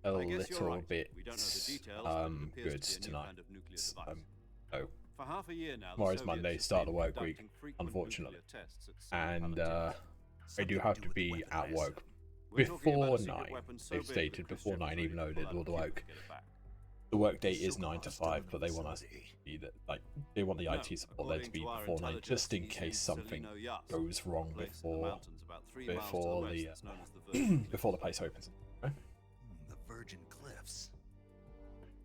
a I guess you're little right. bit We don't know the details, but it appears good to be a new tonight. kind of nuclear It's, device. oh, For half a year now, the tomorrow's Soviets Monday, have start of been the work conducting week, frequent unfortunately. nuclear tests at San and Valentino. I do Something have to to do with the be weapon, at I work assume. We're talking before about a secret 9. weapon so They've big stated that before Khrushchev 9, was even though ready they to do pull all the out Cuba work. to get it back. The work date is Sokolov 9 to still 5, in but the they want us to facility. be that like they want the No, IT support there to according be to our before 9, intelligence, just in he's case something Selino Yas, goes wrong a place in the before mountains about 3 miles to before west the that's known as the Virgin Cliffs. before the place opens. The Virgin Cliffs.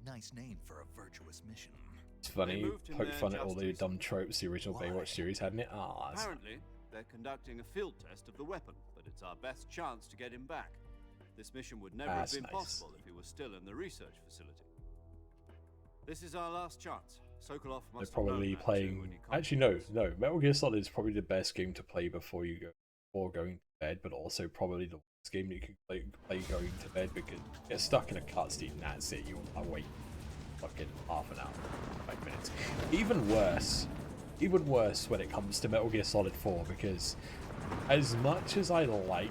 Nice name for a virtuous mission. It's funny, moved him poke there fun at all just the recently. dumb tropes the original Why? Baywatch series had in it. Ah, it's- Apparently, they're conducting a field test of the weapon, but it's our best chance to get him back. This mission would never That's have been nice. possible if he was still in the research facility. This is our last chance. Sokolov they're must have known probably that too playing. when he Actually, no. Metal Gear Solid is probably the best game to play before going to bed, but also probably the worst game that you can play going to bed because you get stuck in a cutscene. That's it. You wait fucking half an hour, 5 minutes. Even worse when it comes to Metal Gear Solid 4, because as much as I like,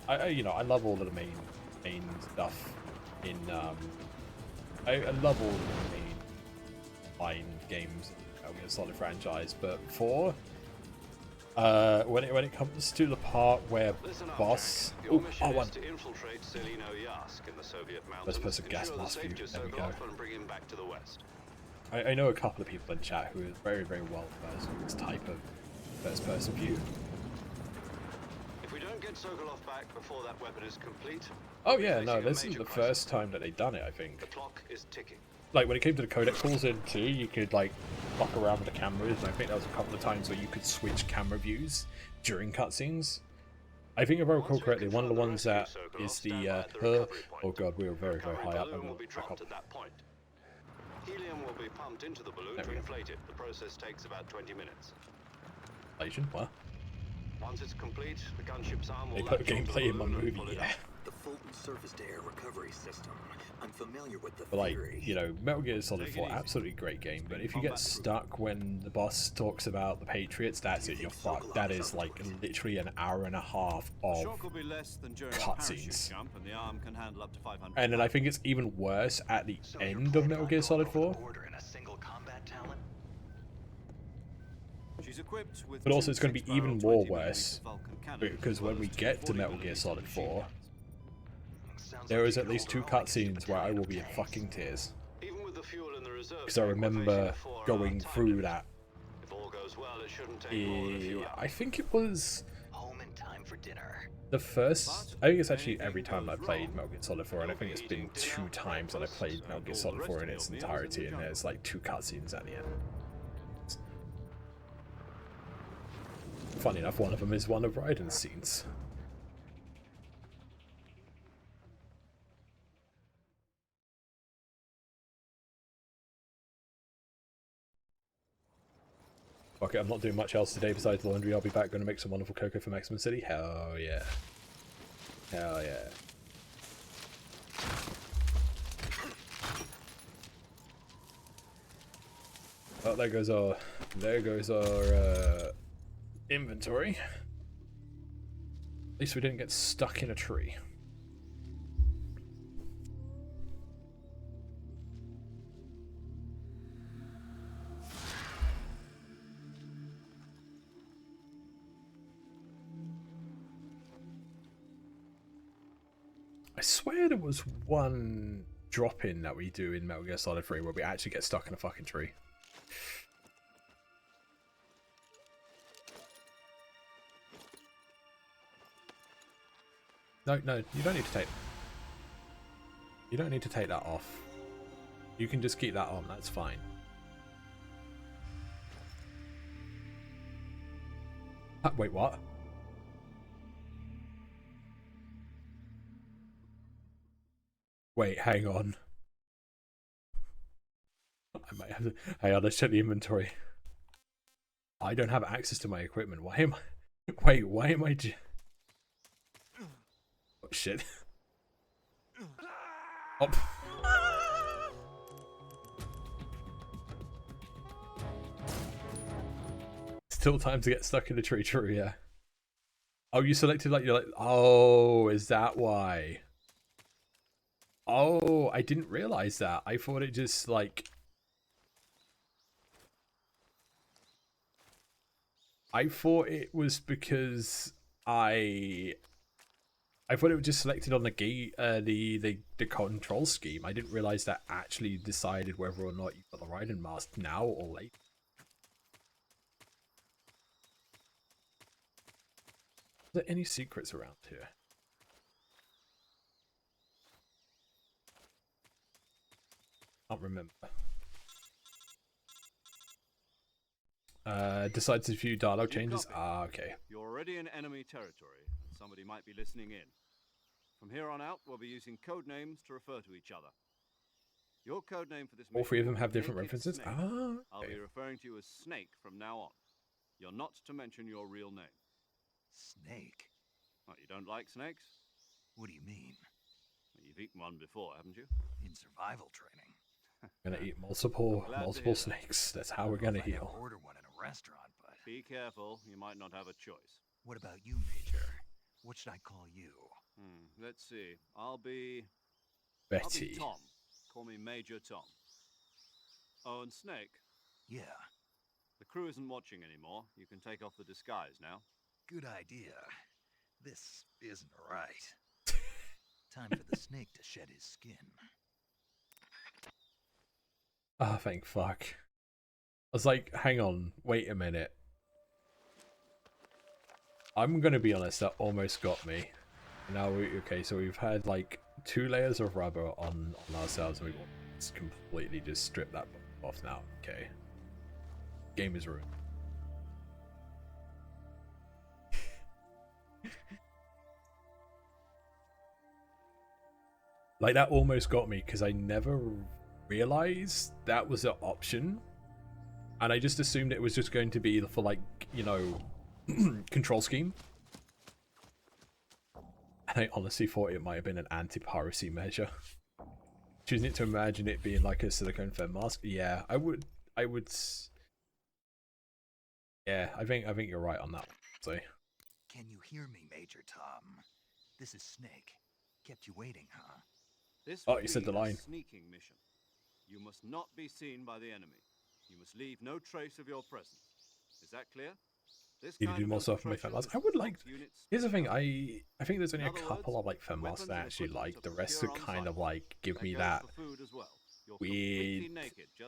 I love all of the main stuff in I love all of the main line games in the Metal Gear Solid franchise, but 4, when it comes to the part where Listen up, boss, Jack. Your oh, mission is one. to infiltrate Selino Yask in the Soviet mountains, Let's put some gas ensure the mask for you. safety of There we go. Sokolov and bring him back to the west. I know a couple of people in chat who are very, very well versed with this type of first-person view. If we don't get Sokolov back before that weapon is complete, Oh we'll be yeah, no, facing a this is major the crisis. first time that they've done it, I think. The clock is ticking. like when it came to the codec calls in too, you could like fuck around with the cameras, and I think there was a couple of times where you could switch camera views during cutscenes. I think if I recall correctly, one of the ones that is the oh god, we were very high up. Balloon will be dropped at that point. Helium will be pumped into the balloon to inflate it. The process takes about 20 minutes. What? Once it's complete, the gunship's arm will They put latch onto the gameplay in my balloon and movie, pull it yeah. up. The Fulton surface-to-air recovery system. I'm familiar with the But like, theory. you know, Metal Gear Solid 4, absolutely great game, but if you get stuck when the boss talks about the Patriots, that's it, you're fucked. That is like literally an hour and a half of Shock will be less than during a cutscenes. parachute jump, and the arm can handle up to 500 And then I think it's even worse at the end of Metal Gear Solid 4. She's equipped with But also it's going to be even more 20mm worse, Vulcan cannons because when we with get to 40 Metal Gear mm Solid machine 4, guns. there is at least 2 cutscenes where I will be in fucking tears. Even with the fuel in the reserve, Because I remember going through that. if all goes well, it shouldn't take more than a few hours. I think it was Home in time for dinner. the first, I think it's actually every time I played Metal Gear Solid 4, and I think it's been 2 times that I played Metal Gear Solid 4 in its entirety, and there's like 2 cutscenes at the end. Funny enough, one of them is one of Raiden's scenes. Okay, I'm not doing much else today besides laundry. I'll be back, going to make some wonderful cocoa for Maximum City. Hell yeah. Hell yeah. Oh, there goes our inventory. At least we didn't get stuck in a tree. I swear there was one drop-in that we do in Metal Gear Solid 3 where we actually get stuck in a fucking tree. No, you don't need to take... You don't need to take that off. You can just keep that on, that's fine. Wait, what? Wait, hang on. I might have to... Hang on, let's check the inventory. I don't have access to my equipment. Why am I... Wait, why am I... Oh, shit. Oh. Still time to get stuck in the tree, true, yeah. Oh, you selected like, you're like... Oh, is that why? Oh, I didn't realize that. I thought it just like... I thought it was because I thought it was just selected on the the control scheme. I didn't realize that actually decided whether or not you got the Raiden mask now or later. Are there any secrets around here? Can't remember. Decides to view dialogue changes. Ah, okay. You're already in enemy territory, and somebody might be listening in. From here on out, we'll be using code names to refer to each other. Your code name for this All 3 of them mission have will be different Naked references. Snake. Ah, okay. I'll be referring to you as Snake from now on. You're not to mention your real name. Snake? What, you don't like snakes? What do you mean? Well, you've eaten one before, haven't you? In survival training. Gonna eat multiple snakes. That's how we're gonna heal. Order one in a restaurant, but Be careful, you might not have a choice. what about you, Major? What should I call you? Let's see. I'll be Betty. Tom. Call me Major Tom. Oh, and Snake. Yeah, The crew isn't watching anymore. You can take off the disguise now. good idea. This isn't right. Time for the snake to shed his skin. Ah, thank fuck. I was like, hang on, wait a minute. I'm gonna be honest, that almost got me. Now, okay, so we've had like 2 layers of rubber on ourselves, and we've completely just stripped that off now. Okay. Game is ruined. Like, that almost got me, because I never realized that was an option. And I just assumed it was just going to be for, like, you know, control scheme. And I honestly thought it might have been an anti-piracy measure. Choosing it to imagine it being like a silicone fem mask. Yeah, I would. Yeah, I think you're right on that one. So. Can you hear me, Major Tom? This is Snake. Kept you waiting, huh? This Oh, you said the line. Sneaking mission. You must not be seen by the enemy. You must leave no trace of your presence. Is that clear? This Need to do more stuff for my fem masks. I would like. Here's the thing. I think there's only a couple of like fem masks that I actually like. The rest are kind of like give me that weird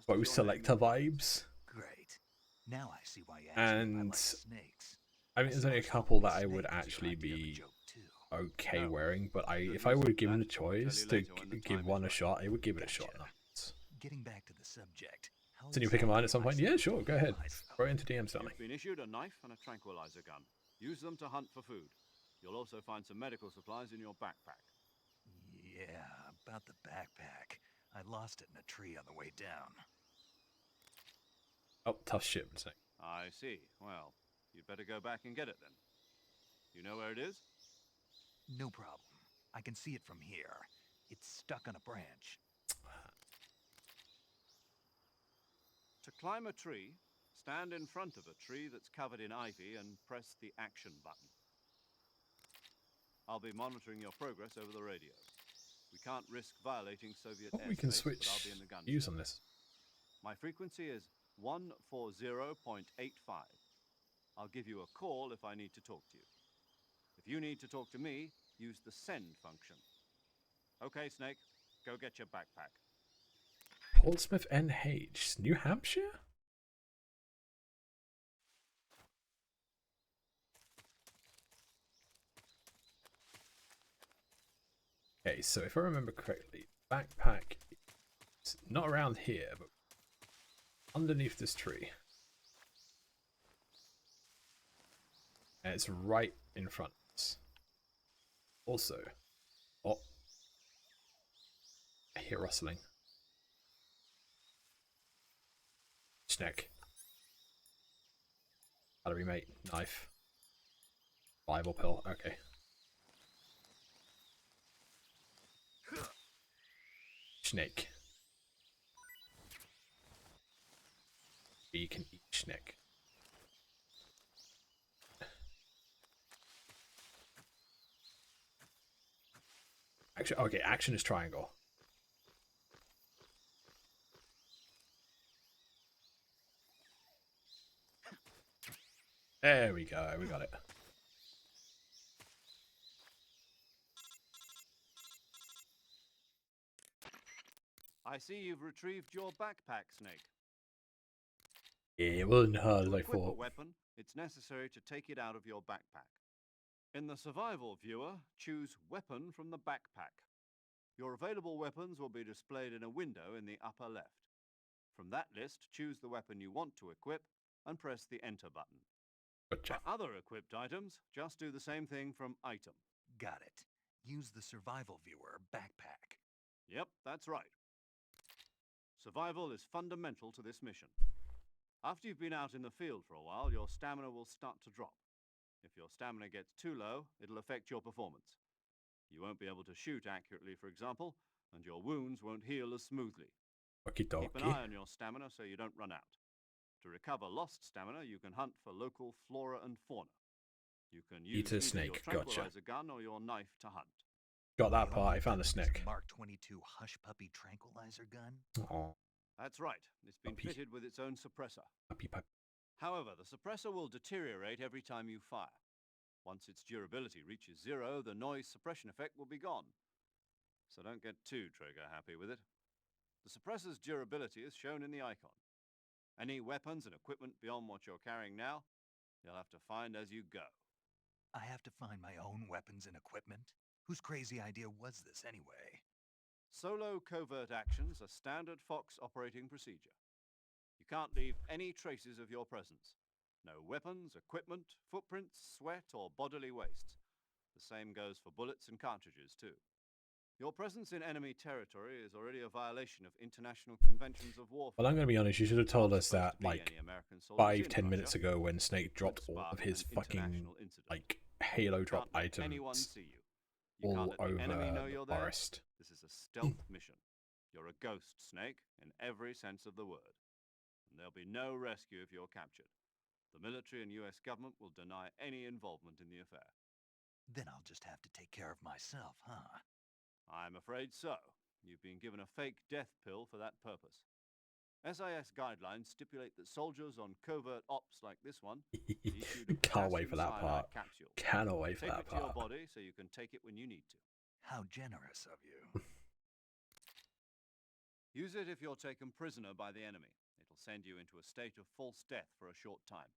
bow selector vibes. Great. Now I see why you and snakes. I mean, there's only a couple that I would actually be okay wearing. But if I were given the choice to give one a shot, I would give it a shot. Getting back to the subject. So you pick a mine at some point? Yeah, sure. Go ahead. Throw it into DM, Stanley. You've been issued a knife and a tranquilizer gun. Use them to hunt for food. You'll also find some medical supplies in your backpack. Yeah, about the backpack. I lost it in a tree on the way down. Oh, tough shit. I see. Well, you'd better go back and get it then. You know where it is? No problem. I can see it from here. It's stuck on a branch. To climb a tree, stand in front of a tree that's covered in ivy and press the action button. I'll be monitoring your progress over the radio. We can't risk violating Soviet airspace, we can switch but I'll be in the gun. use on this. My frequency is 140.85. I'll give you a call if I need to talk to you. If you need to talk to me, use the send function. Okay, Snake, go get your backpack. Portsmouth NH, New Hampshire? Okay, so if I remember correctly, backpack is not around here, but underneath this tree. And it's right in front of us. Also, oh, I hear rustling. Snack. Battery mate, knife. Bible pill, okay. Snake. You can eat snake. Action, okay, action is triangle. There we go, we got it. I see you've retrieved your backpack, Snake. Yeah, it wasn't hard as I To equip a thought. weapon, it's necessary to take it out of your backpack. In the survival viewer, choose Weapon from the backpack. Your available weapons will be displayed in a window in the upper left. From that list, choose the weapon you want to equip and press the Enter button. Gotcha. For other equipped items, just do the same thing from Item. Got it. Use the survival viewer backpack. Yep, that's right. Survival is fundamental to this mission. After you've been out in the field for a while, your stamina will start to drop. If your stamina gets too low, it'll affect your performance. You won't be able to shoot accurately, for example, and your wounds won't heal as smoothly. Okie dokie. Keep an eye on your stamina so you don't run out. To recover lost stamina, you can hunt for local flora and fauna. You can use Eat a either snake, your gotcha. tranquilizer gun or your knife to hunt. Got that part, I found the snake. Mark 22 Hush Puppy tranquilizer gun? Oh, That's right. It's been Puppy. fitted with its own suppressor. puppy, puppy. However, the suppressor will deteriorate every time you fire. Once its durability reaches 0, the noise suppression effect will be gone. So don't get too trigger happy with it. The suppressor's durability is shown in the icon. Any weapons and equipment beyond what you're carrying now, you'll have to find as you go. I have to find my own weapons and equipment? Whose crazy idea was this anyway? Solo covert actions are standard Fox operating procedure. You can't leave any traces of your presence. No weapons, equipment, footprints, sweat, or bodily waste. The same goes for bullets and cartridges, too. Your presence in enemy territory is already a violation of international conventions of warfare. Well, I'm going to be honest, you should have told us that, like, 5-10 minutes ago when Snake dropped all of his fucking, like, Halo drop items all over the forest. This is a stealth mission. You're a ghost, Snake, in every sense of the word. And there'll be no rescue if you're captured. The military and US government will deny any involvement in the affair. Then I'll just have to take care of myself, huh? I'm afraid so. You've been given a fake death pill for that purpose. SIS guidelines stipulate that soldiers on covert ops like this one can't wait for that part. Capsule. Cannot wait for that part. Take it to your part. body so you can take it when you need to. How generous of you. Use it if you're taken prisoner by the enemy. It'll send you into a state of false death for a short time.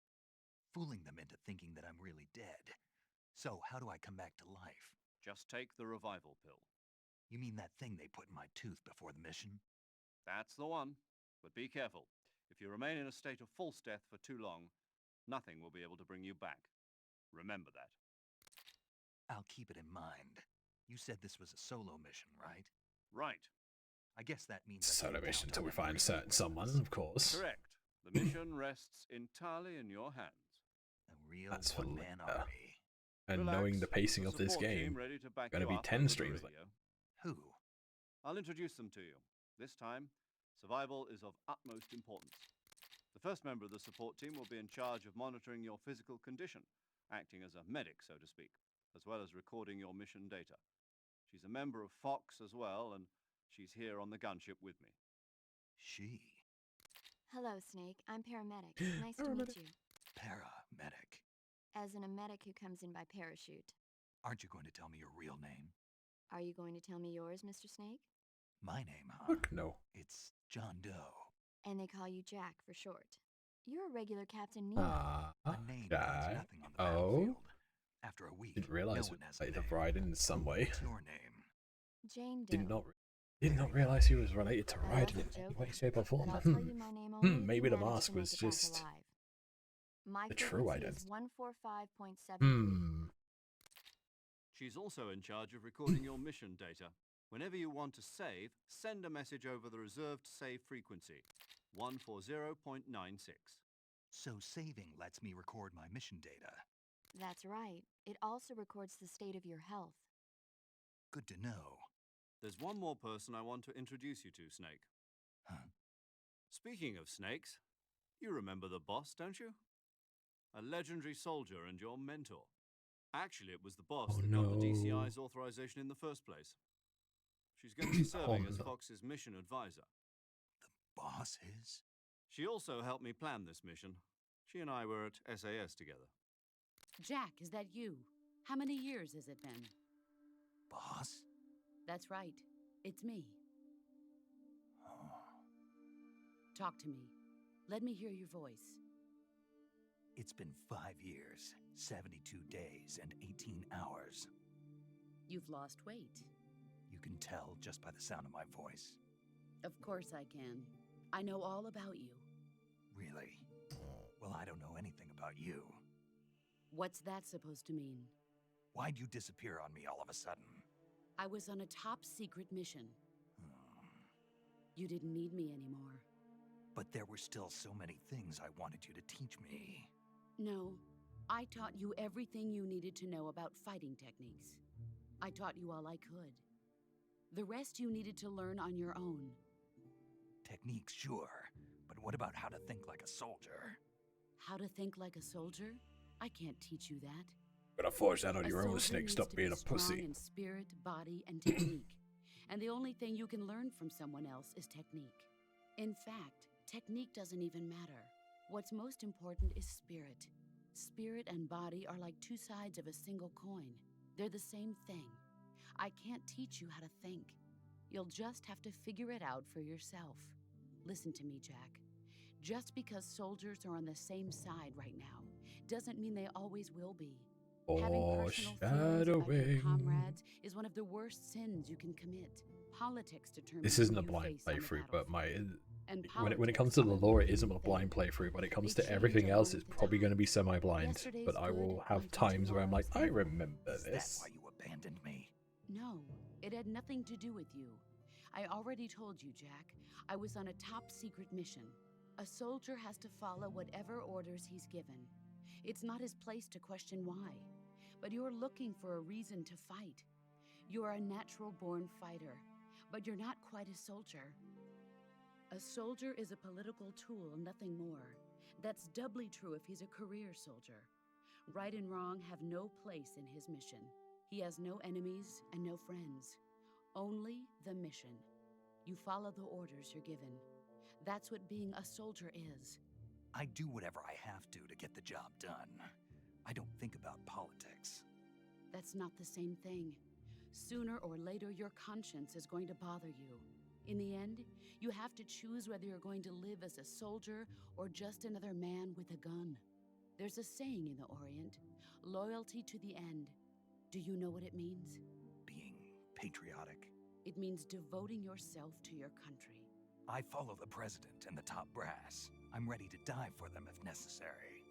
Fooling them into thinking that I'm really dead. So, how do I come back to life? Just take the revival pill. You mean that thing they put in my tooth before the mission? That's the one. But be careful. If you remain in a state of false death for too long, nothing will be able to bring you back. Remember that. I'll keep it in mind. You said this was a solo mission, right? Right. I guess that means solo mission until we find someone, of course. Correct. The mission rests entirely in your hands. A real one-man army. And relax, knowing the pacing of this game, going to be 10 streams. Who? I'll introduce them to you. This time, survival is of utmost importance. The first member of the support team will be in charge of monitoring your physical condition, acting as a medic, so to speak, as well as recording your mission data. She's a member of Fox as well, and she's here on the gunship with me. She? Hello, Snake. I'm paramedic. Nice to meet you. Paramedic. As in a medic who comes in by parachute. Aren't you going to tell me your real name? Are you going to tell me yours, Mr. Snake? My name, huh? Fuck no. It's John Doe. And they call you Jack for short. You're a regular Captain Nemo. A name means nothing on the battlefield. After a week, Didn't realize no it was related to Raiden in some way. What's your name? Jane Doe. Did not realize he was related to Raiden in any way, shape, or form. Maybe the mask was just the true identity. 145.7. She's also in charge of recording your mission data. Whenever you want to save, send a message over the reserved save frequency, 140.96. So saving lets me record my mission data. That's right. It also records the state of your health. Good to know. There's one more person I want to introduce you to, Snake. Huh? Speaking of snakes, you remember the boss, don't you? A legendary soldier and your mentor. Actually, it was the boss that got the DCI's authorization in the first place. She's going to be serving as Fox's mission advisor. The boss is? She also helped me plan this mission. She and I were at SAS together. Jack, is that you? How many years has it been? Boss? That's right. It's me. Talk to me. Let me hear your voice. It's been 5 years, 72 days, and 18 hours. You've lost weight. You can tell just by the sound of my voice. Of course I can. I know all about you. Really? Well, I don't know anything about you. What's that supposed to mean? Why'd you disappear on me all of a sudden? I was on a top-secret mission. You didn't need me anymore. But there were still so many things I wanted you to teach me. No, I taught you everything you needed to know about fighting techniques. I taught you all I could. The rest you needed to learn on your own. Techniques, sure. But what about how to think like a soldier? How to think like a soldier? I can't teach you that. Gotta forge that on your own, Snake. Stop being a pussy. In spirit, body, and technique. And the only thing you can learn from someone else is technique. In fact, technique doesn't even matter. What's most important is spirit. Spirit and body are like two sides of a single coin. They're the same thing. I can't teach you how to think. You'll just have to figure it out for yourself. Listen to me, Jack. Just because soldiers are on the same side right now doesn't mean they always will be. Having personal feelings about your Foreshadowing. comrades is one of the worst sins you can commit. Politics determines This isn't who a you blind face on the playthrough, but battlefield. And when it politics comes to the are a lore, it living isn't a blind thing. playthrough. When it comes They to change everything else, along it's with probably going to be times. semi-blind. Yesterday's But I will good have pointed to times where I'm like, I tomorrow's remember Is that this. why you abandoned me? No, it had nothing to do with you. I already told you, Jack. I was on a top secret mission. A soldier has to follow whatever orders he's given. It's not his place to question why. But you're looking for a reason to fight. You're a natural-born fighter, but you're not quite a soldier. A soldier is a political tool, nothing more. That's doubly true if he's a career soldier. Right and wrong have no place in his mission. He has no enemies and no friends. Only the mission. You follow the orders you're given. That's what being a soldier is. I do whatever I have to get the job done. I don't think about politics. That's not the same thing. Sooner or later, your conscience is going to bother you. In the end, you have to choose whether you're going to live as a soldier or just another man with a gun. There's a saying in the Orient, loyalty to the end. Do you know what it means? Being patriotic. It means devoting yourself to your country. I follow the president and the top brass. I'm ready to die for them if necessary.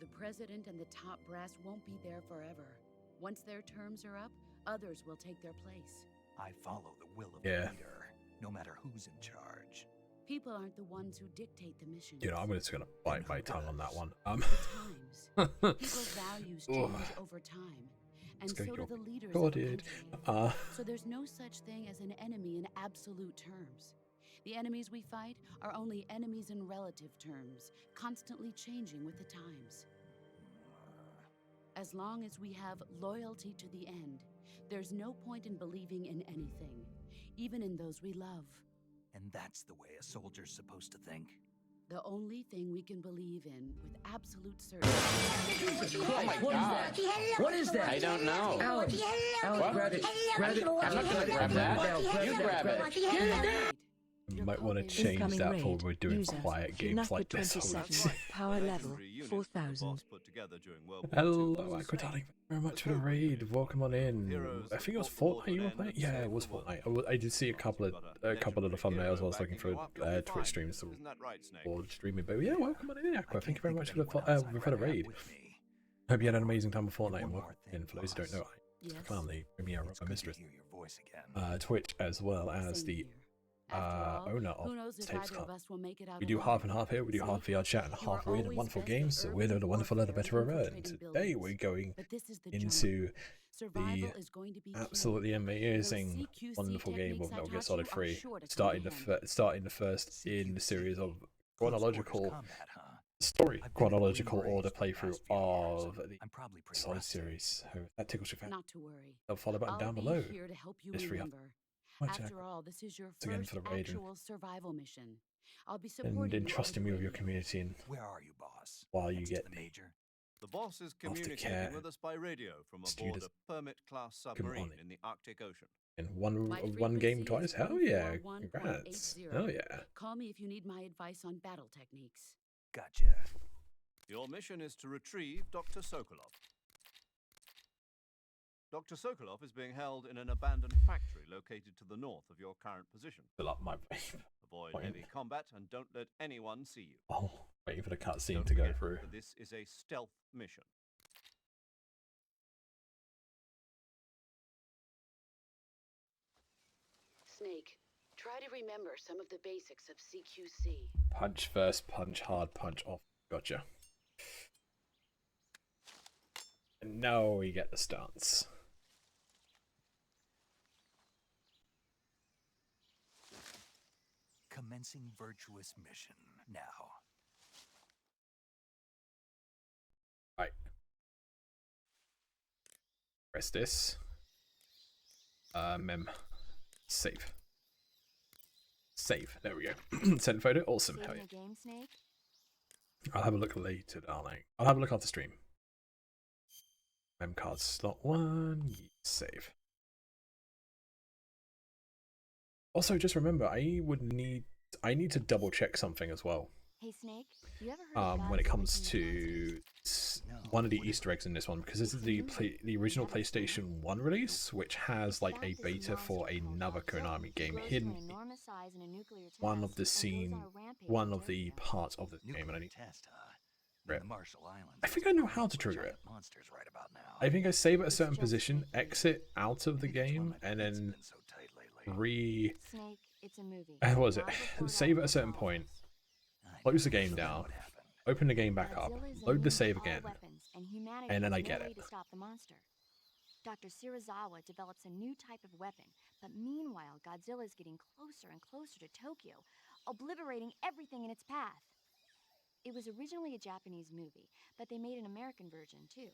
The president and the top brass won't be there forever. Once their terms are up, others will take their place. I follow the will of the leader, no matter who's in charge. People aren't the ones who dictate the mission. You know, I'm just gonna bite my tongue on that one. The times. People's values change over time. And so do the leaders of the country. So there's no such thing as an enemy in absolute terms. The enemies we fight are only enemies in relative terms, constantly changing with the times. As long as we have loyalty to the end, there's no point in believing in anything, even in those we love. And that's the way a soldier's supposed to think? The only thing we can believe in with absolute certainty. Oh my God! What is that? I don't know. Alex, grab it. Grab it. I'm not gonna grab that. You grab it. You might want to change Incoming that raid. for when we're doing User, quiet games like this. 27, power level 4000. Hello, Aqua Darling. Thank you very much for the raid. Welcome on in. I think it was Fortnite you were playing. Yeah, it was Fortnite. I did see a couple of the thumbnails. I was looking for Twitch streams or streaming. But yeah, welcome on in, Aqua. Thank you very much for the raid. Hope you had an amazing time with Fortnite. And welcome in. For those who don't know, I found the premiere of my mistress. Twitch as well as the owner of Tapes Club. We do half and half here. We do half VR chat and half weird and wonderful games. So weird and wonderful and a better revert. And today we're going into the absolutely amazing, wonderful game of Metal Gear Solid 3, starting the first in the series of chronological order playthrough of the Solid series. So that tickles your fancy. Not to worry. The follow button down I'll below. be here to help you Just remember. After all, this is your first actual survival mission. I'll be supporting and entrusting me with your community and where are you, boss? While you get the major. The boss is communicating with us by radio from aboard a Permit-class submarine in the Arctic Ocean. And one game twice? Hell yeah! Congrats! Hell yeah! Call me if you need my advice on battle techniques. Gotcha. Your mission is to retrieve Dr. Sokolov. Dr. Sokolov is being held in an abandoned factory located to the north of your current position. Fill up my Avoid heavy combat and don't let anyone see you. Oh, waiting for the cutscene to go through. This is a stealth mission. Snake, try to remember some of the basics of CQC. Punch first, punch hard, punch off. Gotcha. And now we get the stance. Commencing virtuous mission now. Right. Press this. Mem. Save. Save. There we go. Send photo. Awesome. Hell yeah. Game, Snake? I'll have a look later, darling. I'll have a look after stream. Mem card slot 1. Save. Also, just remember, I need to double check something as well. Hey Snake, you ever heard when it comes to one of the Easter eggs in this one, because this is the original PlayStation 1 release, which has like a beta for another Konami game, Hiney. One of the parts of the game, and I need test, huh? In the Marshall Islands. I think I know how to trigger it. Monsters right about now. I think I save at a certain position, exit out of the game, and then Snake, it's a movie. what was it? Save at a certain point, close the game down, open the game back up, load the save again, and then I get it. Dr. Shirazawa develops a new type of weapon, but meanwhile, Godzilla is getting closer and closer to Tokyo, obliterating everything in its path. It was originally a Japanese movie, but they made an American version too.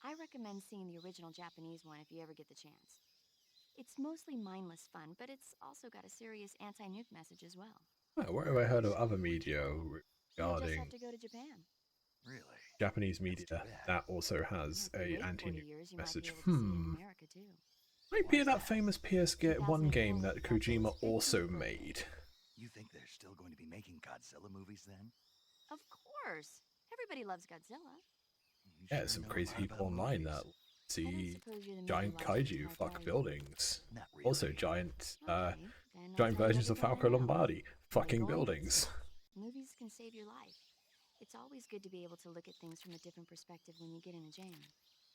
I recommend seeing the original Japanese one if you ever get the chance. It's mostly mindless fun, but it's also got a serious anti-nuke message as well. Oh, where have I heard of other media regarding You just have to go to Japan. Really? Japanese media that also has a anti-nuke message? Might be that famous PS1 game that Kojima also made. You think they're still going to be making Godzilla movies then? Of course. Everybody loves Godzilla. Yeah, some crazy people online that see giant kaiju fuck buildings. Also giant versions of Falco Lombardi fucking buildings. Movies can save your life. It's always good to be able to look at things from a different perspective when you get in a jam.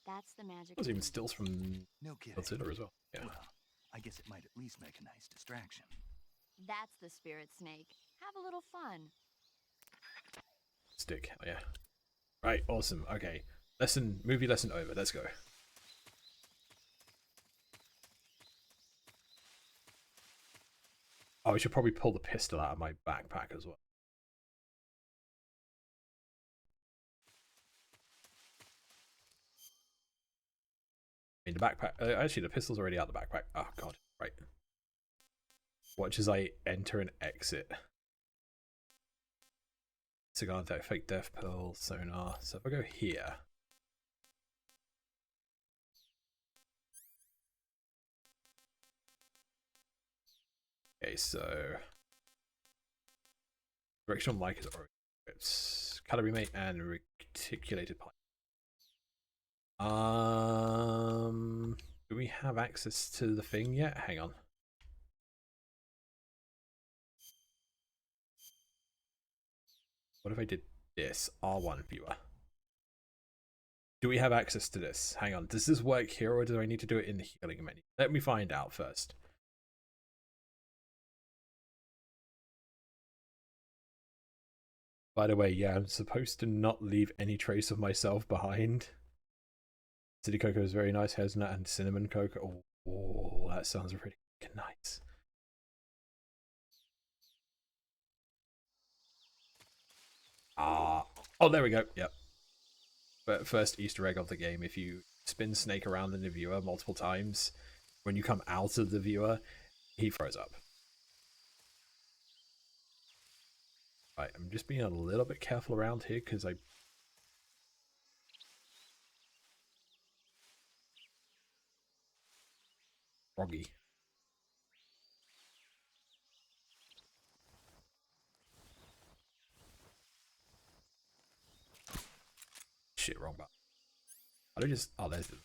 That's the magic. There's even stills from Godzilla as well. Yeah. Well, I guess it might at least make a nice distraction. That's the spirit, Snake. Have a little fun. Stick, oh, yeah. Right, awesome. Okay. Movie lesson over. Let's go. Oh, I should probably pull the pistol out of my backpack as well. In the backpack. Actually, the pistol's already out the backpack. Oh, God. Right. Watch as I enter and exit. Cigar deck, fake death pill, sonar. So if I go here. Okay, so directional mic is already equipped. Calorie mate and reticulated pipe. Do we have access to the thing yet? Hang on. What if I did this? R1 viewer. Do we have access to this? Hang on. Does this work here or do I need to do it in the healing menu? Let me find out first. By the way, yeah, I'm supposed to not leave any trace of myself behind. City cocoa is very nice. Hazelnut and cinnamon cocoa. Oh, that sounds really nice. Oh, there we go. Yep. But first Easter egg of the game, if you spin Snake around in the viewer multiple times, when you come out of the viewer, he froze up. Right, I'm just being a little bit careful around here because Froggy. Shit, wrong button. I don't just. Oh, there's the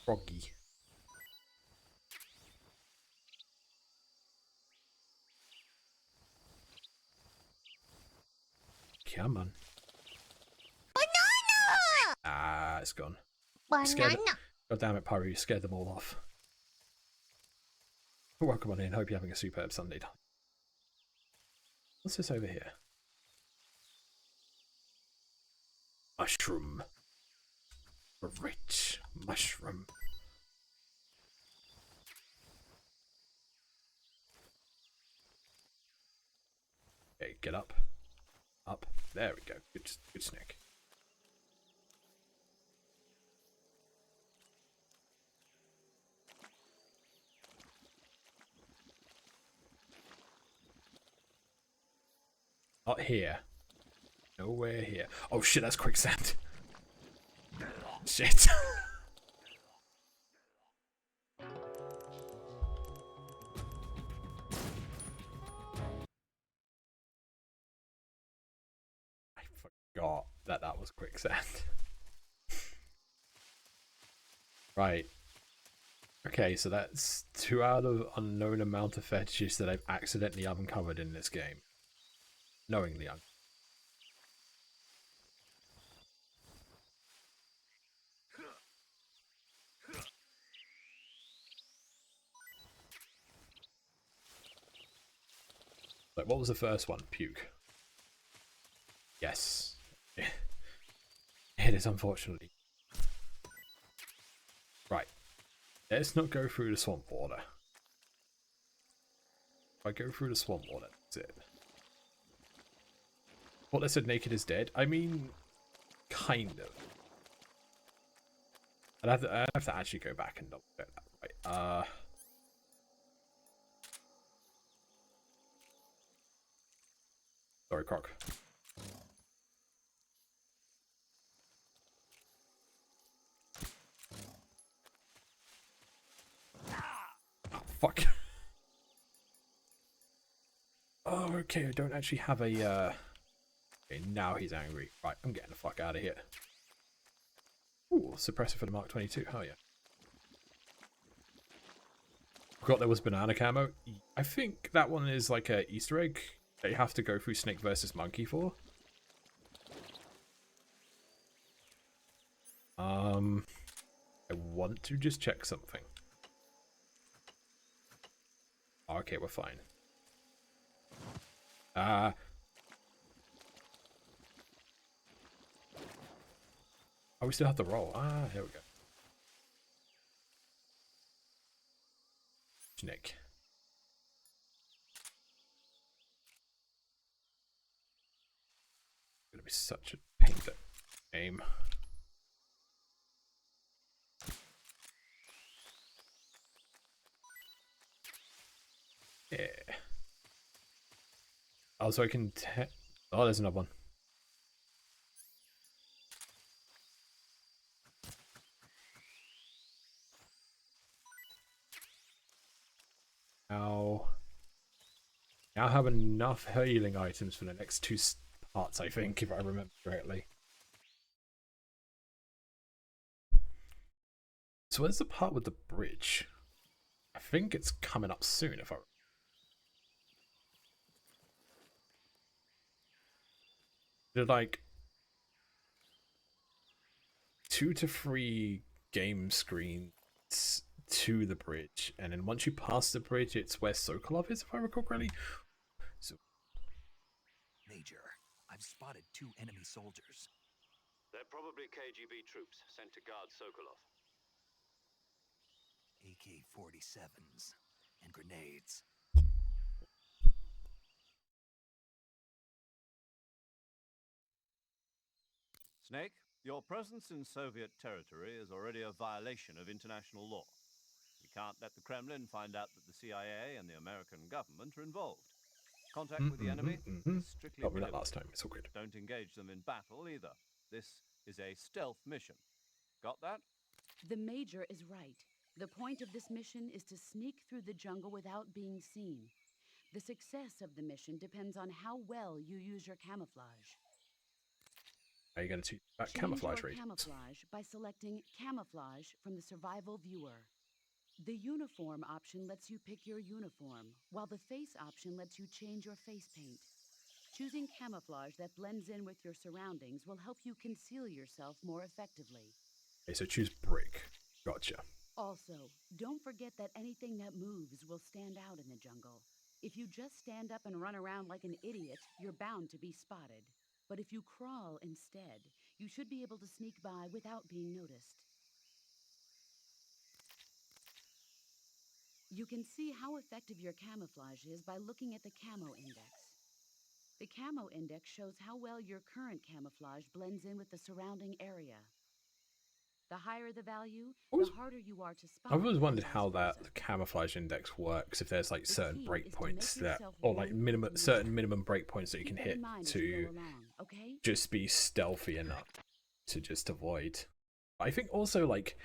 Froggy. Come on. Banana! Ah, it's gone. Banana. God damn it, Pyro, you scared them all off. Welcome on in. Hope you're having a superb Sunday time. What's this over here? Mushroom. A rich mushroom. Okay, get up. Up. There we go. Good Snake. Not here. Nowhere here. Oh shit, that's quicksand. Shit. I forgot. that was quicksand. Right. Okay, so that's 2 out of unknown amount of fetishes that I've accidentally uncovered in this game. Knowingly uncovered. Like, what was the first one? Puke. Yes. It is, unfortunately. Right. Let's not go through the swamp water. If I go through the swamp water, that's it. What they said naked is dead? I mean, kind of. I'd have to actually go back and double check that. Right. Sorry, Croc. Oh, fuck. Oh, okay, I don't actually have a, Okay, now he's angry. Right, I'm getting the fuck out of here. Ooh, suppressor for the Mark 22. Oh, yeah. Forgot there was banana camo. I think that one is like a Easter egg that you have to go through Snake versus Monkey for. I want to just check something. Okay, we're fine. Oh, we still have to roll. Here we go. Snake. It's gonna be such a pain to aim. Yeah. Also, I can. Oh, there's another one. Now have enough healing items for the next 2 parts, I think, if I remember correctly. So where's the part with the bridge? I think it's coming up soon, if I... They're like 2 to 3 game screens to the bridge, and then once you pass the bridge, it's where Sokolov is, if I recall correctly. So, Major, I've spotted 2 enemy soldiers. They're probably KGB troops sent to guard Sokolov. AK-47s and grenades. Snake, your presence in Soviet territory is already a violation of international law. We can't let the Kremlin find out that the CIA and the American government are involved. Contact with the enemy is strictly Got me that prohibited. last time. It's all good. Don't engage them in battle either. This is a stealth mission. Got that? The Major is right. The point of this mission is to sneak through the jungle without being seen. The success of the mission depends on how well you use your camouflage. Are you going to Change camouflage your rate? camouflage by selecting Camouflage from the Survival Viewer. The Uniform option lets you pick your uniform, while the Face option lets you change your face paint. Choosing camouflage that blends in with your surroundings will help you conceal yourself more effectively. Okay, so choose brick. Gotcha. Also, don't forget that anything that moves will stand out in the jungle. If you just stand up and run around like an idiot, you're bound to be spotted. But if you crawl instead, you should be able to sneak by without being noticed. You can see how effective your camouflage is by looking at the Camo Index. The Camo Index shows how well your current camouflage blends in with the surrounding area. The higher the value, the harder you are to spot. I've always wondered how that camouflage index works. If there's like certain breakpoints that, or like certain minimum breakpoints that you can hit to just be stealthy enough to just avoid. I think also like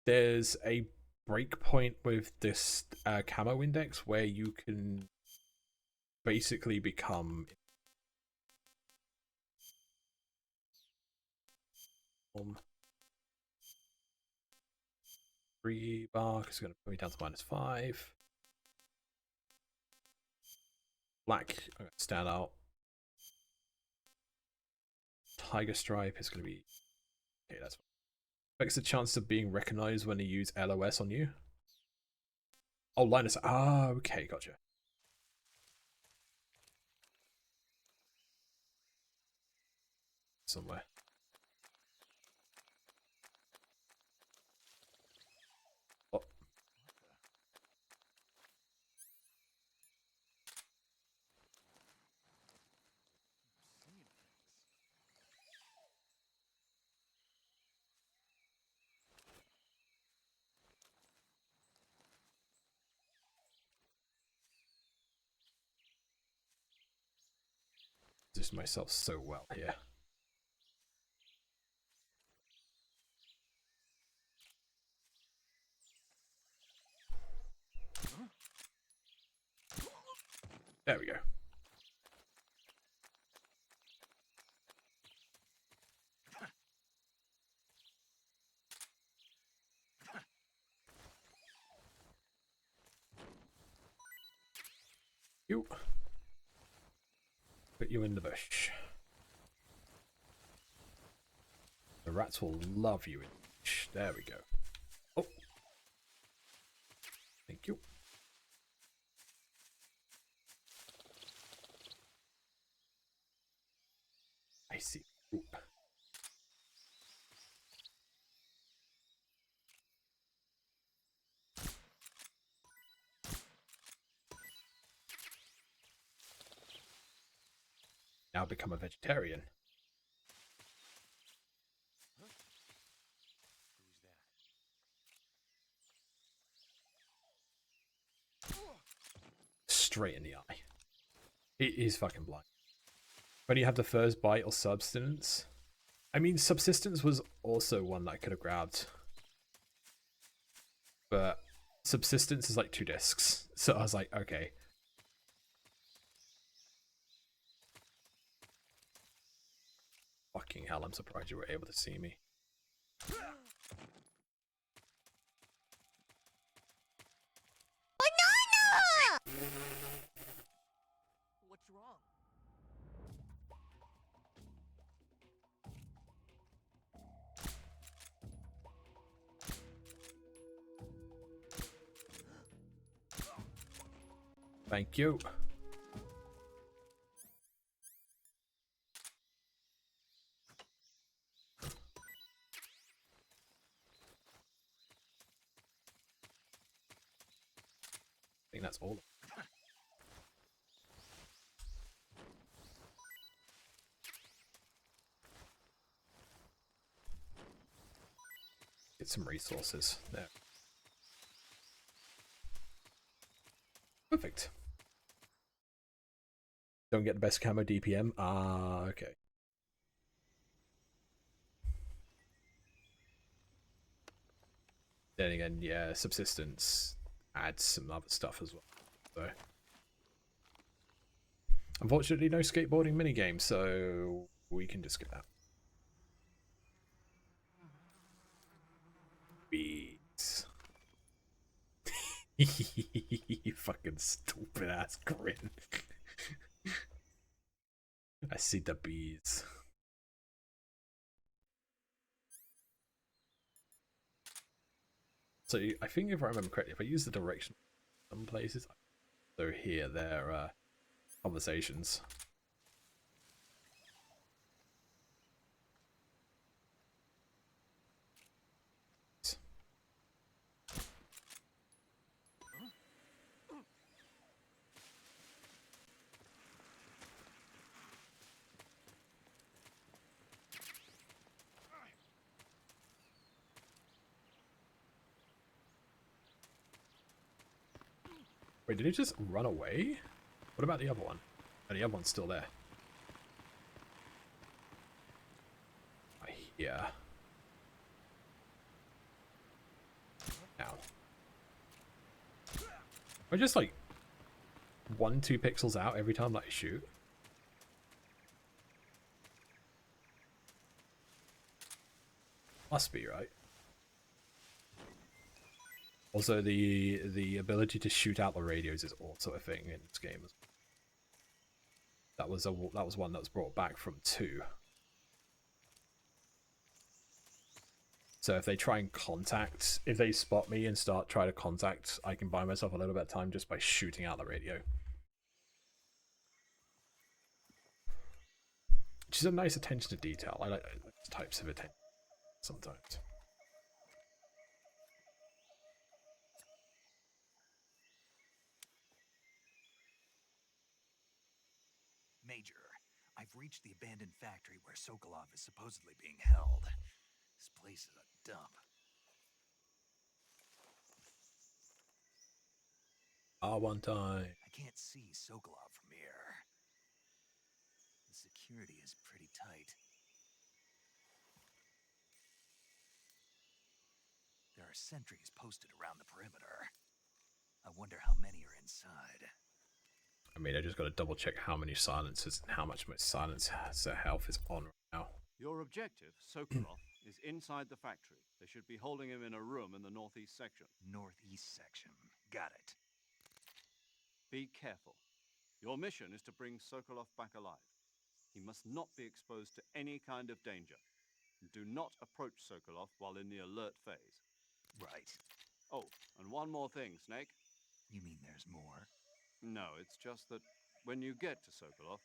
there's a breakpoint with this camo index where you can basically become 3 bar is going to put me down to -5. Black, I'm going to stand out. Tiger stripe is going to be okay. That's fine. Affects the chance of being recognized when you use LOS on you. Oh, Linus. Ah, okay, gotcha. Somewhere. Oh. Position myself so well here. There we go. You. Put you in the bush. The rats will love you in the bush. There we go. Oh. Thank you. I see. Ooh. Now become a vegetarian. Straight in the eye. It is fucking blind. When you have the first bite or subsistence. I mean, subsistence was also one that I could have grabbed. But subsistence is like 2 discs. So I was like, okay. Fucking hell, I'm surprised you were able to see me. Banana! What's wrong? Thank you. I think that's all. Get some resources there. Perfect. Don't get the best camo DPM. Ah, okay. Then again, yeah, subsistence adds some other stuff as well. So, unfortunately, no skateboarding minigame, so we can just skip that. Beats. You fucking stupid ass grin. I see the bees. So I think if I remember correctly, if I use the direction some places, so here they're conversations. Wait, did he just run away? What about the other one? Oh, the other one's still there. Yeah. Now. I just like 1-2 pixels out every time that I shoot. Must be, right? Also, the ability to shoot out the radios is also a thing in this game. That was one that was brought back from 2. So if they try and contact, if they spot me and start trying to contact, I can buy myself a little bit of time just by shooting out the radio. Which is a nice attention to detail. I like those types of attention sometimes. Major, I've reached the abandoned factory where Sokolov is supposedly being held. This place is a dump. One time. I can't see Sokolov from here. The security is pretty tight. There are sentries posted around the perimeter. I wonder how many are inside. I mean, I just got to double check how many silencers and how much my silencer health is on right now. Your objective, Sokolov, is inside the factory. They should be holding him in a room in the northeast section. Northeast section. Got it. Be careful. Your mission is to bring Sokolov back alive. He must not be exposed to any kind of danger. Do not approach Sokolov while in the alert phase. Right. Oh, and one more thing, Snake. You mean there's more? No, it's just that when you get to Sokolov,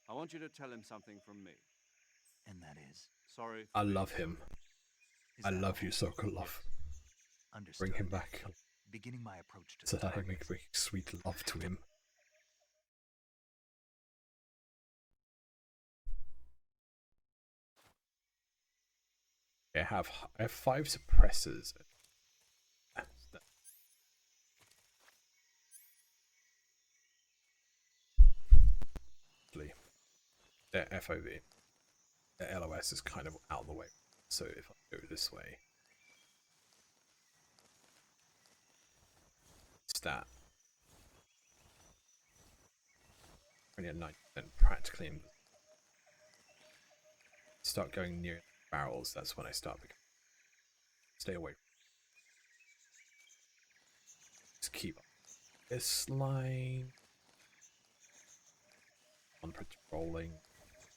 I want you to tell him something from me. And that is? Sorry. I love him. I love you, Sokolov. Understood. Bring him back. Beginning my approach to so that I make sweet love to him. I have 5 suppressors. Their FOV. Their LOS is kind of out of the way. So if I go this way. Stat. Only at 90% practically. Start going near barrels, that's when I start becoming. Stay away. Just keep up this line. On patrolling.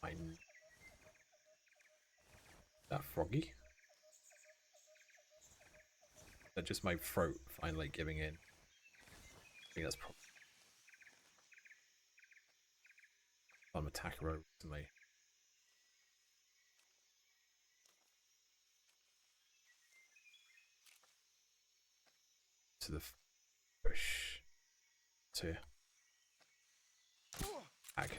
Fine. That froggy? Is that just my throat finally giving in? I think that's probably some attack recently. To the push to ag.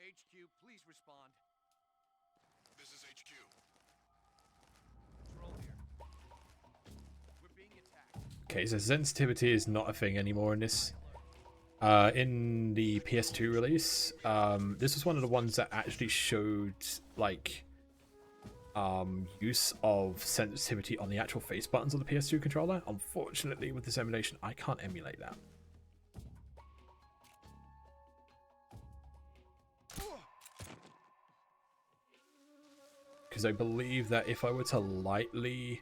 HQ, please respond. This is HQ. Control here. We're being attacked. Okay, so sensitivity is not a thing anymore in this. In the PS2 release, this was one of the ones that actually showed like use of sensitivity on the actual face buttons of the PS2 controller. Unfortunately, with this emulation, I can't emulate that. Because I believe that if I were to lightly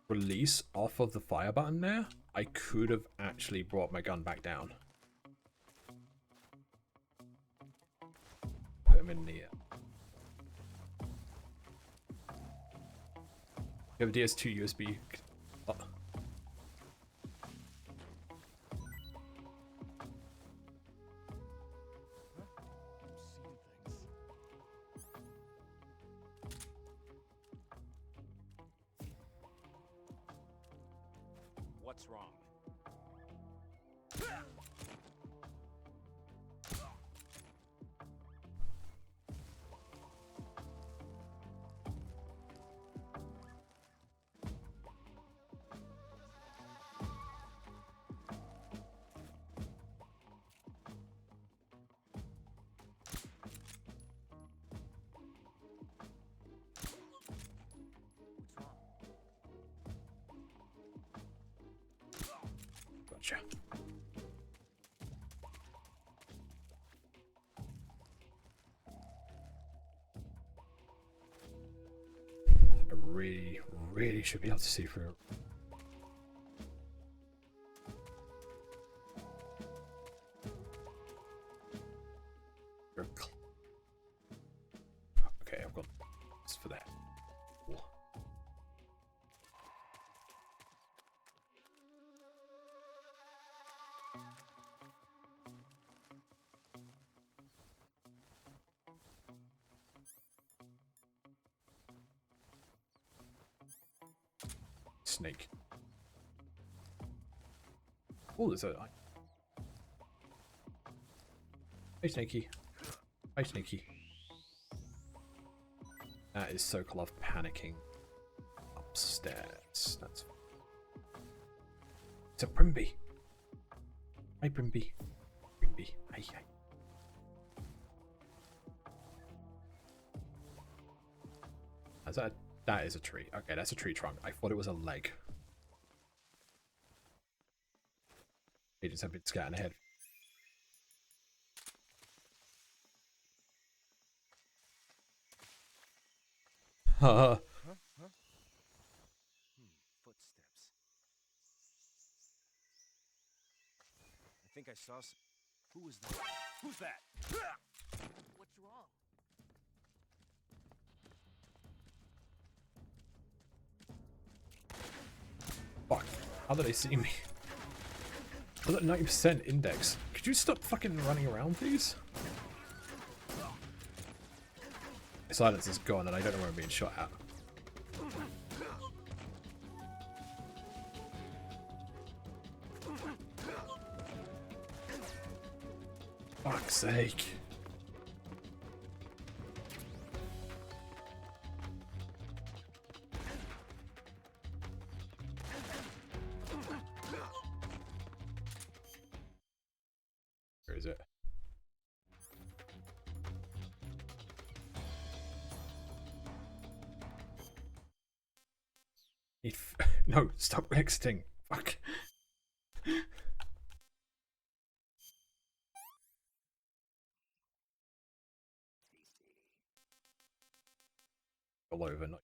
release off of the fire button there, I could have actually brought my gun back down. Put him in the... You have a DS2 USB... Oh. What's wrong? Gotcha. I really should be able to see through. Okay, I've got this for that. Cool. Snake. Oh, there's a. Hey, Snakey. Hi, Snakey. That is Sokolov panicking upstairs. That's. It's a Brimby. Hi, Brimby. Brimby. Hi, hi. Is that? That is a tree. Okay, that's a tree trunk. I thought it was a leg. Agents have been scatting ahead. Huh? Footsteps. I think I saw some. Who was that? Who's that? What's wrong? Fuck. How did they see me? I was at 90% index. Could you stop fucking running around, please? The silence is gone and I don't know where I'm being shot at. Fuck's sake. Where is it? No, stop exiting. Fuck. All over, nice.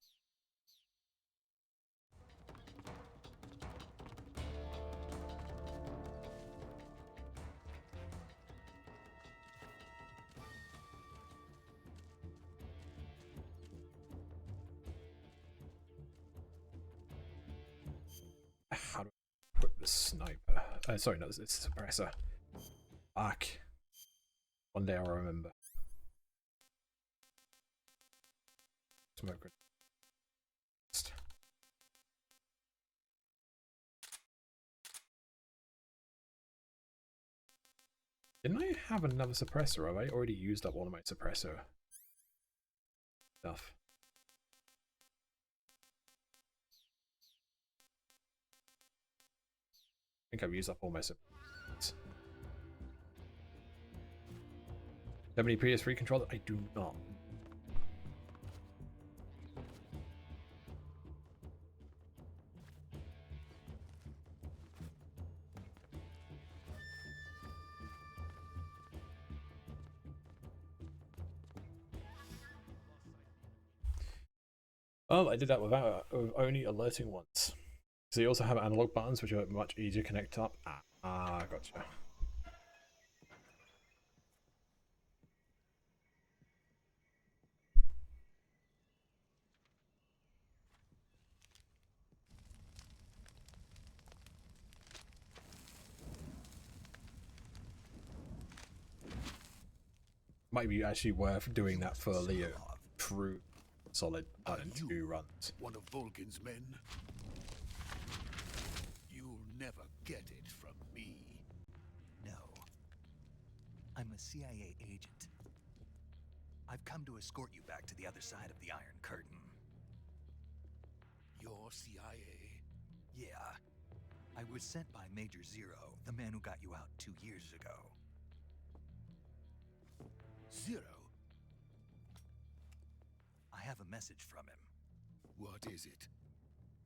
How do I equip the sniper? Sorry, no, it's a suppressor. Fuck. One day I'll remember. Smoke grenade. Didn't I have another suppressor? Have I already used up one of my suppressor stuff? I think I've used up all my suppressors. How many PS3 controllers? I do not. Oh, I did that without only alerting once. So you also have analog buttons, which are much easier to connect up. Ah, gotcha. Might be actually worth doing that for Leo. True solid button 2 runs. One of Vulcan's men? You'll never get it from me. No. I'm a CIA agent. I've come to escort you back to the other side of the Iron Curtain. You're CIA? Yeah. I was sent by Major Zero, the man who got you out 2 years ago. Zero? I have a message from him. What is it?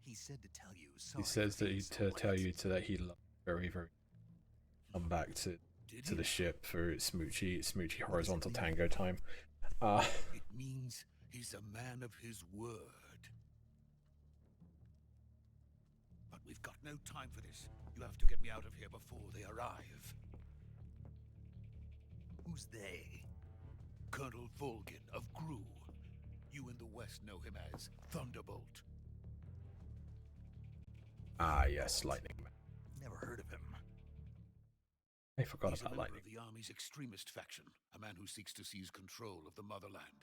He said to tell you He says that to tell you that he loves very, very come back to the ship for smoochy horizontal tango time. It means he's a man of his word. But we've got no time for this. You have to get me out of here before they arrive. Who's they? Colonel Volgin of Gru. You in the West know him as Thunderbolt. Ah, yes, Lightning Man. Never heard of him. I forgot He's about a member Lightning. of the Army's extremist faction, a man who seeks to seize control of the motherland.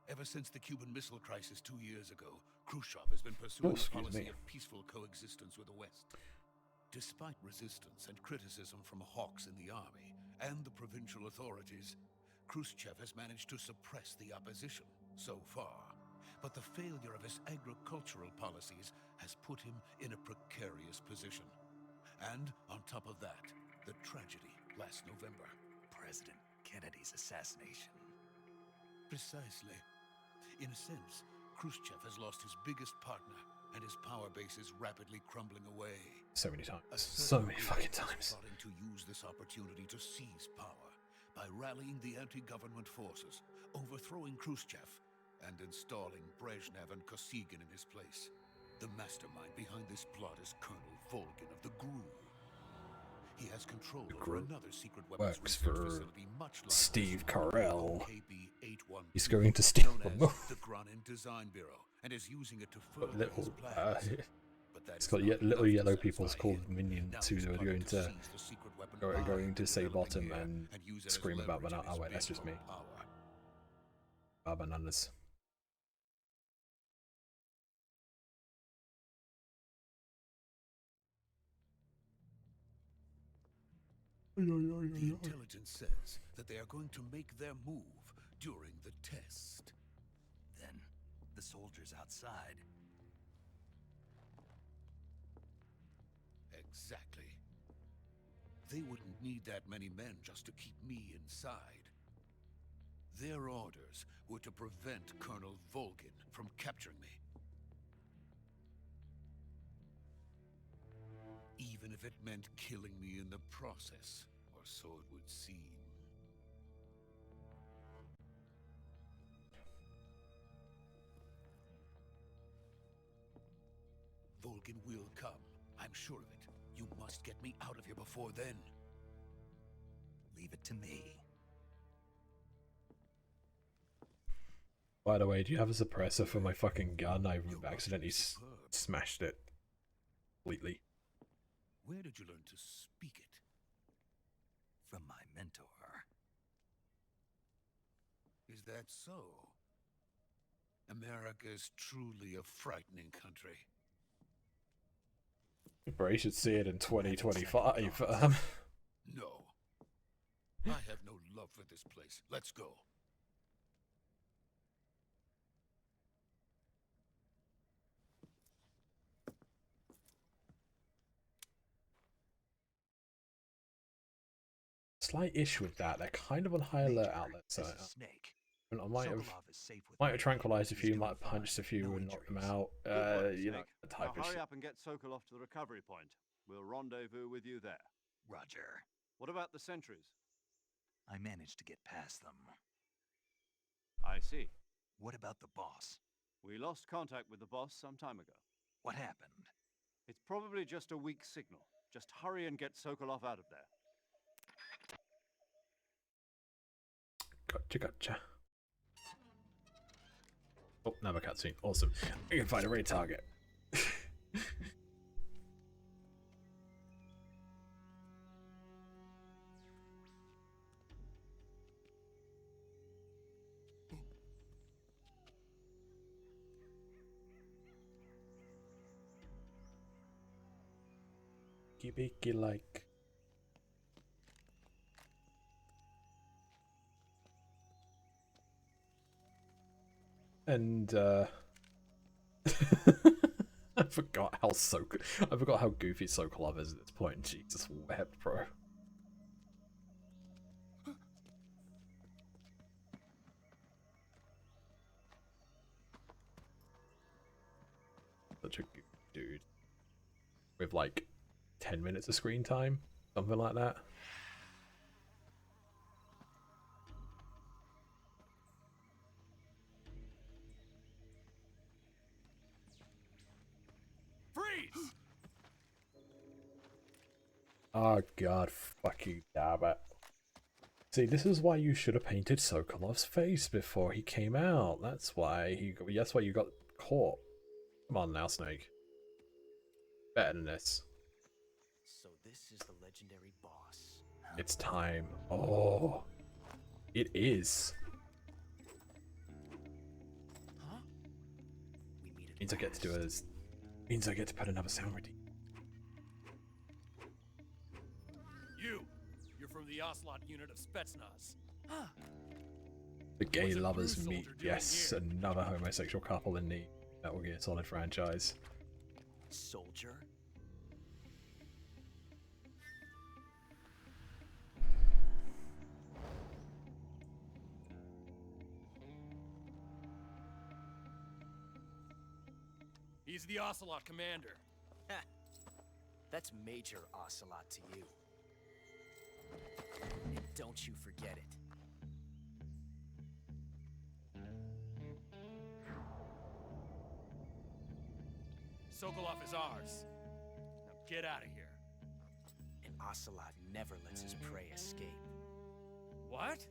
Ever since the Cuban Missile Crisis 2 years ago, Khrushchev has been pursuing a policy of peaceful coexistence with the West. Despite resistance and criticism from hawks in the army and the provincial authorities, Khrushchev has managed to suppress the opposition so far. But the failure of his agricultural policies has put him in a precarious position. And on top of that, the tragedy last November. President Kennedy's assassination. Precisely. In a sense, Khrushchev has lost his biggest partner, and his power base is rapidly crumbling away. So many times. So many fucking times. Plotting to use this opportunity to seize power by rallying the anti-government forces, overthrowing Khrushchev, and installing Brezhnev and Kosygin in his place. The mastermind behind this plot is Colonel Volgin of the GRU. He has control over another secret weapons Works research for facility much larger, Steve Carell. KB-812, He's going to steal known them. as the Granin Design Bureau, and is using it to further Little, his plans. it's got little yellow people's called minions who are going to say bottom and scream about bananas. Oh wait, that's just me. Bananas. The intelligence says that they are going to make their move during the test. Then, the soldiers outside. Exactly. They wouldn't need that many men just to keep me inside. Their orders were to prevent Colonel Volgin from capturing me. Even if it meant killing me in the process, or so it would seem. Volgin will come, I'm sure of it. You must get me out of here before then. Leave it to me. By the way, do you have a suppressor for my fucking gun? I accidentally smashed it completely. Where did you learn to speak it? From my mentor. Is that so? America is truly a frightening country. Bro, you should see it in 2025. No. I have no love for this place. Let's go. Slight issue with that. They're kind of on high alert outlets. So I might have tranquilized a few, might have punched a few and knocked them out. You know, that type of hurry shit. up and get Sokolov to the recovery point. We'll rendezvous with you there. Roger. What about the sentries? I managed to get past them. I see. What about the boss? We lost contact with the boss some time ago. What happened? It's probably just a weak signal. Just hurry and get Sokolov out of there. Gotcha. Oh, another cutscene. Awesome. We can find a raid target. Beaky like. And I forgot how goofy Sokolov is at this point. Jesus wept, bro. Such a goofy dude. With like 10 minutes of screen time. Something like that. Freeze! Oh god, fucking damn it. See, this is why you should have painted Sokolov's face before he came out. That's why you got caught. Come on now, Snake. Better than this. So this is the legendary boss. It's time. Oh, it is. Huh? Means I get to do as. Means I get to put another sound redeem. You're from the Ocelot unit of Spetsnaz. The gay What's a lovers Crew meet. soldier doing Yes, here? another homosexual couple in the Metal Gear Solid franchise. Soldier? He's the Ocelot commander. That's Major Ocelot to you. And don't you forget it. Sokolov is ours. Now get out of here. And Ocelot never lets his prey escape. What?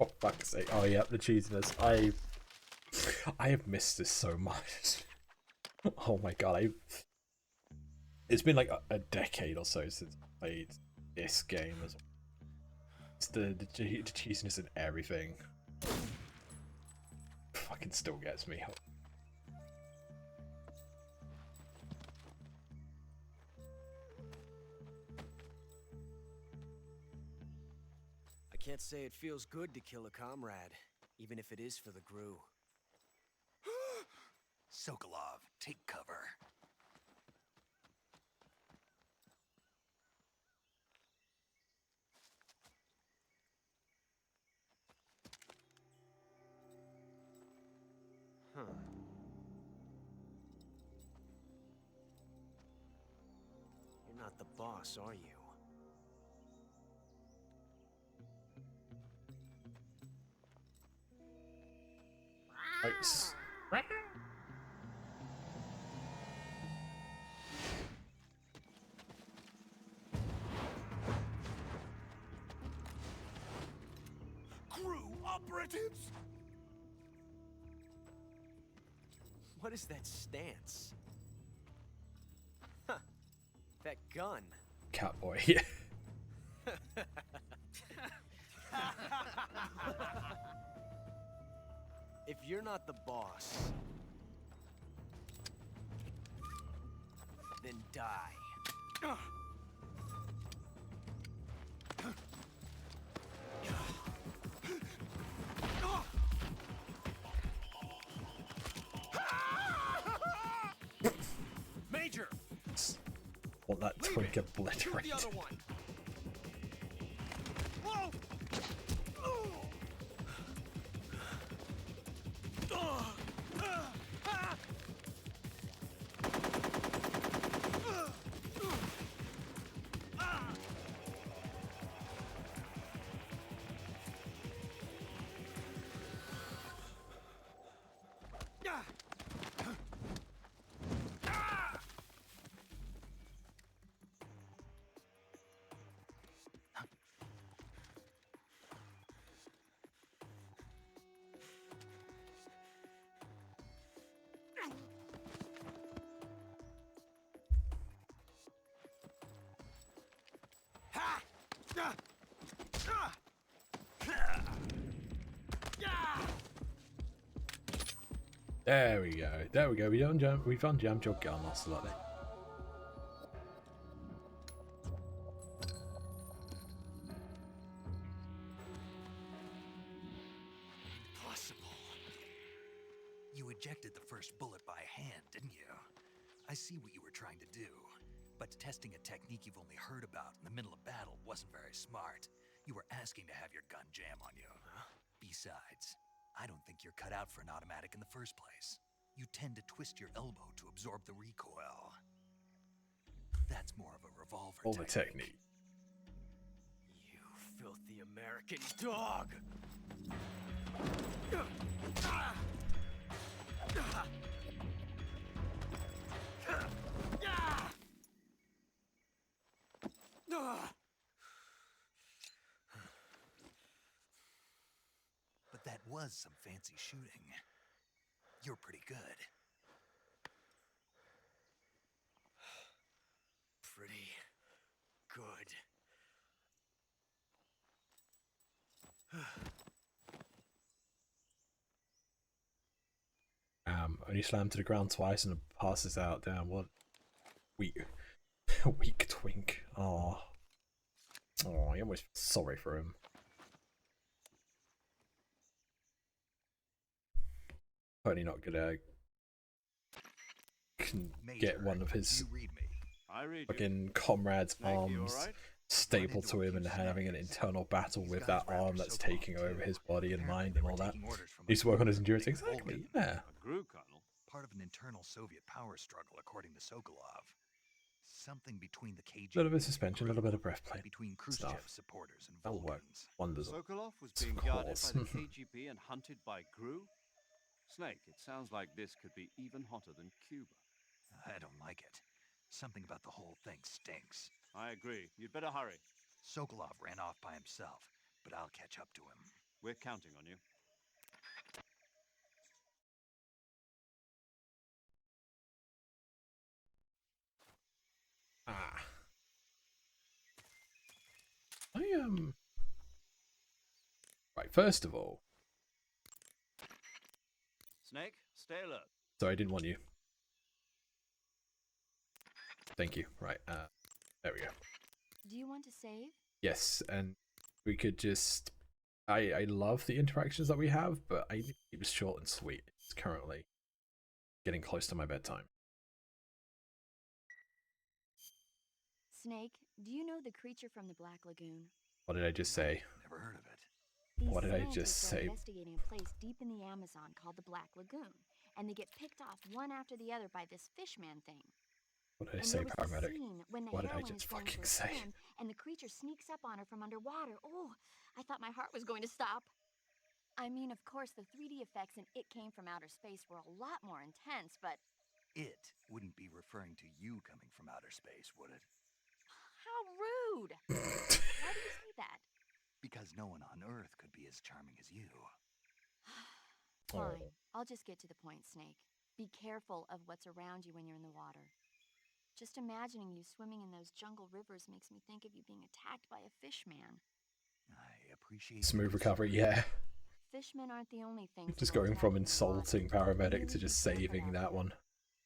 Oh fuck's sake! Oh yeah, the cheesiness. I have missed this so much. Oh my god, it's been like a decade or so since I played this game as well. It's the cheesiness in everything. Fucking still gets me. I can't say it feels good to kill a comrade, even if it is for the Gru. Sokolov, take cover. Huh. You're not the boss, are you? Nice. Gru operatives? What is that stance? Huh. That gun. Catboy. Yeah. If you're not the boss, then die. Major! Want that twig obliterated. The other one. Whoa! There we go. There we go. We've unjammed your gun, Ocelot. Impossible. You ejected the first bullet by hand, didn't you? I see what you were trying to do. But testing a technique you've only heard about in the middle of battle wasn't very smart. You were asking to have your gun jam on you. Besides, I don't think you're cut out for an automatic in the first place. You tend to twist your elbow to absorb the recoil. That's more of a revolver technique. You filthy American dog! But that was some fancy shooting. You're pretty good. Pretty good. Only slammed to the ground twice and passes out. Damn, what weak weak twink. Oh, I almost feel sorry for him. Totally not gonna get one of his fucking comrades' arms stapled to him and having an internal battle with that arm that's taking over his body and mind and all that. Needs to work on his endurance. Exactly, yeah. Part of an internal Soviet power struggle, according to Sokolov. Something between the KGB, A little bit of suspension, a little bit of breath play between Khrushchev stuff. supporters and That'll work Vulcans. wonders. Sokolov was being guarded by the KGB and hunted by GRU? Snake, it sounds like this could be even hotter than Cuba. I don't like it. Something about the whole thing stinks. I agree. You'd better hurry. Sokolov ran off by himself, but I'll catch up to him. We're counting on you. Right, first of all, Snake, stay alert. sorry, I didn't want you. Thank you. Right, there we go. Do you want to save? Yes, and we could just... I love the interactions that we have, but I need to keep it short and sweet. It's currently getting close to my bedtime. Snake, do you know the creature from the Black Lagoon? What did I just say? Never heard of it. These What did I just scientists are say? investigating a place deep in the Amazon called the Black Lagoon, and they get picked off one after the other by this fishman thing. What did I And say, there was this paramedic? scene when the What did I heroine just is going fucking for a say? swim, and the creature sneaks up on her from underwater. Oh, I thought my heart was going to stop. I mean, of course, the 3D effects in It Came from Outer Space were a lot more intense, but... It wouldn't be referring to you coming from outer space, would it? How rude! Why do you say that? Because no one on Earth could be as charming as you. Fine. I'll just get to the point, Snake. Be careful of what's around you when you're in the water. Just imagining you swimming in those jungle rivers makes me think of you being attacked by a fishman. I appreciate Smooth recovery, yeah. Fishmen aren't the only things. Just that will going attack from you in the water. insulting paramedic to Really just be careful saving out that there. one.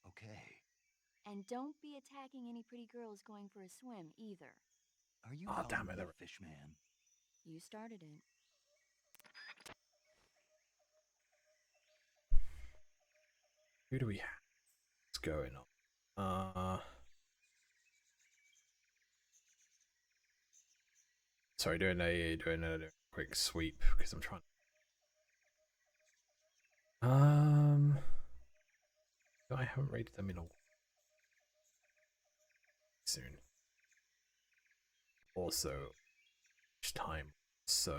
Okay. And don't be attacking any pretty girls going for a swim either. Are you Oh, damn calling it, me a fishman? You started it. Who do we have? What's going on? Sorry, doing a quick sweep because I'm trying. I haven't rated them in a while. Soon. Also, each time. So,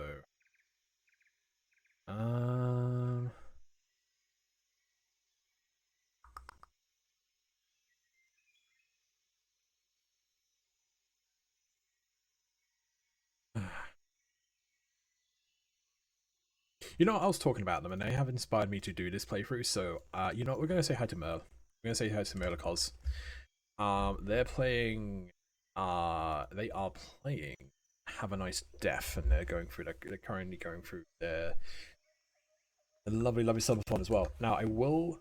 you know, I was talking about them and they have inspired me to do this playthrough, so you know what, we're gonna say hi to Merle. We're gonna say hi to Merle cause they're playing they are playing Have a Nice Death, and they're currently going through their lovely subathon as well. Now I will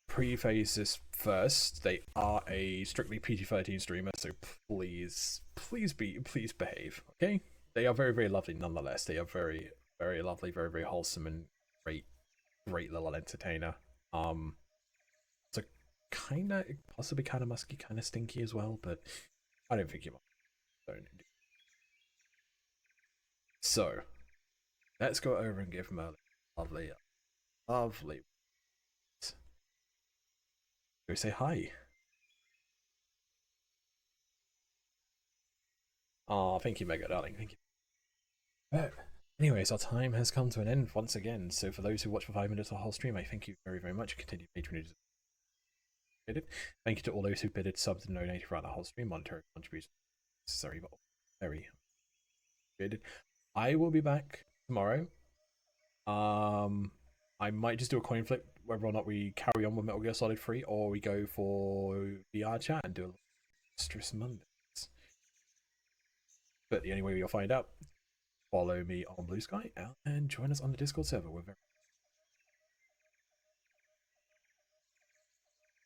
preface this first. They are a strictly PG-13 streamer, so please behave. Okay, they are very lovely nonetheless. They are very lovely, very wholesome, and great little entertainer. So possibly kind of musky, kind of stinky as well, but I don't think you might. Don't. So let's go over and give Merlin lovely. Go say hi. Oh, thank you, Mega Darling. Thank you. But anyways, our time has come to an end once again. So for those who watch for 5 minutes of the whole stream, I thank you very much. Continue patronage. Thank you to all those who bidded, subbed, and donated throughout the whole stream. Monetary contributions necessary, but very good. I will be back tomorrow. I might just do a coin flip whether or not we carry on with Metal Gear Solid 3 or we go for VR chat and do a Stress Mondays. But the only way you'll find out, follow me on Blue Sky and join us on the Discord server.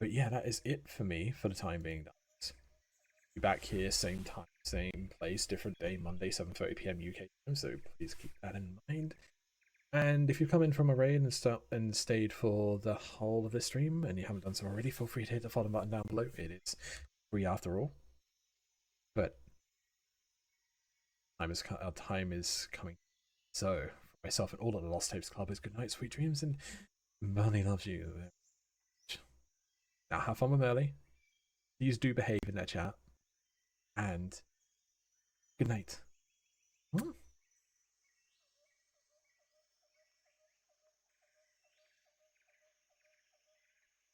But yeah, that is it for me for the time being. Be back here, same time, same place, different day, Monday, 7:30 PM UK time. So please keep that in mind. And if you've come in from a raid and stayed for the whole of this stream and you haven't done so already, feel free to hit the follow button down below. It is free after all. But our time is coming. So for myself and all of the Lost Tapes Clubbers, good night, sweet dreams, and Merly loves you. Now have fun with Merly. Please do behave in that chat. And good night.